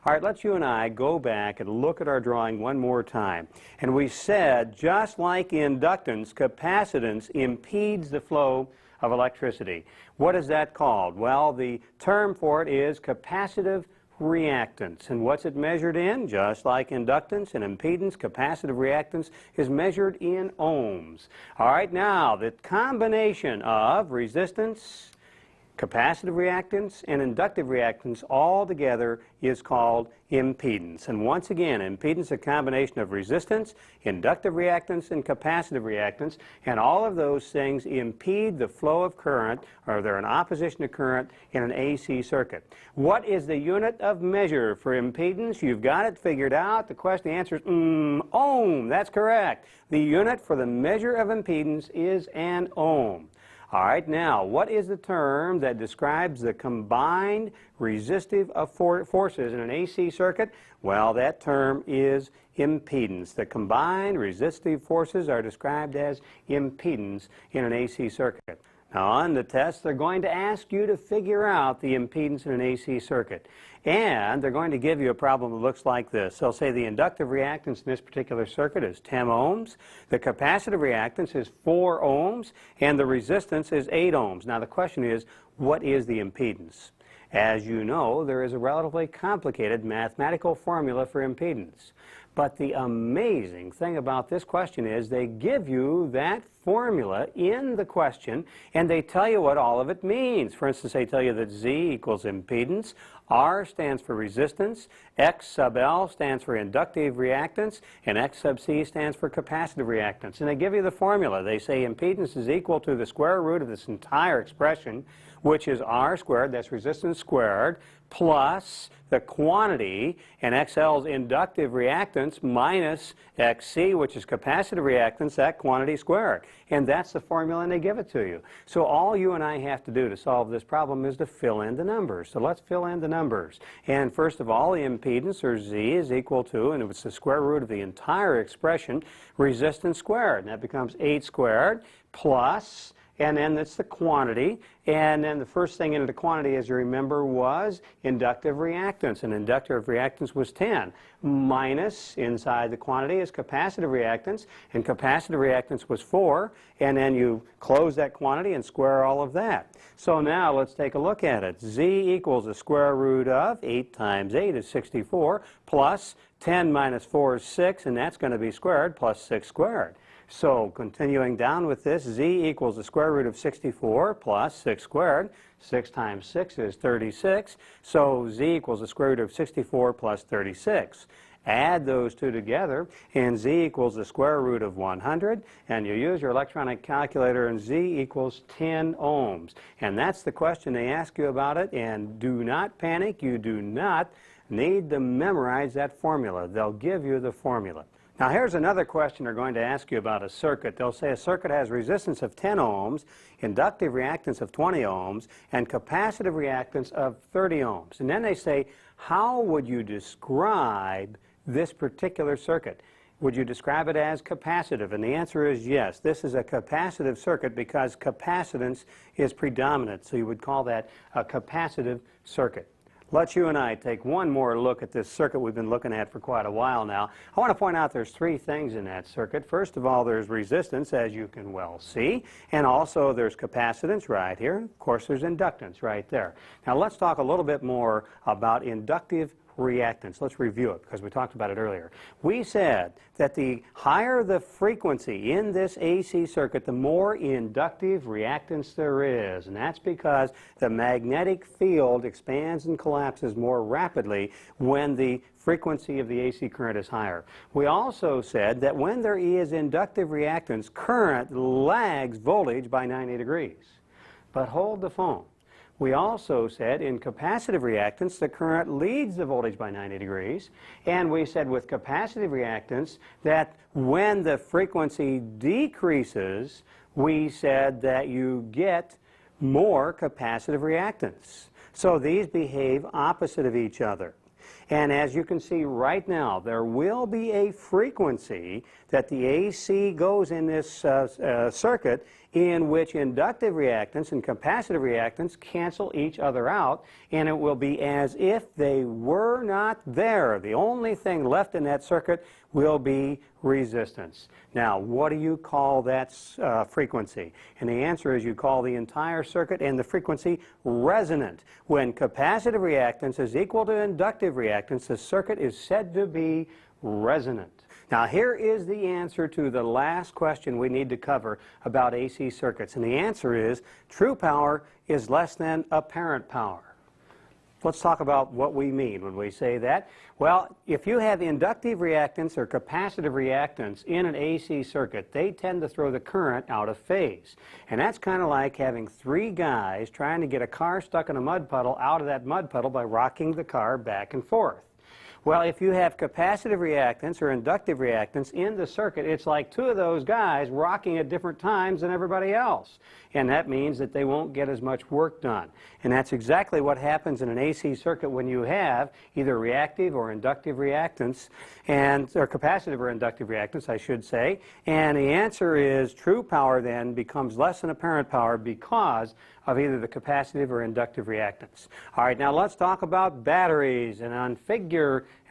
All right, let's you and I go back and look at our drawing one more time. And we said, just like inductance, capacitance impedes the flow of electricity. What is that called? Well, the term for it is capacitive reactance. And what's it measured in? Just like inductance and impedance, capacitive reactance is measured in ohms. All right, now the combination of resistance, capacitive reactance, and inductive reactance all together is called impedance. And once again, impedance is a combination of resistance, inductive reactance, and capacitive reactance, and all of those things impede the flow of current, or they're in opposition to current in an AC circuit. What is the unit of measure for impedance? You've got it figured out. The answer is ohm. That's correct. The unit for the measure of impedance is an ohm. All right, now, what is the term that describes the combined resistive of forces in an AC circuit? Well, that term is impedance. The combined resistive forces are described as impedance in an AC circuit. Now, on the test, they're going to ask you to figure out the impedance in an AC circuit. And they're going to give you a problem that looks like this. They'll say the inductive reactance in this particular circuit is 10 ohms, the capacitive reactance is 4 ohms, and the resistance is 8 ohms. Now, the question is, what is the impedance? As you know, there is a relatively complicated mathematical formula for impedance. But the amazing thing about this question is they give you that formula in the question, and they tell you what all of it means. For instance, they tell you that Z equals impedance, R stands for resistance, X sub L stands for inductive reactance, and X sub C stands for capacitive reactance. And they give you the formula. They say impedance is equal to the square root of this entire expression, which is R squared, that's resistance squared, plus the quantity, and XL's inductive reactance, minus XC, which is capacitive reactance, that quantity squared. And that's the formula, and they give it to you. So all you and I have to do to solve this problem is to fill in the numbers. So let's fill in the numbers. And first of all, the impedance, or Z, is equal to, and it's the square root of the entire expression, resistance squared. And that becomes 8 squared plus, and then that's the quantity. And then the first thing into the quantity, as you remember, was inductive reactance. And inductive reactance was 10. Minus, inside the quantity, is capacitive reactance. And capacitive reactance was 4. And then you close that quantity and square all of that. So now let's take a look at it. Z equals the square root of 8 times 8 is 64, plus 10 minus 4 is 6, and that's going to be squared, plus 6 squared. So continuing down with this, Z equals the square root of 64 plus 6 squared. 6 times 6 is 36. So Z equals the square root of 64 plus 36. add those two together, and Z equals the square root of 100, and you use your electronic calculator, and Z equals 10 ohms. And that's the question they ask you about it, and do not panic. You do not need to memorize that formula. They'll give you the formula. Now here's another question they're going to ask you about a circuit. They'll say a circuit has resistance of 10 ohms, inductive reactance of 20 ohms, and capacitive reactance of 30 ohms. And then they say, how would you describe this particular circuit? Would you describe it as capacitive? And the answer is yes. This is a capacitive circuit because capacitance is predominant. So you would call that a capacitive circuit. Let's you and I take one more look at this circuit we've been looking at for quite a while now. I want to point out there's three things in that circuit. First of all, there's resistance, as you can well see, and also there's capacitance right here. Of course, there's inductance right there. Now let's talk a little bit more about inductive reactance. Let's review it because we talked about it earlier. We said that the higher the frequency in this AC circuit, the more inductive reactance there is. And that's because the magnetic field expands and collapses more rapidly when the frequency of the AC current is higher. We also said that when there is inductive reactance, current lags voltage by 90 degrees. But hold the phone. We also said in capacitive reactance, the current leads the voltage by 90 degrees. And we said with capacitive reactance that when the frequency decreases, we said that you get more capacitive reactance. So these behave opposite of each other. And as you can see right now, there will be a frequency that the AC goes in this circuit in which inductive reactance and capacitive reactance cancel each other out, and it will be as if they were not there. The only thing left in that circuit will be resistance. Now, what do you call that frequency? And the answer is you call the entire circuit and the frequency resonant. When capacitive reactance is equal to inductive reactance, the circuit is said to be resonant. Now here is the answer to the last question we need to cover about AC circuits, and the answer is true power is less than apparent power. Let's talk about what we mean when we say that. Well, if you have inductive reactance or capacitive reactance in an AC circuit, they tend to throw the current out of phase. And that's kind of like having three guys trying to get a car stuck in a mud puddle out of that mud puddle by rocking the car back and forth. Well, if you have capacitive reactance or inductive reactance in the circuit, it's like two of those guys rocking at different times than everybody else. And that means that they won't get as much work done. And that's exactly what happens in an AC circuit when you have either reactive or inductive reactance, or capacitive or inductive reactance, I should say. And the answer is true power then becomes less than apparent power because of either the capacitive or inductive reactance. All right, now let's talk about batteries. And on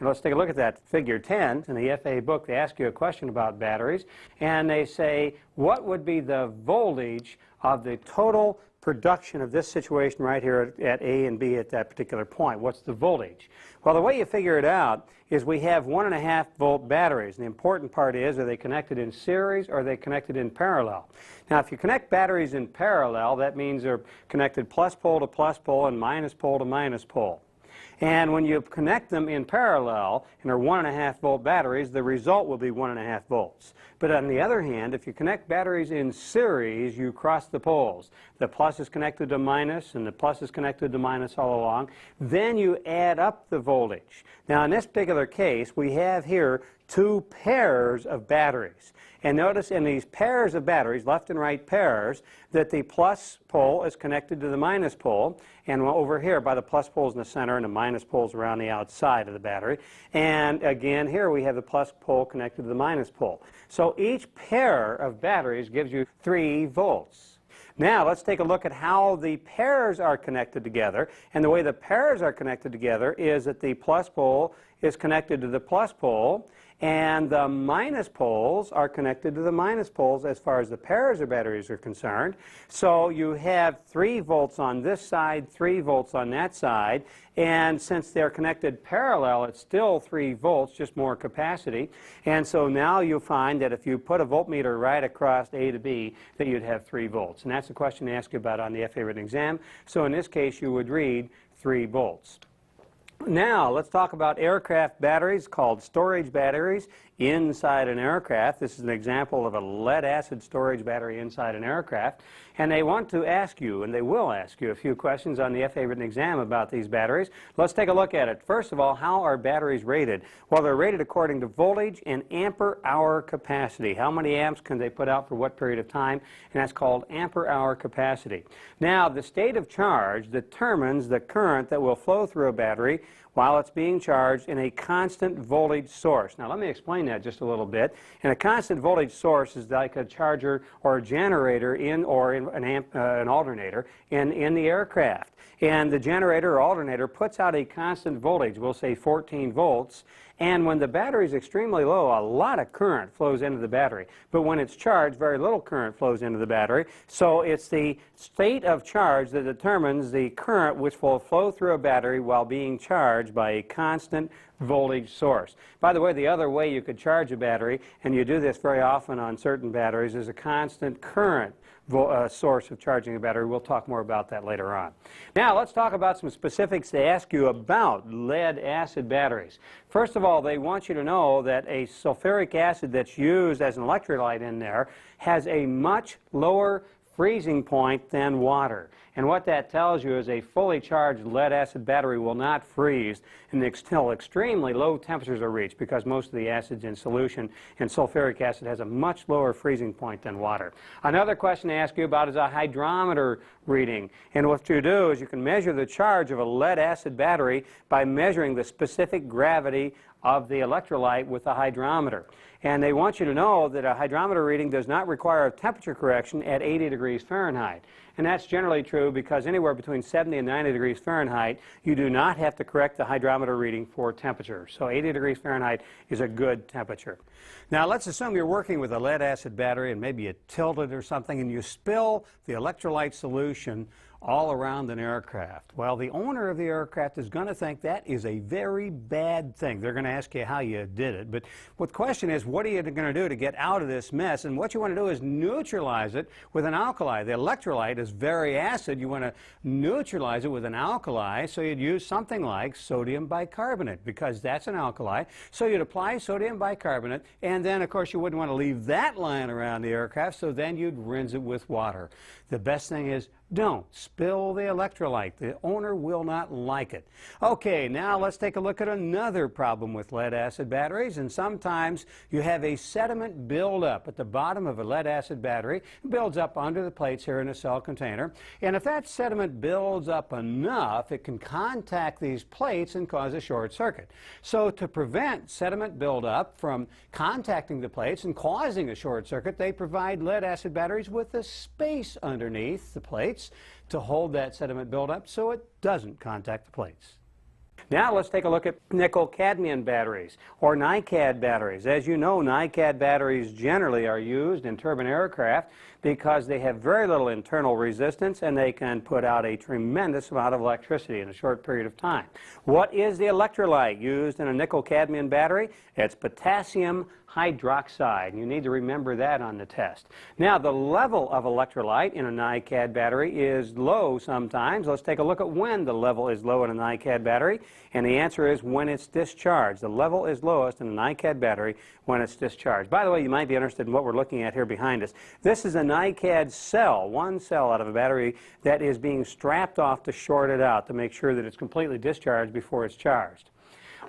let's take a look at that, figure 10 in the FA book. They ask you a question about batteries, and they say, what would be the voltage of the total production of this situation right here at A and B at that particular point? What's the voltage? Well, the way you figure it out is we have 1.5 volt batteries. And the important part is, are they connected in series or are they connected in parallel? Now, if you connect batteries in parallel, that means they're connected plus pole to plus pole and minus pole to minus pole. And when you connect them in parallel and are 1.5 volt batteries, the result will be 1.5 volts. But on the other hand, if you connect batteries in series, you cross the poles. The plus is connected to minus and the plus is connected to minus all along. Then you add up the voltage. Now in this particular case, we have here two pairs of batteries. And notice in these pairs of batteries, left and right pairs, that the plus pole is connected to the minus pole. And over here by the plus poles in the center and the minus poles around the outside of the battery. And again, here we have the plus pole connected to the minus pole. So each pair of batteries gives you 3 volts. Now let's take a look at how the pairs are connected together. And the way the pairs are connected together is that the plus pole is connected to the plus pole, and the minus poles are connected to the minus poles as far as the pairs of batteries are concerned. So you have 3 volts on this side, 3 volts on that side, and since they're connected parallel, it's still 3 volts, just more capacity. And so now you find that if you put a voltmeter right across A to B, that you'd have 3 volts. And that's the question they ask you about on the FA written exam. So in this case, you would read 3 volts. Now, let's talk about aircraft batteries called storage batteries inside an aircraft. This is an example of a lead-acid storage battery inside an aircraft. And they want to ask you, and they will ask you, a few questions on the FAA written exam about these batteries. Let's take a look at it. First of all, how are batteries rated? Well, they're rated according to voltage and ampere-hour capacity. How many amps can they put out for what period of time? And that's called ampere-hour capacity. Now, the state of charge determines the current that will flow through a battery while it's being charged in a constant voltage source. Now, let me explain that just a little bit. And a constant voltage source is like a charger or a generator in an alternator in the aircraft. And the generator or alternator puts out a constant voltage, we'll say 14 volts, and when the battery is extremely low, a lot of current flows into the battery. But when it's charged, very little current flows into the battery. So it's the state of charge that determines the current which will flow through a battery while being charged by a constant voltage source. By the way, the other way you could charge a battery, and you do this very often on certain batteries, is a constant current source of charging a battery. We'll talk more about that later on. Now, let's talk about some specifics they ask you about lead-acid batteries. First of all, they want you to know that a sulfuric acid that's used as an electrolyte in there has a much lower freezing point than water. And what that tells you is a fully charged lead-acid battery will not freeze until extremely low temperatures are reached, because most of the acids in solution, and sulfuric acid has a much lower freezing point than water. Another question they ask you about is a hydrometer reading. And what you do is you can measure the charge of a lead-acid battery by measuring the specific gravity of the electrolyte with a hydrometer. And they want you to know that a hydrometer reading does not require a temperature correction at 80 degrees Fahrenheit. And that's generally true because anywhere between 70 and 90 degrees Fahrenheit, you do not have to correct the hydrometer reading for temperature. So 80 degrees Fahrenheit is a good temperature. Now, let's assume you're working with a lead-acid battery and maybe you tilt it or something and you spill the electrolyte solution all around an aircraft. Well, the owner of the aircraft is going to think that is a very bad thing. They're going to ask you how you did it. But the question is, what are you going to do to get out of this mess? And what you want to do is neutralize it with an alkali. The electrolyte is very acid. You want to neutralize it with an alkali, so you'd use something like sodium bicarbonate, because that's an alkali. So you'd apply sodium bicarbonate, and then, of course, you wouldn't want to leave that lying around the aircraft, so then you'd rinse it with water. The best thing is, don't spill the electrolyte. The owner will not like it. Okay, now let's take a look at another problem with lead-acid batteries. And sometimes you have a sediment buildup at the bottom of a lead-acid battery. It builds up under the plates here in a cell container. And if that sediment builds up enough, it can contact these plates and cause a short circuit. So to prevent sediment buildup from contacting the plates and causing a short circuit, they provide lead-acid batteries with a space underneath the plates to hold that sediment buildup so it doesn't contact the plates. Now let's take a look at nickel-cadmium batteries, or NiCad batteries. As you know, NiCad batteries generally are used in turbine aircraft because they have very little internal resistance and they can put out a tremendous amount of electricity in a short period of time. What is the electrolyte used in a nickel-cadmium battery? It's potassium hydroxide. You need to remember that on the test. Now, the level of electrolyte in a NiCad battery is low sometimes. Let's take a look at when the level is low in a NiCad battery. And the answer is when it's discharged. The level is lowest in a NiCad battery when it's discharged. By the way, you might be interested in what we're looking at here behind us. This is a NiCad cell, one cell out of a battery that is being strapped off to short it out to make sure that it's completely discharged before it's charged.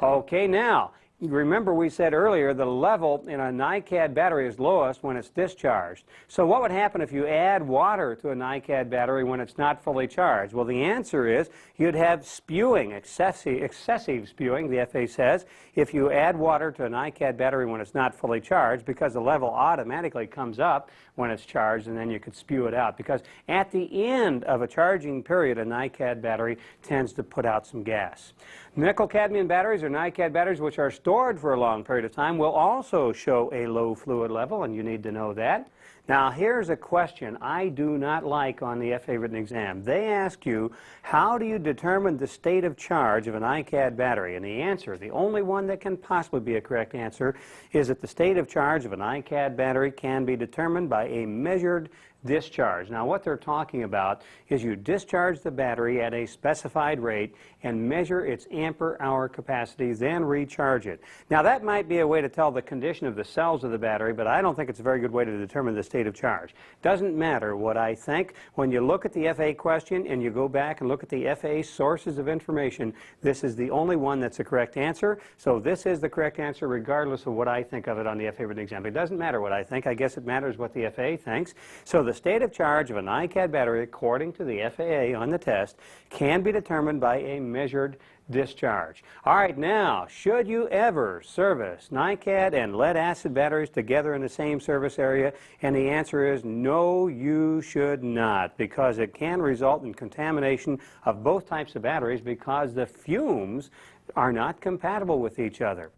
Okay, now, remember we said earlier the level in a NiCad battery is lowest when it's discharged. So what would happen if you add water to a NiCad battery when it's not fully charged? Well, the answer is you'd have spewing, excessive spewing, the FAA says, if you add water to a NiCad battery when it's not fully charged, because the level automatically comes up when it's charged and then you could spew it out. Because at the end of a charging period, a NiCad battery tends to put out some gas. Nickel-cadmium batteries or NiCad batteries, which are stored for a long period of time, will also show a low fluid level, and you need to know that. Now, here's a question I do not like on the FAA written exam. They ask you, how do you determine the state of charge of an NiCad battery? And the answer, the only one that can possibly be a correct answer, is that the state of charge of an NiCad battery can be determined by a measured discharge. Now what they're talking about is you discharge the battery at a specified rate and measure its ampere-hour capacity, then recharge it. Now that might be a way to tell the condition of the cells of the battery, but I don't think it's a very good way to determine the state of charge. Doesn't matter what I think. When you look at the FA question and you go back and look at the FA sources of information, this is the only one that's the correct answer. So this is the correct answer regardless of what I think of it on the FA written exam. It doesn't matter what I think. I guess it matters what the FA thinks. So the state of charge of a NiCad battery, according to the FAA on the test, can be determined by a measured discharge. All right, now, should you ever service NiCad and lead-acid batteries together in the same service area? And the answer is no, you should not, because it can result in contamination of both types of batteries because the fumes are not compatible with each other.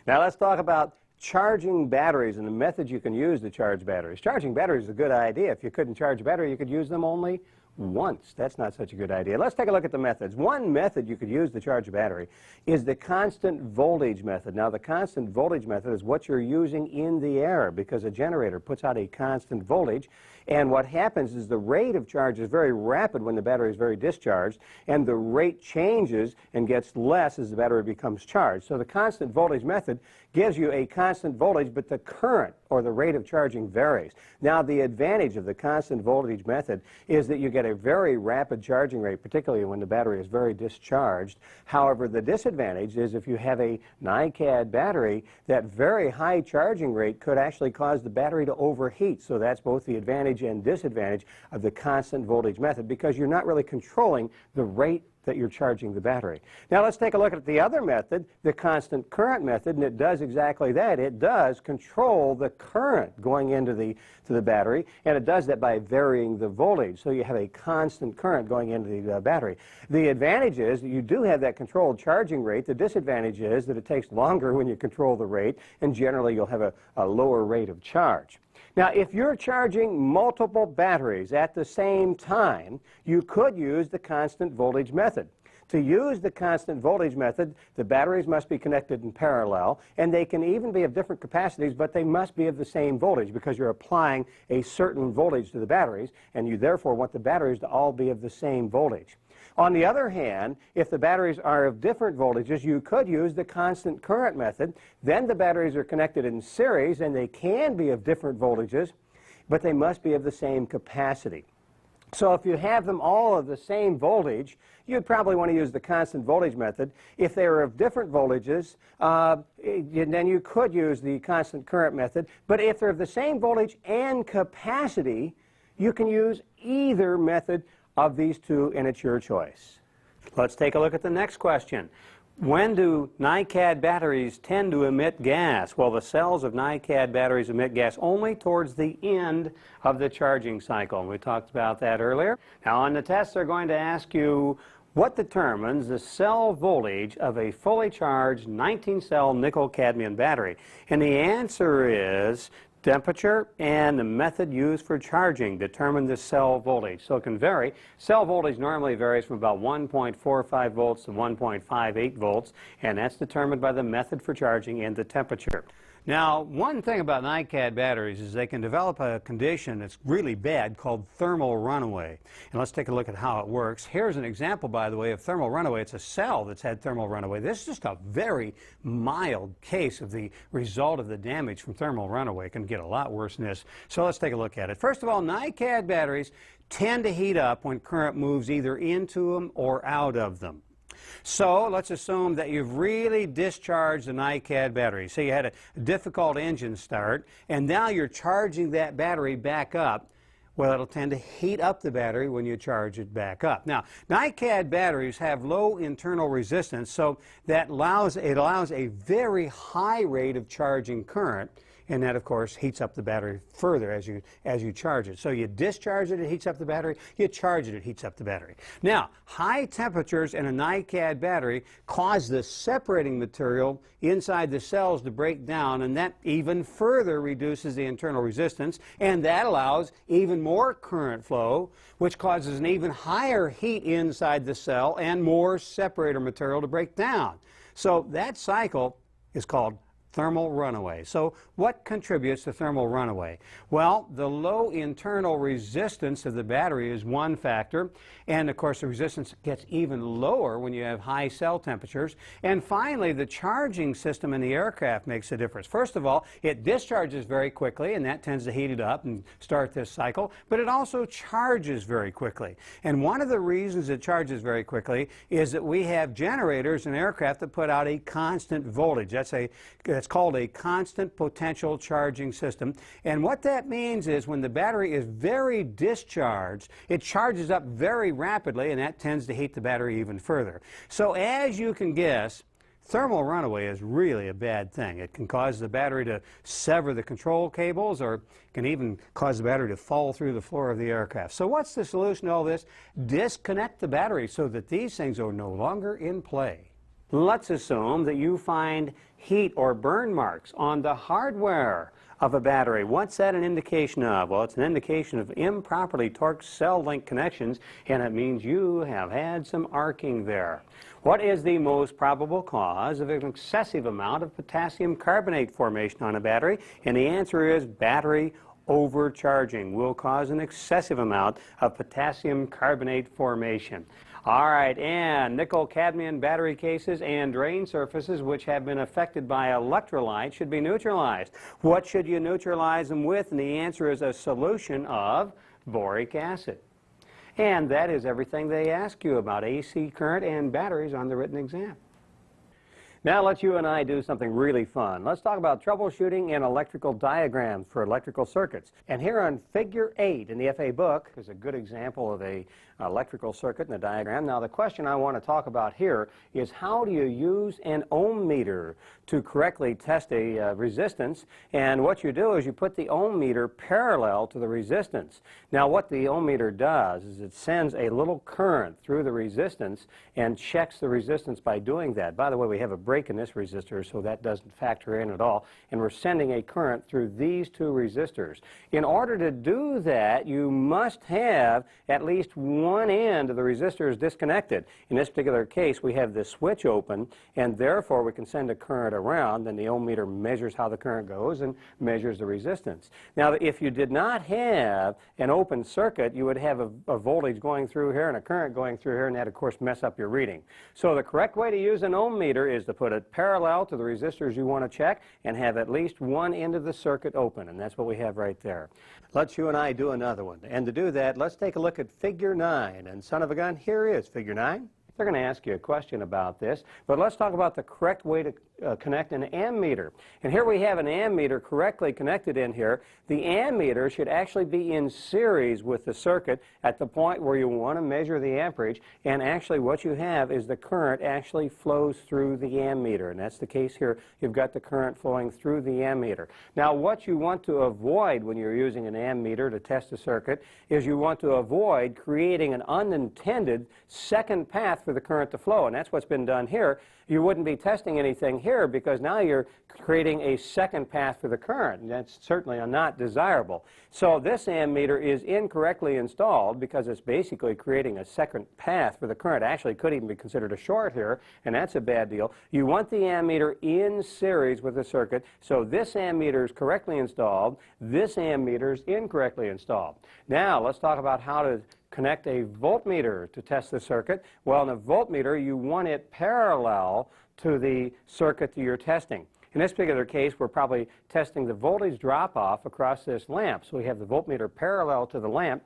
Now let's talk about charging batteries and the methods you can use to charge batteries. Charging batteries is a good idea. If you couldn't charge a battery, you could use them only once. That's not such a good idea. Let's take a look at the methods. One method you could use to charge a battery is the constant voltage method. Now the constant voltage method is what you're using in the air because a generator puts out a constant voltage, and what happens is the rate of charge is very rapid when the battery is very discharged, and the rate changes and gets less as the battery becomes charged. So the constant voltage method gives you a constant voltage, but the current or the rate of charging varies. Now the advantage of the constant voltage method is that you get a very rapid charging rate, particularly when the battery is very discharged. However, the disadvantage is if you have a NiCad battery, that very high charging rate could actually cause the battery to overheat. So that's both the advantage and disadvantage of the constant voltage method because you're not really controlling the rate that you're charging the battery. Now let's take a look at the other method, the constant current method, and it does exactly that. It does control the current going into the battery, and it does that by varying the voltage. So you have a constant current going into the battery. The advantage is that you do have that controlled charging rate. The disadvantage is that it takes longer when you control the rate, and generally you'll have a lower rate of charge. Now, if you're charging multiple batteries at the same time, you could use the constant voltage method. To use the constant voltage method, the batteries must be connected in parallel, and they can even be of different capacities, but they must be of the same voltage because you're applying a certain voltage to the batteries, and you therefore want the batteries to all be of the same voltage. On the other hand, if the batteries are of different voltages, you could use the constant current method. Then the batteries are connected in series, and they can be of different voltages, but they must be of the same capacity. So if you have them all of the same voltage, you'd probably want to use the constant voltage method. If they are of different voltages, then you could use the constant current method. But if they're of the same voltage and capacity, you can use either method of these two, and it's your choice. Let's take a look at the next question. When do NiCad batteries tend to emit gas? Well, the cells of NiCad batteries emit gas only towards the end of the charging cycle. And we talked about that earlier. Now, on the test, they're going to ask you what determines the cell voltage of a fully charged 19-cell nickel-cadmium battery. And the answer is temperature and the method used for charging determine the cell voltage. So it can vary. Cell voltage normally varies from about 1.45 volts to 1.58 volts, and that's determined by the method for charging and the temperature. Now, one thing about NiCad batteries is they can develop a condition that's really bad called thermal runaway. And let's take a look at how it works. Here's an example, by the way, of thermal runaway. It's a cell that's had thermal runaway. This is just a very mild case of the result of the damage from thermal runaway. It can get a lot worse than this. So let's take a look at it. First of all, NiCad batteries tend to heat up when current moves either into them or out of them. So let's assume that you've really discharged the NiCad battery. So you had a difficult engine start, and now you're charging that battery back up. Well, it'll tend to heat up the battery when you charge it back up. Now, NiCad batteries have low internal resistance, so it allows a very high rate of charging current. And that, of course, heats up the battery further as you charge it. So you discharge it, it heats up the battery. You charge it, it heats up the battery. Now, high temperatures in a NiCad battery cause the separating material inside the cells to break down, and that even further reduces the internal resistance, and that allows even more current flow, which causes an even higher heat inside the cell and more separator material to break down. So that cycle is called thermal runaway. So what contributes to thermal runaway? Well, the low internal resistance of the battery is one factor, and of course the resistance gets even lower when you have high cell temperatures. And finally, the charging system in the aircraft makes a difference. First of all, it discharges very quickly, and that tends to heat it up and start this cycle, but it also charges very quickly. And one of the reasons it charges very quickly is that we have generators in aircraft that put out a constant voltage. That's called a constant potential charging system. And what that means is when the battery is very discharged, it charges up very rapidly, and that tends to heat the battery even further. So as you can guess, thermal runaway is really a bad thing. It can cause the battery to sever the control cables, or can even cause the battery to fall through the floor of the aircraft. So what's the solution to all this? Disconnect the battery so that these things are no longer in play. Let's assume that you find heat or burn marks on the hardware of a battery. What's that an indication of? Well, it's an indication of improperly torqued cell link connections, and it means you have had some arcing there. What is the most probable cause of an excessive amount of potassium carbonate formation on a battery? And the answer is battery overcharging will cause an excessive amount of potassium carbonate formation. All right, and nickel-cadmium battery cases and drain surfaces which have been affected by electrolyte should be neutralized. What should you neutralize them with? And the answer is a solution of boric acid. And that is everything they ask you about AC current and batteries on the written exam. Now let's you and I do something really fun. Let's talk about troubleshooting in electrical diagrams for electrical circuits. And here on Figure 8 in the FA book is a good example of a electrical circuit in the diagram. Now the question I want to talk about here is how do you use an ohm meter to correctly test a resistance? And what you do is you put the ohm meter parallel to the resistance. Now what the ohm meter does is it sends a little current through the resistance and checks the resistance by doing that. By the way, we have a break in this resistor, so that doesn't factor in at all. And we're sending a current through these two resistors. In order to do that, you must have at least one end of the resistor is disconnected. In this particular case, we have this switch open, and therefore we can send a current around, and the ohm meter measures how the current goes and measures the resistance. Now, if you did not have an open circuit, you would have a voltage going through here and a current going through here, and that, of course, mess up your reading. So the correct way to use an ohm meter is to put it parallel to the resistors you want to check and have at least one end of the circuit open, and that's what we have right there. Let's you and I do another one. And to do that, let's take a look at Figure 9. And son of a gun, here is Figure 9. They're going to ask you a question about this, but let's talk about the correct way to connect an ammeter. And here we have an ammeter correctly connected in here. The ammeter should actually be in series with the circuit at the point where you want to measure the amperage, and actually what you have is the current actually flows through the ammeter, and that's the case here. You've got the current flowing through the ammeter. Now what you want to avoid when you're using an ammeter to test a circuit is you want to avoid creating an unintended second path for the current to flow, and that's what's been done here. You wouldn't be testing anything here because now you're creating a second path for the current, and that's certainly not desirable. So this ammeter is incorrectly installed because it's basically creating a second path for the current. Actually, it could even be considered a short here, and that's a bad deal. You want the ammeter in series with the circuit, so this ammeter is correctly installed, this ammeter is incorrectly installed. Now, let's talk about how to connect a voltmeter to test the circuit. Well, in a voltmeter, you want it parallel to the circuit that you're testing. In this particular case, we're probably testing the voltage drop-off across this lamp. So we have the voltmeter parallel to the lamp,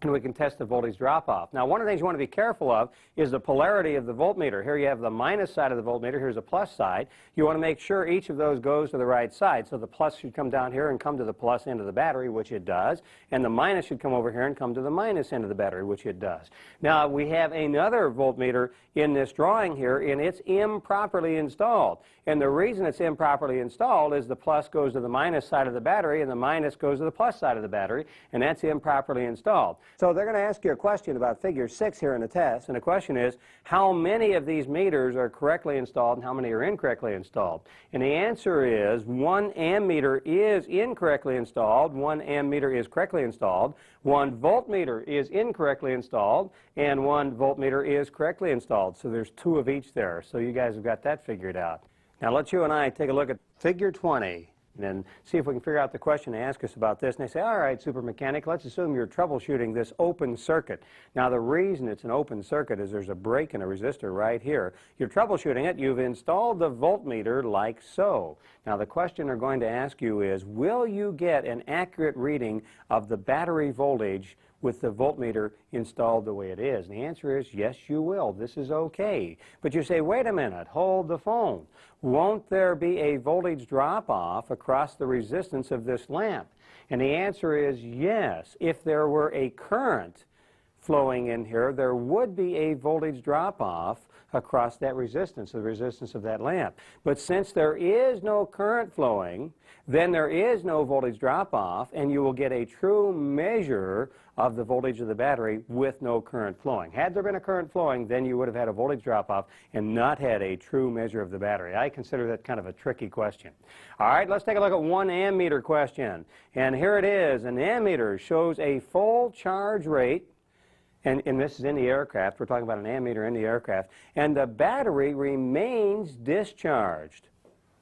and we can test the voltage drop-off. Now, one of the things you want to be careful of is the polarity of the voltmeter. Here you have the minus side of the voltmeter. Here's the plus side. You want to make sure each of those goes to the right side. So the plus should come down here and come to the plus end of the battery, which it does. And the minus should come over here and come to the minus end of the battery, which it does. Now, we have another voltmeter in this drawing here, and it's improperly installed. And the reason it's improperly installed is the plus goes to the minus side of the battery, and the minus goes to the plus side of the battery, and that's improperly installed. So they're going to ask you a question about Figure 6 here in the test, and the question is, how many of these meters are correctly installed and how many are incorrectly installed? And the answer is 1 ammeter is incorrectly installed, 1 ammeter is correctly installed, 1 voltmeter is incorrectly installed, and 1 voltmeter is correctly installed. So there's 2 of each there. So you guys have got that figured out. Now let's you and I take a look at figure 20 and see if we can figure out the question they ask us about this. And they say, all right, super mechanic, let's assume you're troubleshooting this open circuit. Now the reason it's an open circuit is there's a break in a resistor right here. You're troubleshooting it, you've installed the voltmeter like so. Now the question they're going to ask you is, will you get an accurate reading of the battery voltage with the voltmeter installed the way it is? And the answer is yes, you will. This is okay. But you say, wait a minute, hold the phone. Won't there be a voltage drop-off across the resistance of this lamp? And the answer is yes. If there were a current flowing in here, there would be a voltage drop-off across that resistance, the resistance of that lamp. But since there is no current flowing, then there is no voltage drop-off, and you will get a true measure of the voltage of the battery with no current flowing. Had there been a current flowing, then you would have had a voltage drop-off and not had a true measure of the battery. I consider that kind of a tricky question. All right, let's take a look at one ammeter question. And here it is. An ammeter shows a full charge rate, and this is in the aircraft. We're talking about an ammeter in the aircraft. And the battery remains discharged.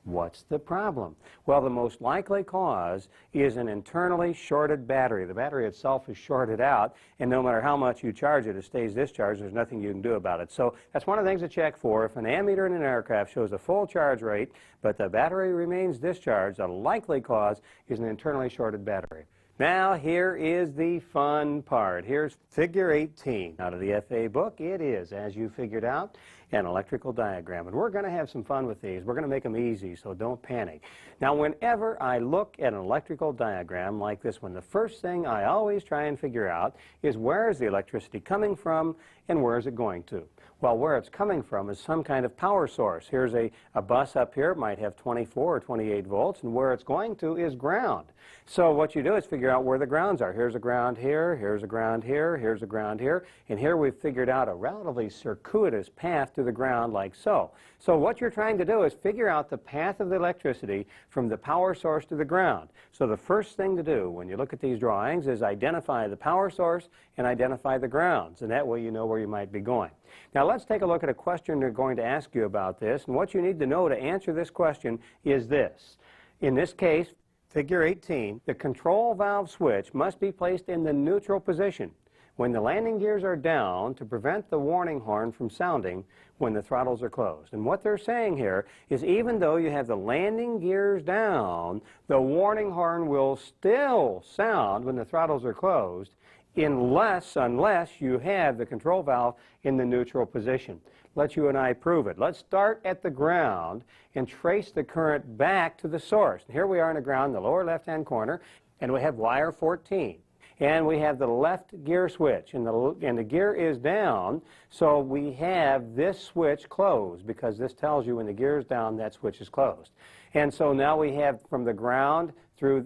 What's the problem? Well, the most likely cause is an internally shorted battery. The battery itself is shorted out, and no matter how much you charge it, it stays discharged. There's nothing you can do about it. So that's one of the things to check for. If an ammeter in an aircraft shows a full charge rate, but the battery remains discharged, the likely cause is an internally shorted battery. Now, here is the fun part. Here's figure 18 out of the FA book. It is, as you figured out, an electrical diagram. And we're going to have some fun with these. We're going to make them easy, so don't panic. Now, whenever I look at an electrical diagram like this one, the first thing I always try and figure out is where is the electricity coming from and where is it going to? Well, where it's coming from is some kind of power source. Here's a bus up here. It might have 24 or 28 volts, and where it's going to is ground. So what you do is figure out where the grounds are. Here's a ground here, here's a ground here, here's a ground here, and here we've figured out a relatively circuitous path to the ground like so. So what you're trying to do is figure out the path of the electricity from the power source to the ground. So the first thing to do when you look at these drawings is identify the power source and identify the grounds, and that way you know where you might be going. Now let's take a look at a question they're going to ask you about this, and what you need to know to answer this question is this. In this case, figure 18, the control valve switch must be placed in the neutral position when the landing gears are down to prevent the warning horn from sounding when the throttles are closed. And what they're saying here is even though you have the landing gears down, the warning horn will still sound when the throttles are closed unless you have the control valve in the neutral position. Let you and I prove it. Let's start at the ground and trace the current back to the source. Here we are in the ground, in the lower left-hand corner, and we have wire 14. And we have the left gear switch, and the gear is down, so we have this switch closed because this tells you when the gear is down, that switch is closed. And so now we have from the ground through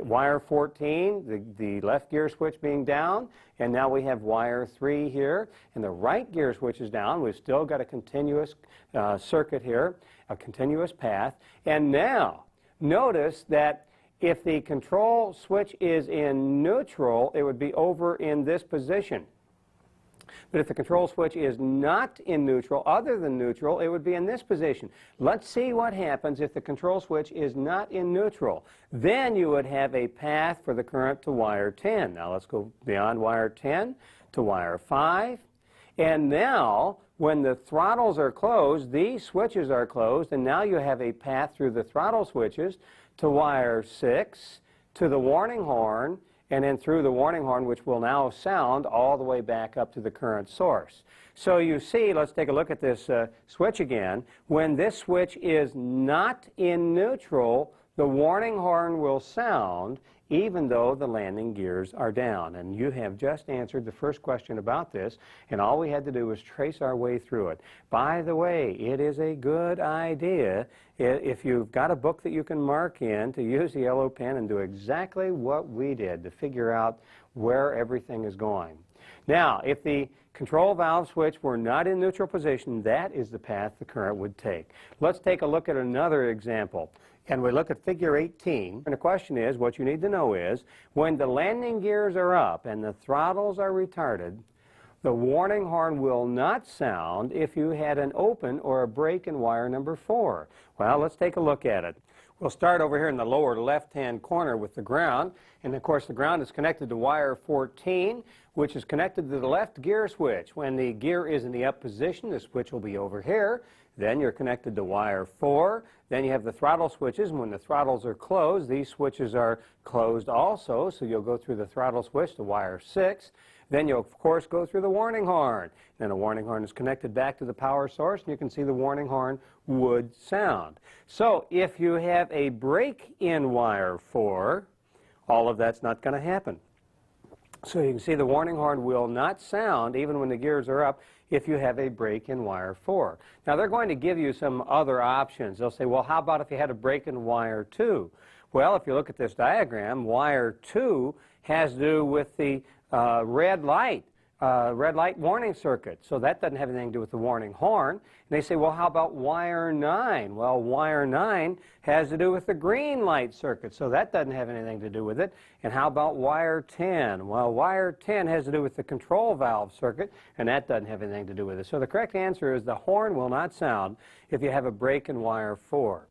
wire 14, the left gear switch being down, and now we have wire 3 here, and the right gear switch is down. We've still got a continuous circuit here, a continuous path. And now, notice that if the control switch is in neutral, it would be over in this position. But if the control switch is not in neutral, other than neutral, it would be in this position. Let's see what happens if the control switch is not in neutral. Then you would have a path for the current to wire 10. Now let's go beyond wire 10 to wire 5. And now, when the throttles are closed, these switches are closed, and now you have a path through the throttle switches to wire 6, to the warning horn, and then through the warning horn, which will now sound all the way back up to the current source. So you see, let's take a look at this switch again. When this switch is not in neutral, the warning horn will sound even though the landing gears are down. And you have just answered the first question about this, and all we had to do was trace our way through it. By the way, it is a good idea, if you've got a book that you can mark in, to use the yellow pen and do exactly what we did to figure out where everything is going. Now, if the control valve switch were not in neutral position, that is the path the current would take. Let's take a look at another example. And we look at figure 18, and the question is, what you need to know is, when the landing gears are up and the throttles are retarded, The warning horn will not sound if you had an open or a break in wire number 4. Well, let's take a look at it. We'll start over here in the lower left-hand corner with the ground. And, of course, the ground is connected to wire 14, which is connected to the left gear switch. When the gear is in the up position, the switch will be over here. Then you're connected to wire 4. Then you have the throttle switches. And when the throttles are closed, these switches are closed also. So you'll go through the throttle switch to wire 6. Then you'll, of course, go through the warning horn. Then the warning horn is connected back to the power source, and you can see the warning horn would sound. So if you have a break in wire 4, all of that's not going to happen. So you can see the warning horn will not sound even when the gears are up if you have a break in wire 4. Now they're going to give you some other options. They'll say, well, how about if you had a break in wire 2? Well, if you look at this diagram, wire 2 has to do with the red light warning circuit. So that doesn't have anything to do with the warning horn. And they say, well, how about wire 9? Well, wire 9 has to do with the green light circuit. So that doesn't have anything to do with it. And how about wire 10? Well, wire 10 has to do with the control valve circuit, and that doesn't have anything to do with it. So the correct answer is the horn will not sound if you have a break in wire 4.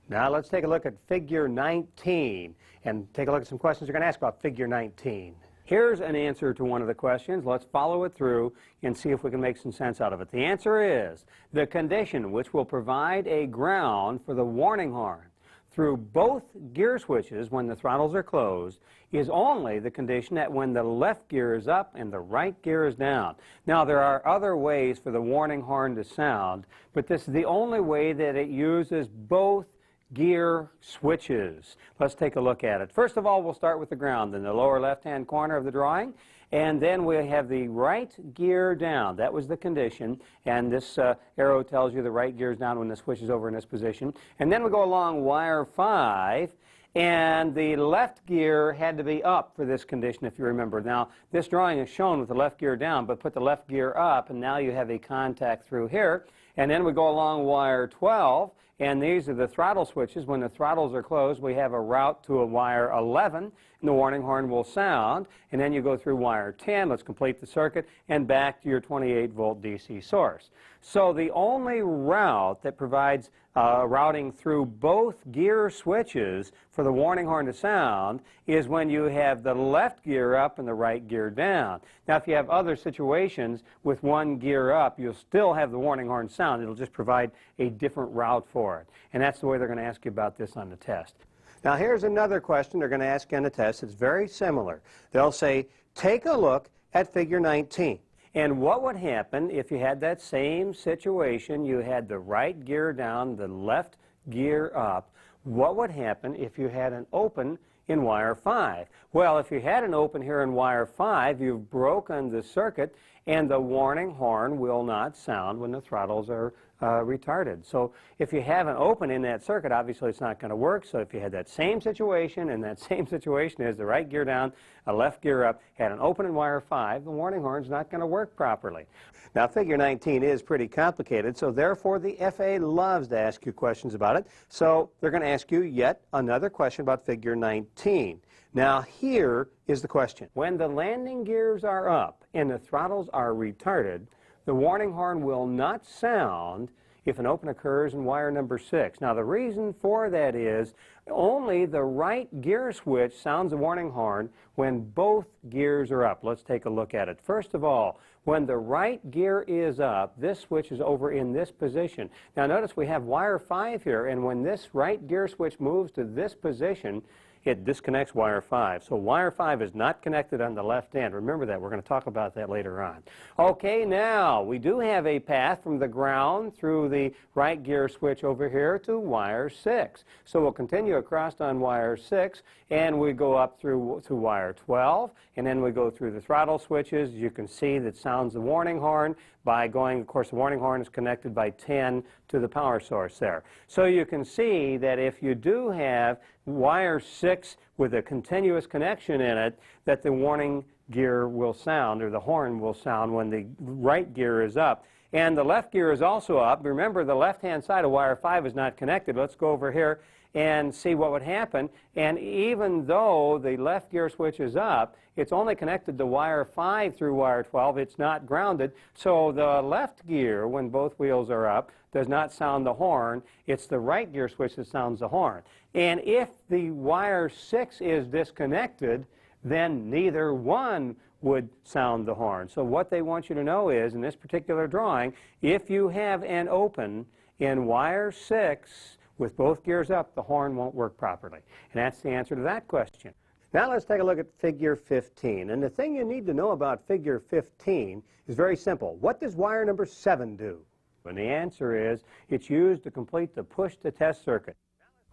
Now let's take a look at figure 19 and take a look at some questions you're going to ask about figure 19. Here's an answer to one of the questions. Let's follow it through and see if we can make some sense out of it. The answer is the condition which will provide a ground for the warning horn through both gear switches when the throttles are closed is only the condition that when the left gear is up and the right gear is down. Now, there are other ways for the warning horn to sound, but this is the only way that it uses both gear switches. Let's take a look at it. First of all, we'll start with the ground in the lower left-hand corner of the drawing, and then we have the right gear down. That was the condition, and this arrow tells you the right gear is down when the switch is over in this position. And then we go along wire 5, and the left gear had to be up for this condition, if you remember. Now, this drawing is shown with the left gear down, but put the left gear up, and now you have a contact through here. And then we go along wire 12, and these are the throttle switches. When the throttles are closed, we have a route to a wire 11, and the warning horn will sound. And then you go through wire 10, let's complete the circuit, and back to your 28-volt DC source. So the only route that provides routing through both gear switches for the warning horn to sound is when you have the left gear up and the right gear down. Now, if you have other situations with one gear up, you'll still have the warning horn sound. It'll just provide a different route for it. And that's the way they're going to ask you about this on the test. Now, here's another question they're going to ask you on the test. It's very similar. They'll say, take a look at figure 19. And what would happen if you had that same situation? You had the right gear down, the left gear up. What would happen if you had an open in wire 5? Well, if you had an open here in wire 5, you've broken the circuit, and the warning horn will not sound when the throttles are retarded. So if you have an open in that circuit, obviously it's not going to work. So if you had that same situation, and that same situation is the right gear down, a left gear up, had an open in wire 5, the warning horn's not going to work properly. Now, figure 19 is pretty complicated, so therefore the FAA loves to ask you questions about it. So they're going to ask you yet another question about figure 19. Now, here is the question. When the landing gears are up and the throttles are retarded, the warning horn will not sound if an open occurs in wire number 6. Now, the reason for that is only the right gear switch sounds the warning horn when both gears are up. Let's take a look at it. First of all, when the right gear is up, this switch is over in this position. Now, notice we have wire 5 here, and when this right gear switch moves to this position, it disconnects wire 5. So wire 5 is not connected on the left end. Remember that. We're going to talk about that later on. Okay, now we do have a path from the ground through the right gear switch over here to wire 6. So we'll continue across on wire 6, and we go up through to wire 12, and then we go through the throttle switches. You can see that sounds the warning horn by going, of course, the warning horn is connected by 10 to the power source there. So you can see that if you do have wire 6 with a continuous connection in it, that the warning gear will sound, or the horn will sound when the right gear is up. And the left gear is also up. Remember, the left-hand side of wire 5 is not connected. Let's go over here and see what would happen. And even though the left gear switch is up, it's only connected to wire 5 through wire 12. It's not grounded. So the left gear, when both wheels are up, does not sound the horn. It's the right gear switch that sounds the horn. And if the wire 6 is disconnected, then neither one would sound the horn. So what they want you to know is, in this particular drawing, if you have an open in wire 6 with both gears up, the horn won't work properly. And that's the answer to that question. Now let's take a look at figure 15. And the thing you need to know about figure 15 is very simple. What does wire number 7 do? And the answer is it's used to complete the push-to-test circuit.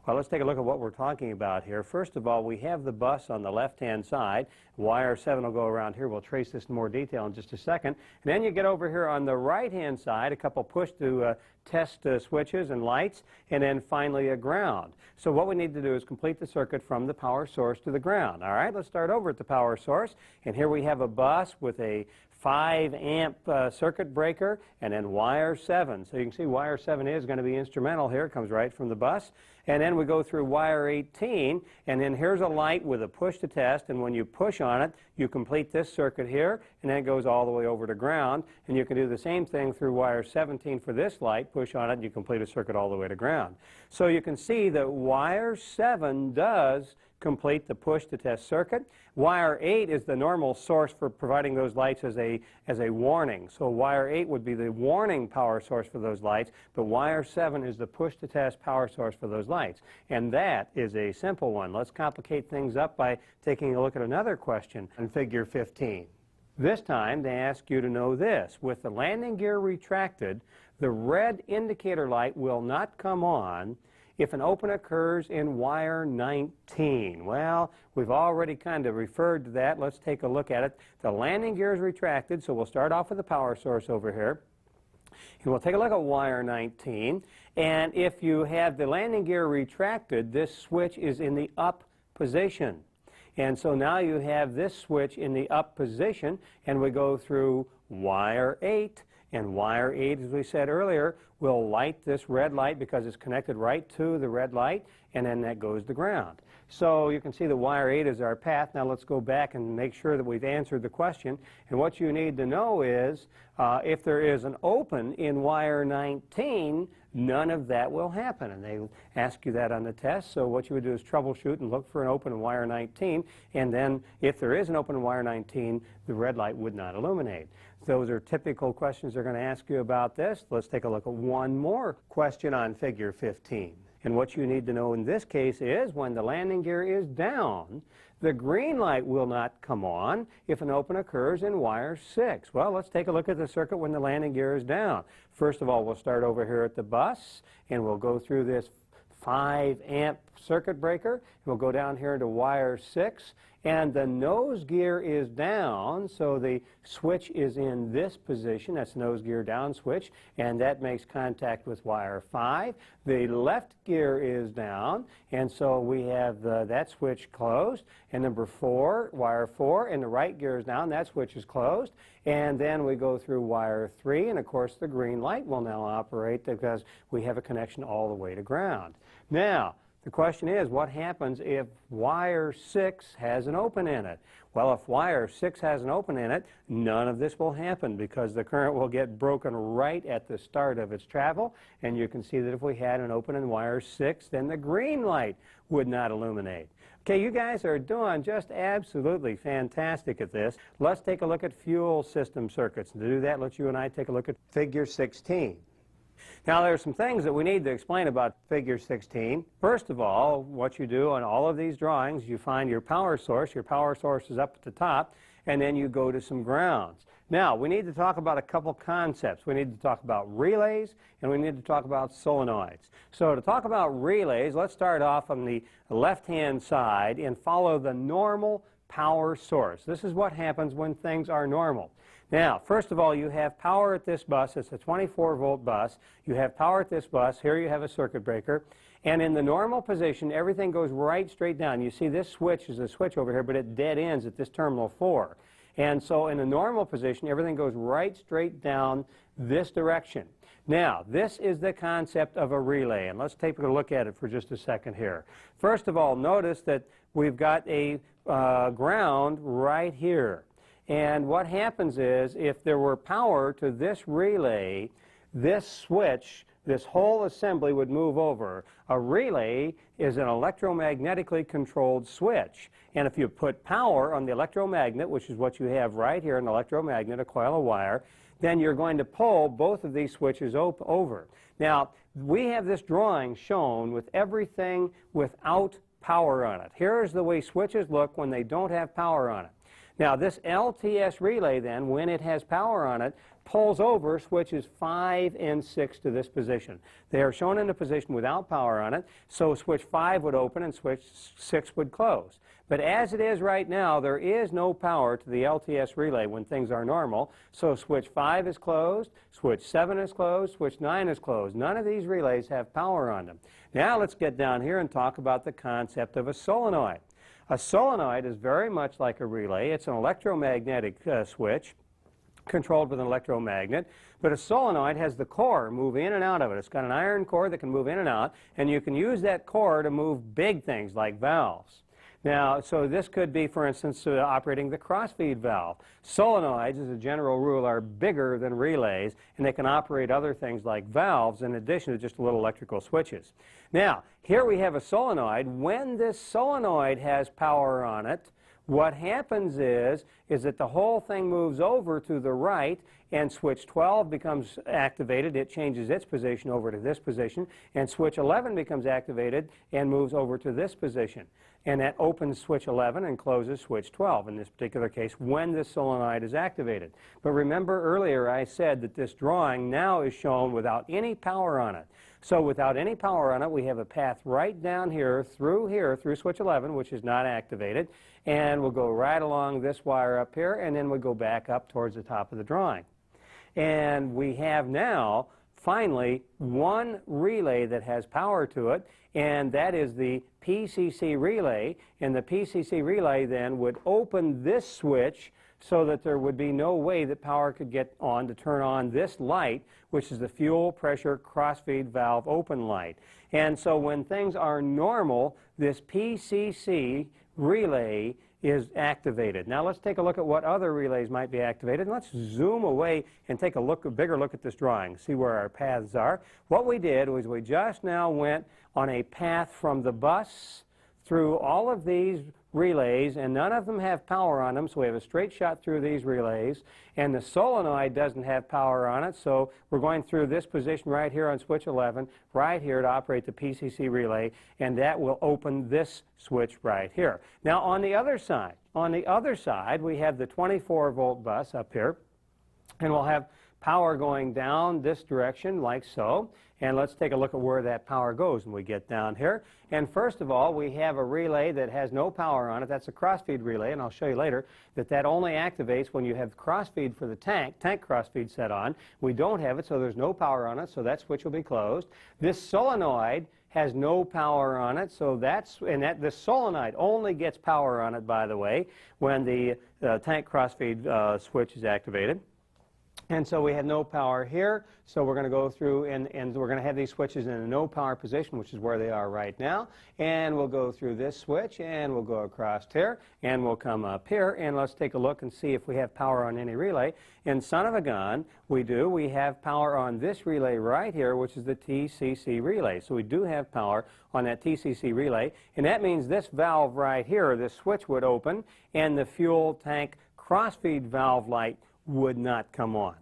Well, let's take a look at what we're talking about here. First of all, we have the bus on the left-hand side. Wire 7 will go around here. We'll trace this in more detail in just a second. And then you get over here on the right-hand side, a couple push-to-test switches and lights, and then finally a ground. So what we need to do is complete the circuit from the power source to the ground. All right, let's start over at the power source. And here we have a bus with a 5-amp circuit breaker and then wire 7. So you can see wire 7 is going to be instrumental here. It comes right from the bus. And then we go through wire 18, and then here's a light with a push to test, and when you push on it, you complete this circuit here, and then it goes all the way over to ground. And you can do the same thing through wire 17 for this light. Push on it, and you complete a circuit all the way to ground. So you can see that wire 7 does complete the push-to-test circuit. Wire 8 is the normal source for providing those lights as a warning. So wire 8 would be the warning power source for those lights, but wire 7 is the push-to-test power source for those lights. And that is a simple one. Let's complicate things up by taking a look at another question in figure 15. This time they ask you to know this. With the landing gear retracted, the red indicator light will not come on if an open occurs in wire 19. Well, we've already kind of referred to that. Let's take a look at it. The landing gear is retracted, so we'll start off with the power source over here. And we'll take a look at wire 19. And if you have the landing gear retracted, this switch is in the up position. And so now you have this switch in the up position, and we go through wire 8. And wire 8, as we said earlier, will light this red light because it's connected right to the red light, and then that goes to ground. So you can see that wire 8 is our path. Now let's go back and make sure that we've answered the question. And what you need to know is if there is an open in wire 19, none of that will happen. And they ask you that on the test. So what you would do is troubleshoot and look for an open in wire 19. And then if there is an open in wire 19, the red light would not illuminate. Those are typical questions they're going to ask you about this. Let's take a look at one more question on figure 15. And what you need to know in this case is when the landing gear is down, the green light will not come on if an open occurs in wire 6. Well, let's take a look at the circuit when the landing gear is down. First of all, we'll start over here at the bus, and we'll go through this 5-amp circuit breaker. And we'll go down here to wire 6, and the nose gear is down, so the switch is in this position. That's nose gear down switch, and that makes contact with wire 5. The left gear is down, and so we have that switch closed. And number 4, wire 4, and the right gear is down. That switch is closed. And then we go through wire 3, and of course the green light will now operate because we have a connection all the way to ground. Now, the question is, what happens if wire 6 has an open in it? Well, if wire 6 has an open in it, none of this will happen because the current will get broken right at the start of its travel. And you can see that if we had an open in wire 6, then the green light would not illuminate. Okay, you guys are doing just absolutely fantastic at this. Let's take a look at fuel system circuits. And to do that, let's you and I take a look at figure 16. Now, there are some things that we need to explain about figure 16. First of all, what you do on all of these drawings, you find your power source. Your power source is up at the top, and then you go to some grounds. Now, we need to talk about a couple concepts. We need to talk about relays, and we need to talk about solenoids. So to talk about relays, let's start off on the left-hand side and follow the normal power source. This is what happens when things are normal. Now, first of all, you have power at this bus. It's a 24-volt bus. You have power at this bus. Here you have a circuit breaker. And in the normal position, everything goes right straight down. You see this switch is a switch over here, but it dead ends at this terminal 4. And so in a normal position, everything goes right straight down this direction. Now, this is the concept of a relay, and let's take a look at it for just a second here. First of all, notice that we've got a ground right here. And what happens is, if there were power to this relay, this switch, this whole assembly would move over. A relay is an electromagnetically controlled switch. And if you put power on the electromagnet, which is what you have right here, an electromagnet, a coil of wire, then you're going to pull both of these switches over. Now, we have this drawing shown with everything without power on it. Here's the way switches look when they don't have power on it. Now, this LTS relay then, when it has power on it, pulls over switches 5 and 6 to this position. They are shown in a position without power on it, so switch 5 would open and switch 6 would close. But as it is right now, there is no power to the LTS relay when things are normal, so switch 5 is closed, switch 7 is closed, switch 9 is closed. None of these relays have power on them. Now let's get down here and talk about the concept of a solenoid. A solenoid is very much like a relay. It's an electromagnetic switch controlled with an electromagnet, but a solenoid has the core move in and out of it. It's got an iron core that can move in and out, and you can use that core to move big things like valves. Now, so this could be, for instance, operating the crossfeed valve. Solenoids, as a general rule, are bigger than relays, and they can operate other things like valves in addition to just little electrical switches. Now, here we have a solenoid. When this solenoid has power on it, what happens is that the whole thing moves over to the right, and switch 12 becomes activated. It changes its position over to this position, and switch 11 becomes activated and moves over to this position. And that opens switch 11 and closes switch 12 in this particular case when this solenoid is activated. But remember earlier I said that this drawing now is shown without any power on it. So without any power on it, we have a path right down here through switch 11, which is not activated, and we'll go right along this wire up here, and then we'll go back up towards the top of the drawing. And we have now finally one relay that has power to it, and that is the PCC relay. And the PCC relay then would open this switch so that there would be no way that power could get on to turn on this light, which is the fuel pressure crossfeed valve open light. And so when things are normal, this PCC relay is activated. Now let's take a look at what other relays might be activated. And let's zoom away and take a bigger look at this drawing, see where our paths are. What we did was we just now went on a path from the bus through all of these relays, and none of them have power on them, so we have a straight shot through these relays, and the solenoid doesn't have power on it, so we're going through this position right here on switch 11, right here to operate the PCC relay, and that will open this switch right here. Now on the other side, we have the 24-volt bus up here, and we'll have power going down this direction like so. And let's take a look at where that power goes when we get down here. And first of all, we have a relay that has no power on it. That's a crossfeed relay, and I'll show you later that only activates when you have crossfeed for the tank crossfeed set on. We don't have it, so there's no power on it, so that switch will be closed. This solenoid has no power on it, so the solenoid only gets power on it, by the way, when the tank crossfeed switch is activated. And so we have no power here, so we're going to go through and we're going to have these switches in a no power position, which is where they are right now. And we'll go through this switch, and we'll go across here, and we'll come up here, and let's take a look and see if we have power on any relay. And son of a gun, we do. We have power on this relay right here, which is the TCC relay. So we do have power on that TCC relay, and that means this valve right here, this switch would open, and the fuel tank crossfeed valve light would not come on.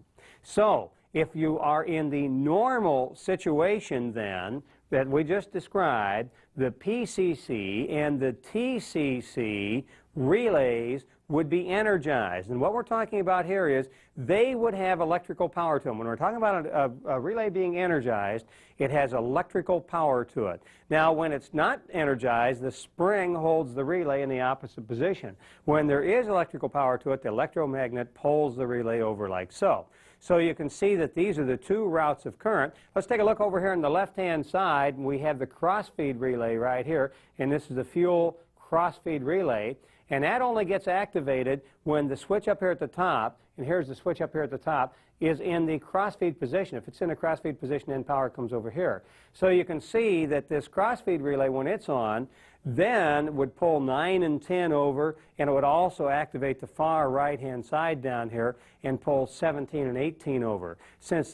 So if you are in the normal situation then that we just described, the PCC and the TCC relays would be energized. And what we're talking about here is they would have electrical power to them. When we're talking about a relay being energized, it has electrical power to it. Now, when it's not energized, the spring holds the relay in the opposite position. When there is electrical power to it, the electromagnet pulls the relay over like so. So you can see that these are the two routes of current. Let's take a look over here on the left-hand side. We have the crossfeed relay right here, and this is the fuel crossfeed relay. And that only gets activated when the switch up here at the top, and here's the switch up here at the top, is in the crossfeed position. If it's in the crossfeed position, then power comes over here. So you can see that this crossfeed relay, when it's on, then would pull 9 and 10 over, and it would also activate the far right-hand side down here and pull 17 and 18 over.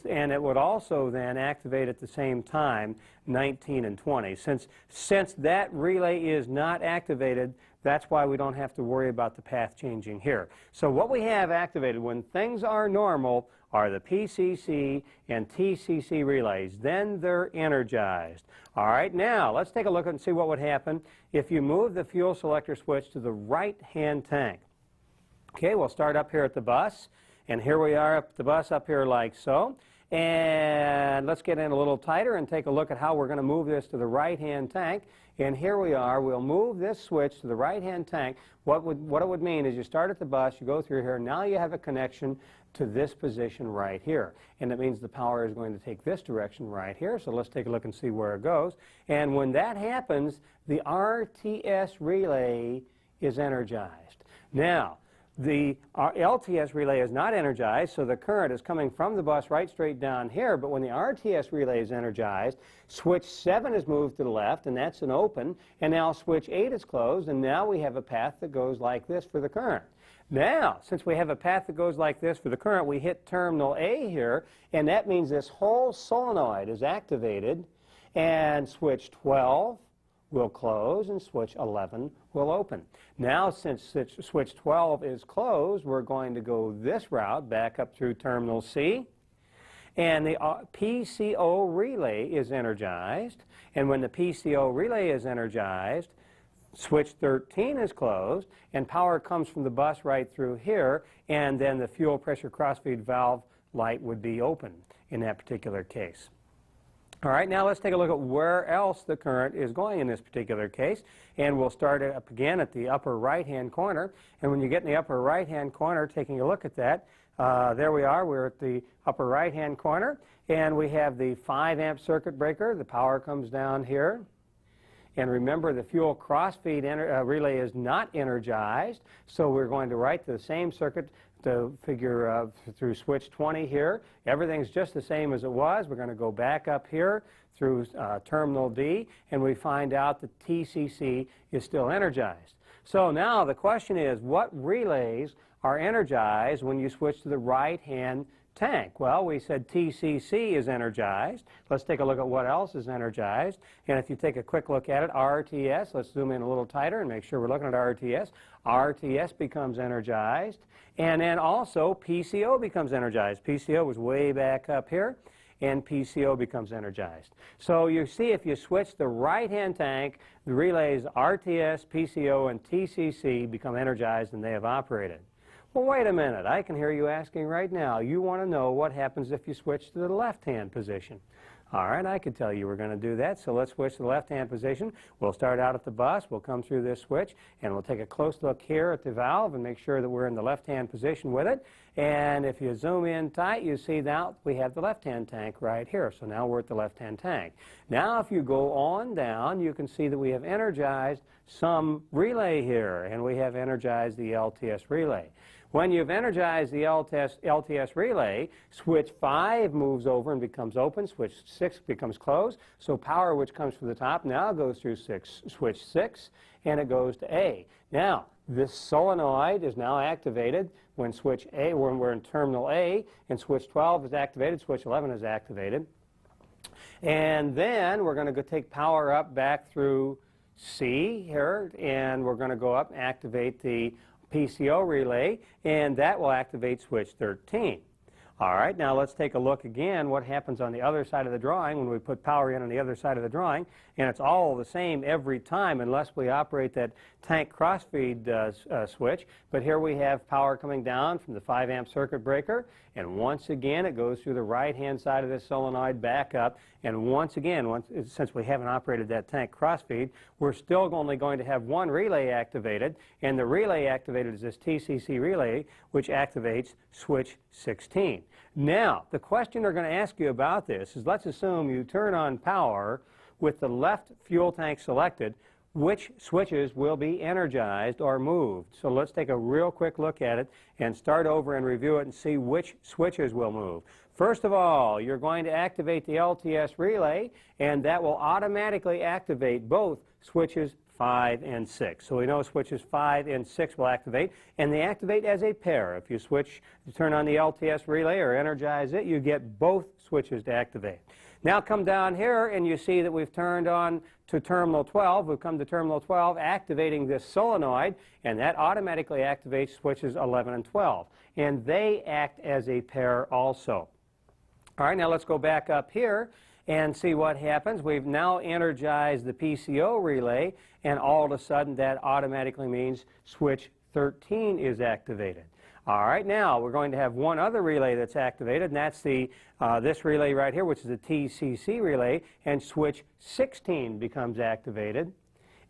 And it would also then activate at the same time 19 and 20. Since that relay is not activated, that's why we don't have to worry about the path changing here. So what we have activated when things are normal are the PCC and TCC relays. Then they're energized. All right, now let's take a look and see what would happen if you move the fuel selector switch to the right-hand tank. Okay, we'll start up here at the bus, and here we are up the bus up here like so. And let's get in a little tighter and take a look at how we're going to move this to the right-hand tank. And here we are. We'll move this switch to the right-hand tank. What it would mean is you start at the bus, you go through here, now you have a connection to this position right here. And that means the power is going to take this direction right here. So let's take a look and see where it goes. And when that happens, the RTS relay is energized. Now, the LTS relay is not energized, so the current is coming from the bus right straight down here. But when the RTS relay is energized, switch 7 is moved to the left, and that's an open. And now switch 8 is closed, and now we have a path that goes like this for the current. Now, since we have a path that goes like this for the current, we hit terminal A here, and that means this whole solenoid is activated, and switch 12 will close and switch 11 will open. Now, since switch 12 is closed, we're going to go this route back up through terminal C, and the PCO relay is energized. And when the PCO relay is energized, switch 13 is closed, and power comes from the bus right through here, and then the fuel pressure crossfeed valve light would be open in that particular case. All right, now let's take a look at where else the current is going in this particular case. And we'll start it up again at the upper right-hand corner. And when you get in the upper right-hand corner, taking a look at that, there we are. We're at the upper right-hand corner. And we have the 5-amp circuit breaker. The power comes down here. And remember, the fuel crossfeed relay is not energized. So we're going to write the same circuit to figure through switch 20 here. Everything's just the same as it was. We're going to go back up here through terminal D, and we find out that TCC is still energized. So now the question is, what relays are energized when you switch to the right-hand tank? Well, we said TCC is energized. Let's take a look at what else is energized. And if you take a quick look at it, RTS, let's zoom in a little tighter and make sure we're looking at RTS. RTS becomes energized. And then also PCO becomes energized. PCO was way back up here, and PCO becomes energized. So you see, if you switch the right-hand tank, the relays RTS, PCO, and TCC become energized, and they have operated. Well, wait a minute. I can hear you asking right now. You want to know what happens if you switch to the left-hand position. All right, I could tell you we're going to do that, so let's switch to the left-hand position. We'll start out at the bus, we'll come through this switch, and we'll take a close look here at the valve and make sure that we're in the left-hand position with it. And if you zoom in tight, you see now we have the left-hand tank right here. So now we're at the left-hand tank. Now if you go on down, you can see that we have energized some relay here, and we have energized the LTS relay. When you've energized the LTS relay, switch 5 moves over and becomes open, switch 6 becomes closed, so power which comes from the top now goes through switch 6, and it goes to A. Now, this solenoid is now activated when switch A, when we're in terminal A, and switch 12 is activated, switch 11 is activated. And then we're going to go take power up back through C here, and we're going to go up and activate the PCO relay, and that will activate switch 13. All right, now let's take a look again what happens on the other side of the drawing when we put power in on the other side of the drawing, and it's all the same every time unless we operate that tank crossfeed switch. But here we have power coming down from the 5-amp circuit breaker, and once again it goes through the right-hand side of this solenoid back up, and once again, since we haven't operated that tank crossfeed, we're still only going to have one relay activated, and the relay activated is this TCC relay, which activates switch 16. Now, the question they're going to ask you about this is, let's assume you turn on power with the left fuel tank selected. which switches will be energized or moved. So let's take a real quick look at it and start over and review it and see which switches will move. First of all, you're going to activate the LTS relay, and that will automatically activate both switches 5 and 6. So we know switches 5 and 6 will activate, and they activate as a pair. If you turn on the LTS relay or energize it, you get both switches to activate. Now come down here and you see that we've turned on to terminal 12. We've come to terminal 12, activating this solenoid, and that automatically activates switches 11 and 12. And they act as a pair also. All right, now let's go back up here and see what happens. We've now energized the PCO relay, and all of a sudden that automatically means switch 13 is activated. All right, now we're going to have one other relay that's activated, and that's this relay right here, which is the TCC relay, and switch 16 becomes activated.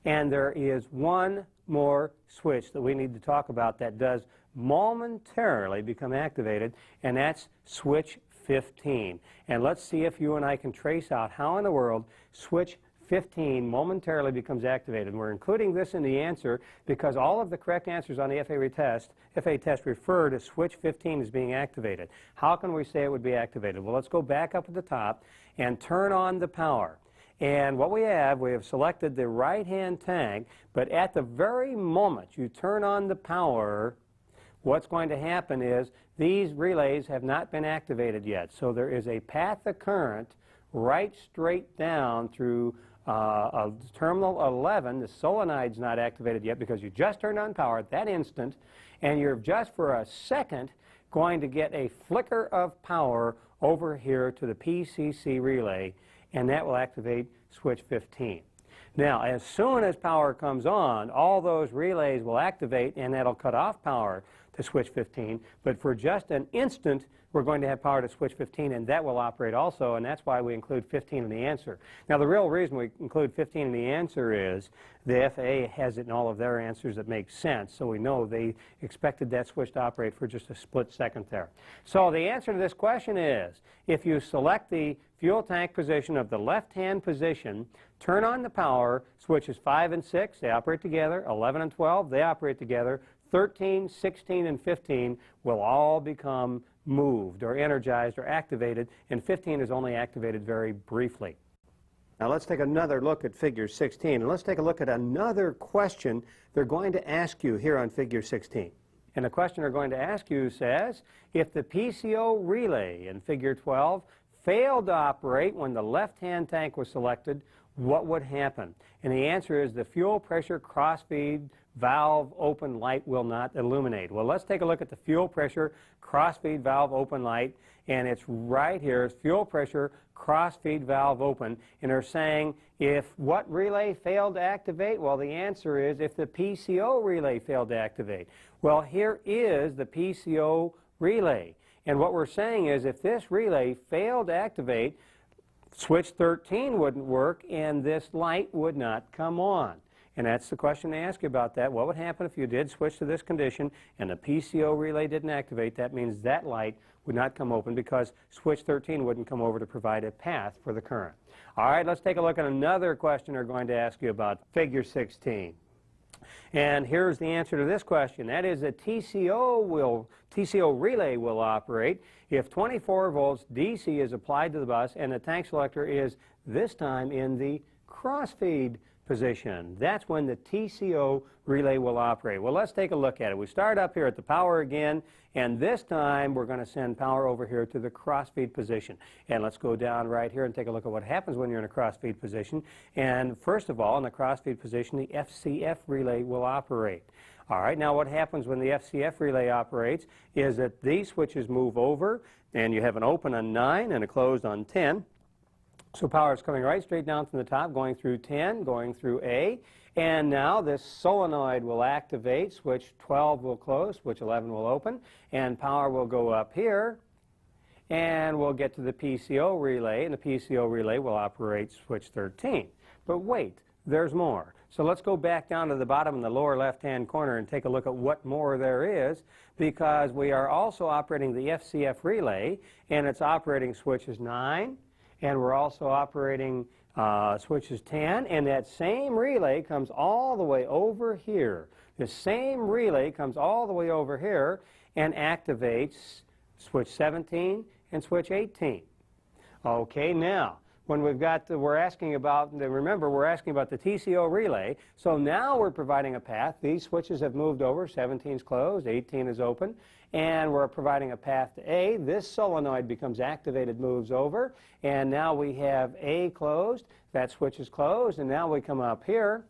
And there is one more switch that we need to talk about that does momentarily become activated, and that's switch 15. And let's see if you and I can trace out how in the world switch 15 momentarily becomes activated. And we're including this in the answer because all of the correct answers on the FA test refer to switch 15 as being activated. How can we say it would be activated? Well, let's go back up at the top and turn on the power. And what we have selected the right-hand tank, but at the very moment you turn on the power, what's going to happen is these relays have not been activated yet. So there is a path of current right straight down through terminal 11. The solenoid's not activated yet because you just turned on power at that instant, and you're just for a second going to get a flicker of power over here to the PCC relay, and that will activate switch 15. Now, as soon as power comes on, all those relays will activate, and that'll cut off power to switch 15. But for just an instant, we're going to have power to switch 15, and that will operate also, and that's why we include 15 in the answer. Now, the real reason we include 15 in the answer is the FAA has it in all of their answers that make sense, so we know they expected that switch to operate for just a split second there. So the answer to this question is, if you select the fuel tank position of the left-hand position, turn on the power, switches 5 and 6, they operate together, 11 and 12, they operate together, 13, 16, and 15 will all become moved or energized or activated, and 15 is only activated very briefly. Now let's take another look at figure 16, and let's take a look at another question they're going to ask you here on figure 16. And the question they're going to ask you says, if the PCO relay in figure 12 failed to operate when the left-hand tank was selected, what would happen? And the answer is the fuel pressure crossfeed valve open light will not illuminate. Well, let's take a look at the fuel pressure crossfeed valve open light, and it's right here. It's fuel pressure crossfeed valve open, and they're saying if what relay failed to activate? Well, the answer is if the PCO relay failed to activate. Well, here is the PCO relay, and what we're saying is if this relay failed to activate, switch 13 wouldn't work, and this light would not come on. And that's the question they ask you about that. What would happen if you did switch to this condition and the PCO relay didn't activate? That means that light would not come open because switch 13 wouldn't come over to provide a path for the current. All right, let's take a look at another question they're going to ask you about figure 16. And here's the answer to this question. That is that TCO relay will operate if 24 volts DC is applied to the bus and the tank selector is this time in the crossfeed position. That's when the TCO relay will operate. Well, let's take a look at it. We start up here at the power again, and this time we're going to send power over here to the crossfeed position. And let's go down right here and take a look at what happens when you're in a crossfeed position. And first of all, in the crossfeed position, the FCF relay will operate. All right, now what happens when the FCF relay operates is that these switches move over, and you have an open on 9 and a closed on 10. So power is coming right straight down from the top, going through 10, going through A. And now this solenoid will activate, switch 12 will close, switch 11 will open, and power will go up here, and we'll get to the PCO relay, and the PCO relay will operate switch 13. But wait, there's more. So let's go back down to the bottom in the lower left-hand corner and take a look at what more there is, because we are also operating the FCF relay, and it's operating switches 9, and we're also operating Switch is 10, and that same relay comes all the way over here. The same relay comes all the way over here and activates switch 17 and switch 18. Okay, now, when we've got we're asking about, remember, we're asking about the TCO relay, so now we're providing a path. These switches have moved over, 17 is closed, 18 is open, and we're providing a path to A. This solenoid becomes activated, moves over, and now we have A closed, that switch is closed, and now we come up here,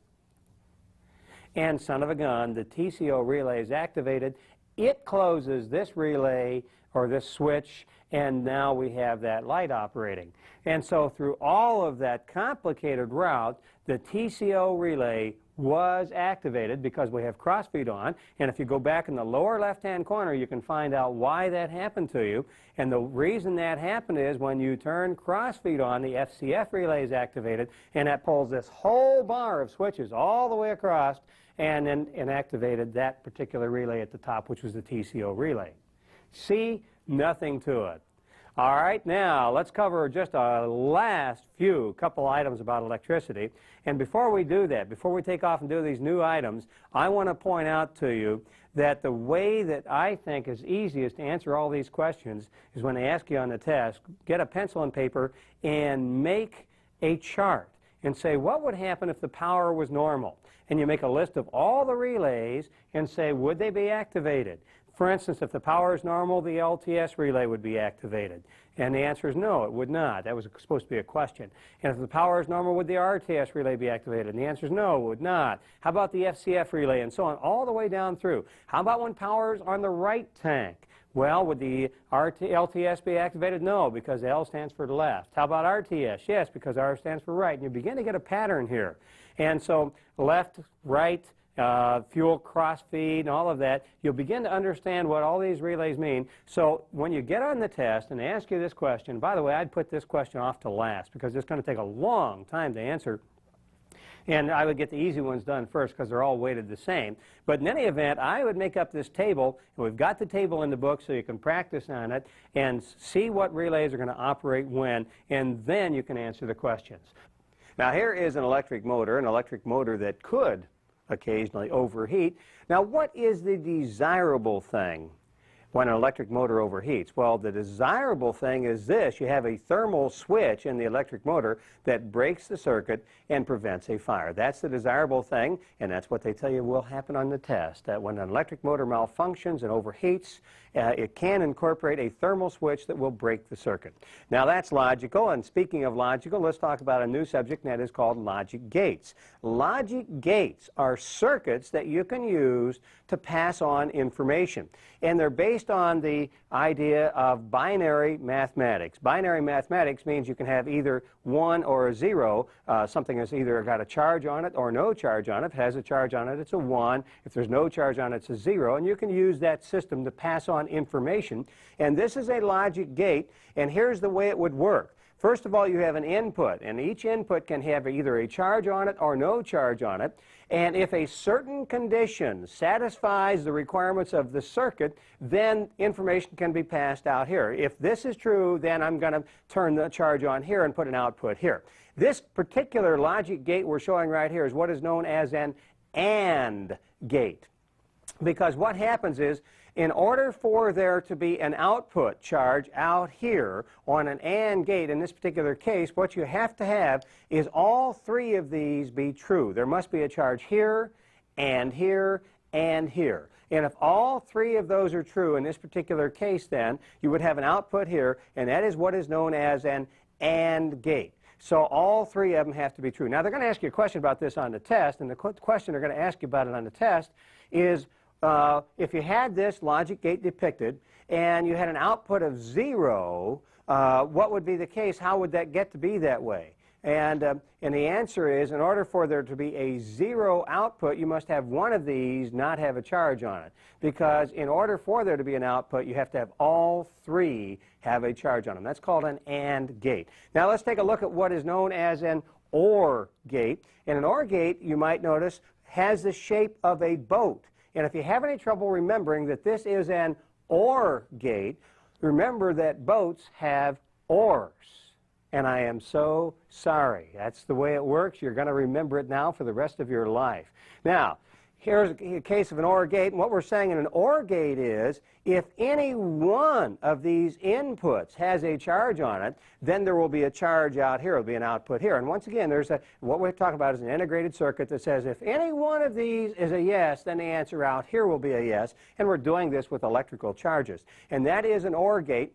and son of a gun, the TCO relay is activated. It closes this relay, or this switch, and now we have that light operating. And so through all of that complicated route, the TCO relay was activated because we have crossfeed on, and if you go back in the lower left-hand corner, you can find out why that happened to you. And the reason that happened is when you turn crossfeed on, the FCF relay is activated, and that pulls this whole bar of switches all the way across and activated that particular relay at the top, which was the TCO relay. See? Nothing to it. All right, now let's cover just a last couple items about electricity. And before we do that, before we take off and do these new items, I want to point out to you that the way that I think is easiest to answer all these questions is when they ask you on the test, get a pencil and paper and make a chart and say, what would happen if the power was normal? And you make a list of all the relays and say, would they be activated? For instance, if the power is normal, the LTS relay would be activated. And the answer is no, it would not. That was supposed to be a question. And if the power is normal, would the RTS relay be activated? And the answer is no, it would not. How about the FCF relay and so on, all the way down through? How about when power is on the right tank? Well, would the LTS be activated? No, because L stands for left. How about RTS? Yes, because R stands for right. And you begin to get a pattern here. And so left, right, fuel crossfeed and all of that, you'll begin to understand what all these relays mean. So when you get on the test and they ask you this question, by the way, I'd put this question off to last because it's going to take a long time to answer. And I would get the easy ones done first because they're all weighted the same. But in any event, I would make up this table, and we've got the table in the book so you can practice on it and see what relays are going to operate when, and then you can answer the questions. Now here is an electric motor that could occasionally overheat. Now, what is the desirable thing when an electric motor overheats? Well, the desirable thing is this. You have a thermal switch in the electric motor that breaks the circuit and prevents a fire. That's the desirable thing, and that's what they tell you will happen on the test, that when an electric motor malfunctions and overheats, it can incorporate a thermal switch that will break the circuit. Now, that's logical, and speaking of logical, let's talk about a new subject, and that is called logic gates. Logic gates are circuits that you can use to pass on information, and they're based on the idea of binary mathematics. Binary mathematics means you can have either 1 or a 0. Something has either got a charge on it or no charge on it. If it has a charge on it, it's a 1. If there's no charge on it, it's a 0. And you can use that system to pass on information. And this is a logic gate, and here's the way it would work. First of all, you have an input, and each input can have either a charge on it or no charge on it. And if a certain condition satisfies the requirements of the circuit, then information can be passed out here. If this is true, then I'm going to turn the charge on here and put an output here. This particular logic gate we're showing right here is what is known as an AND gate. Because what happens is, in order for there to be an output charge out here on an AND gate, in this particular case, what you have to have is all three of these be true. There must be a charge here, and here, and here. And if all three of those are true in this particular case, then you would have an output here, and that is what is known as an AND gate. So all three of them have to be true. Now, they're going to ask you a question about this on the test, and the question they're going to ask you about it on the test is, if you had this logic gate depicted and you had an output of 0, what would be the case? How would that get to be that way? And the answer is, in order for there to be a 0 output, you must have one of these not have a charge on it. Because in order for there to be an output, you have to have all three have a charge on them. That's called an AND gate. Now let's take a look at what is known as an OR gate. And an OR gate, you might notice, has the shape of a boat. And if you have any trouble remembering that this is an OR gate, remember that boats have oars. and I am so sorry. That's the way it works. You're going to remember it now for the rest of your life. Now, here's a case of an OR gate, and what we're saying in an OR gate is if any one of these inputs has a charge on it, then there will be a charge out here. There will be an output here. And once again, what we're talking about is an integrated circuit that says if any one of these is a yes, then the answer out here will be a yes, and we're doing this with electrical charges. And that is an OR gate.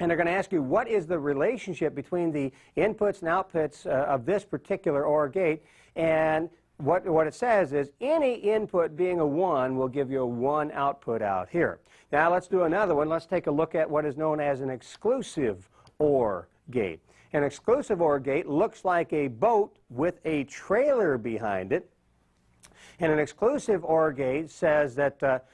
And they're going to ask you, what is the relationship between the inputs and outputs of this particular OR gate? And what it says is any input being a 1 will give you a 1 output out here. Now let's do another one. Let's take a look at what is known as an exclusive OR gate. An exclusive OR gate looks like a boat with a trailer behind it. And an exclusive OR gate says that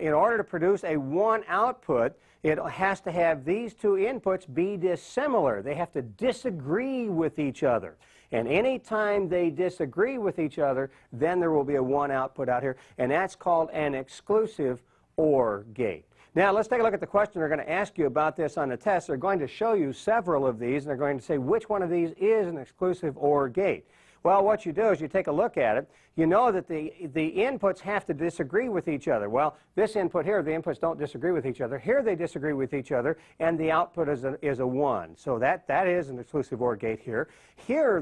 in order to produce a 1 output, it has to have these two inputs be dissimilar. They have to disagree with each other. And any time they disagree with each other, then there will be a 1 output out here. And that's called an exclusive OR gate. Now, let's take a look at the question. They're going to ask you about this on the test. They're going to show you several of these, and they're going to say which one of these is an exclusive OR gate. Well, what you do is you take a look at it. You know that the inputs have to disagree with each other. Well, this input here, the inputs don't disagree with each other. Here they disagree with each other, and the output is a 1. So that is an exclusive OR gate here. Here,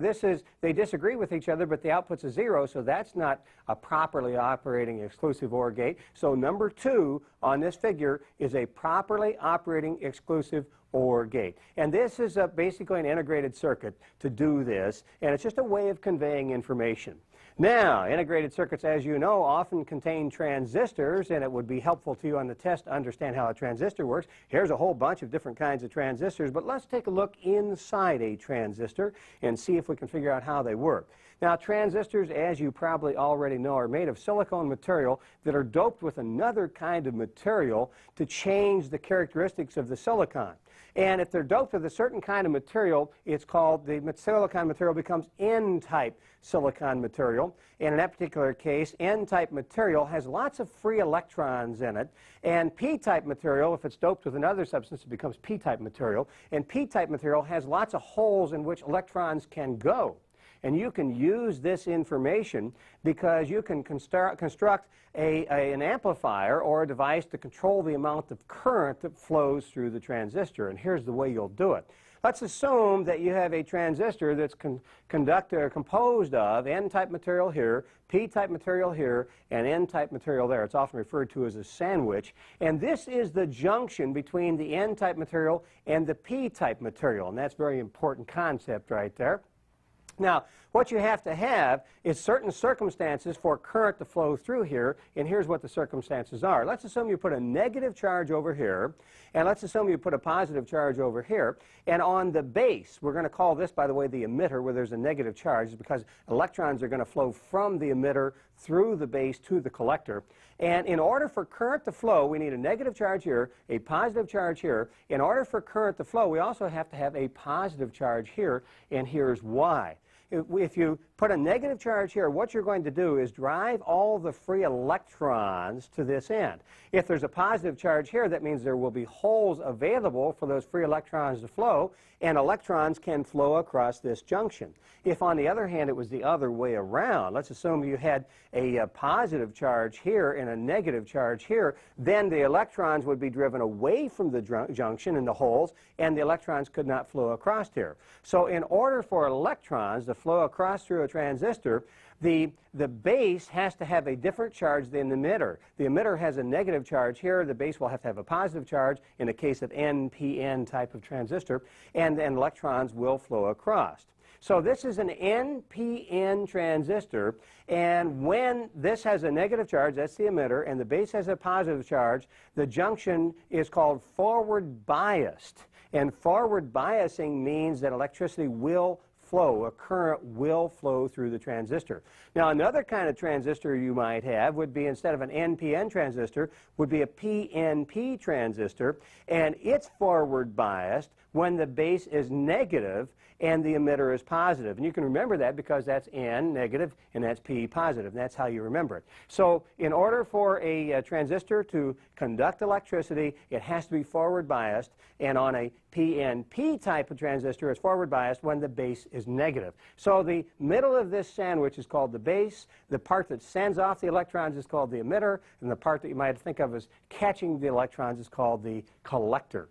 they disagree with each other, but the output's a 0, so that's not a properly operating exclusive OR gate. So number 2 on this figure is a properly operating exclusive OR gate. And this is basically an integrated circuit to do this, and it's just a way of conveying information. Now, integrated circuits, as you know, often contain transistors, and it would be helpful to you on the test to understand how a transistor works. Here's a whole bunch of different kinds of transistors, but let's take a look inside a transistor and see if we can figure out how they work. Now, transistors, as you probably already know, are made of silicone material that are doped with another kind of material to change the characteristics of the silicon. And if they're doped with a certain kind of material, it's called, the silicon material becomes N-type silicon material. And in that particular case, N-type material has lots of free electrons in it. And P-type material, if it's doped with another substance, it becomes P-type material. And P-type material has lots of holes in which electrons can go. And you can use this information because you can construct an amplifier or a device to control the amount of current that flows through the transistor. And here's the way you'll do it. Let's assume that you have a transistor that's composed of N-type material here, P-type material here, and N-type material there. It's often referred to as a sandwich. And this is the junction between the N-type material and the P-type material. And that's a very important concept right there. Now, what you have to have is certain circumstances for current to flow through here, and here's what the circumstances are. Let's assume you put a negative charge over here, and let's assume you put a positive charge over here, and on the base, we're going to call this, by the way, the emitter, where there's a negative charge, because electrons are going to flow from the emitter through the base to the collector. And in order for current to flow, we need a negative charge here, a positive charge here. In order for current to flow, we also have to have a positive charge here, and here's why. If you put a negative charge here, what you're going to do is drive all the free electrons to this end. If there's a positive charge here, that means there will be holes available for those free electrons to flow, and electrons can flow across this junction. If, on the other hand, it was the other way around, let's assume you had a positive charge here and a negative charge here, then the electrons would be driven away from the junction in the holes, and the electrons could not flow across here. So in order for electrons to flow across through a transistor, the base has to have a different charge than the emitter. The emitter has a negative charge here. The base will have to have a positive charge in the case of NPN type of transistor, and then electrons will flow across. So this is an NPN transistor, and when this has a negative charge, that's the emitter, and the base has a positive charge, the junction is called forward biased. And forward biasing means that electricity will flow. A current will flow through the transistor. Now, another kind of transistor you might have would be, instead of an NPN transistor, would be a PNP transistor, and it's forward biased when the base is negative and the emitter is positive. And you can remember that because that's N, negative, and that's P, positive. And that's how you remember it. So in order for a transistor to conduct electricity, it has to be forward biased. And on a PNP type of transistor, it's forward biased when the base is negative. So the middle of this sandwich is called the base. The part that sends off the electrons is called the emitter. And the part that you might think of as catching the electrons is called the collector.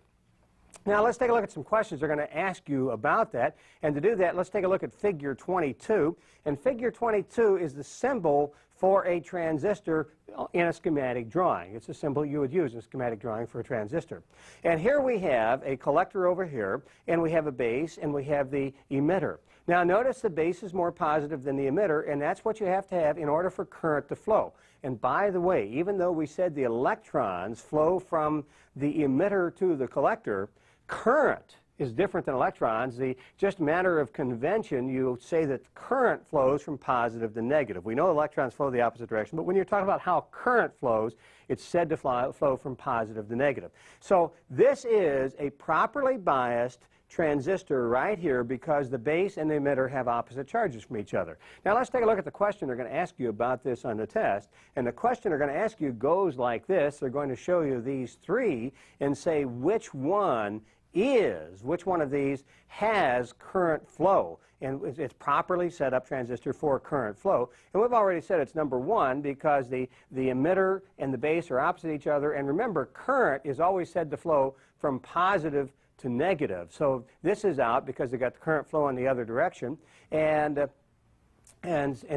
Now, let's take a look at some questions they're going to ask you about that. And to do that, let's take a look at Figure 22. And Figure 22 is the symbol for a transistor in a schematic drawing. It's a symbol you would use in a schematic drawing for a transistor. And here we have a collector over here, and we have a base, and we have the emitter. Now, notice the base is more positive than the emitter, and that's what you have to have in order for current to flow. And by the way, even though we said the electrons flow from the emitter to the collector, current is different than electrons. Just matter of convention, you say that current flows from positive to negative. We know electrons flow the opposite direction, but when you're talking about how current flows, it's said to flow from positive to negative. So this is a properly biased transistor right here because the base and the emitter have opposite charges from each other. Now let's take a look at the question they're going to ask you about this on the test. And the question they're going to ask you goes like this. They're going to show you these three and say which one of these has current flow. And it's properly set up transistor for current flow. And we've already said it's number one because the emitter and the base are opposite each other. And remember, current is always said to flow from positive to negative. So this is out because they got the current flow in the other direction. And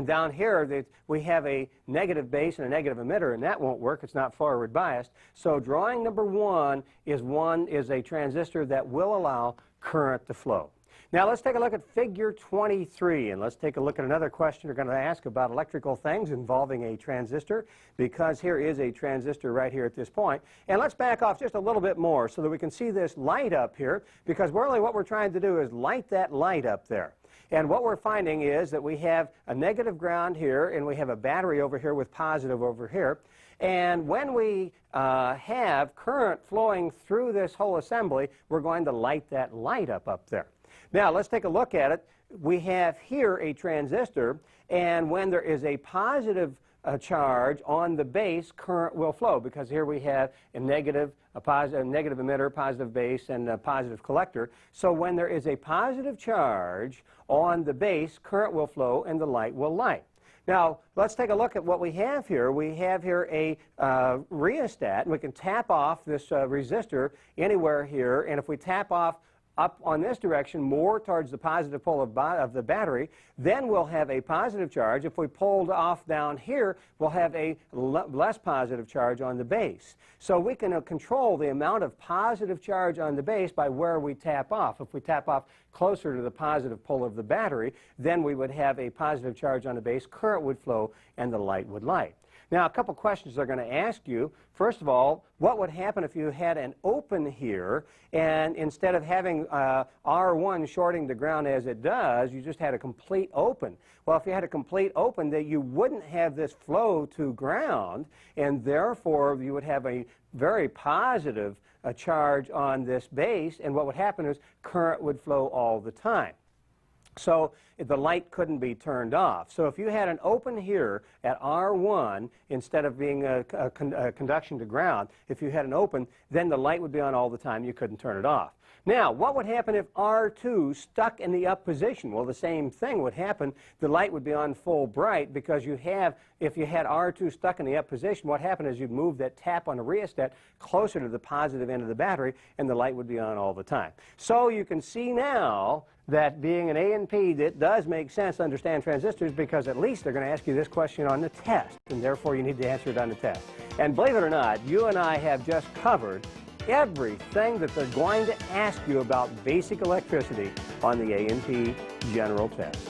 down here, we have a negative base and a negative emitter, and that won't work. It's not forward biased. So drawing number one is a transistor that will allow current to flow. Now let's take a look at Figure 23, and let's take a look at another question we're going to ask about electrical things involving a transistor, because here is a transistor right here at this point. And let's back off just a little bit more so that we can see this light up here, because what we're trying to do is light that light up there. And what we're finding is that we have a negative ground here, and we have a battery over here with positive over here. And when we have current flowing through this whole assembly, we're going to light that light up there. Now, let's take a look at it. We have here a transistor, and when there is a positive charge on the base, current will flow, because here we have a negative emitter, positive base, and a positive collector. So when there is a positive charge on the base, current will flow and the light will light. Now, let's take a look at what we have here. We have here a rheostat, and we can tap off this resistor anywhere here, and if we tap off up on this direction more towards the positive pole of the battery, then we'll have a positive charge. If we pulled off down here, we'll have a less positive charge on the base. So we can control the amount of positive charge on the base by where we tap off. If we tap off closer to the positive pole of the battery, then we would have a positive charge on the base, current would flow, and the light would light. Now, a couple questions they're going to ask you. First of all, what would happen if you had an open here, and instead of having R1 shorting the ground as it does, you just had a complete open? Well, if you had a complete open, then you wouldn't have this flow to ground, and therefore you would have a very positive charge on this base, and what would happen is current would flow all the time. So the light couldn't be turned off. So if you had an open here at R1 instead of being a conduction to ground, if you had an open, then the light would be on all the time. You couldn't turn it off. Now, what would happen if R2 stuck in the up position? Well, the same thing would happen. The light would be on full bright because if you had R2 stuck in the up position, what happened is you'd move that tap on the rheostat closer to the positive end of the battery, and the light would be on all the time. So you can see now that being an A and P, it does make sense to understand transistors, because at least they're going to ask you this question on the test, and therefore you need to answer it on the test. And believe it or not, you and I have just covered everything that they're going to ask you about basic electricity on the A and P General Test.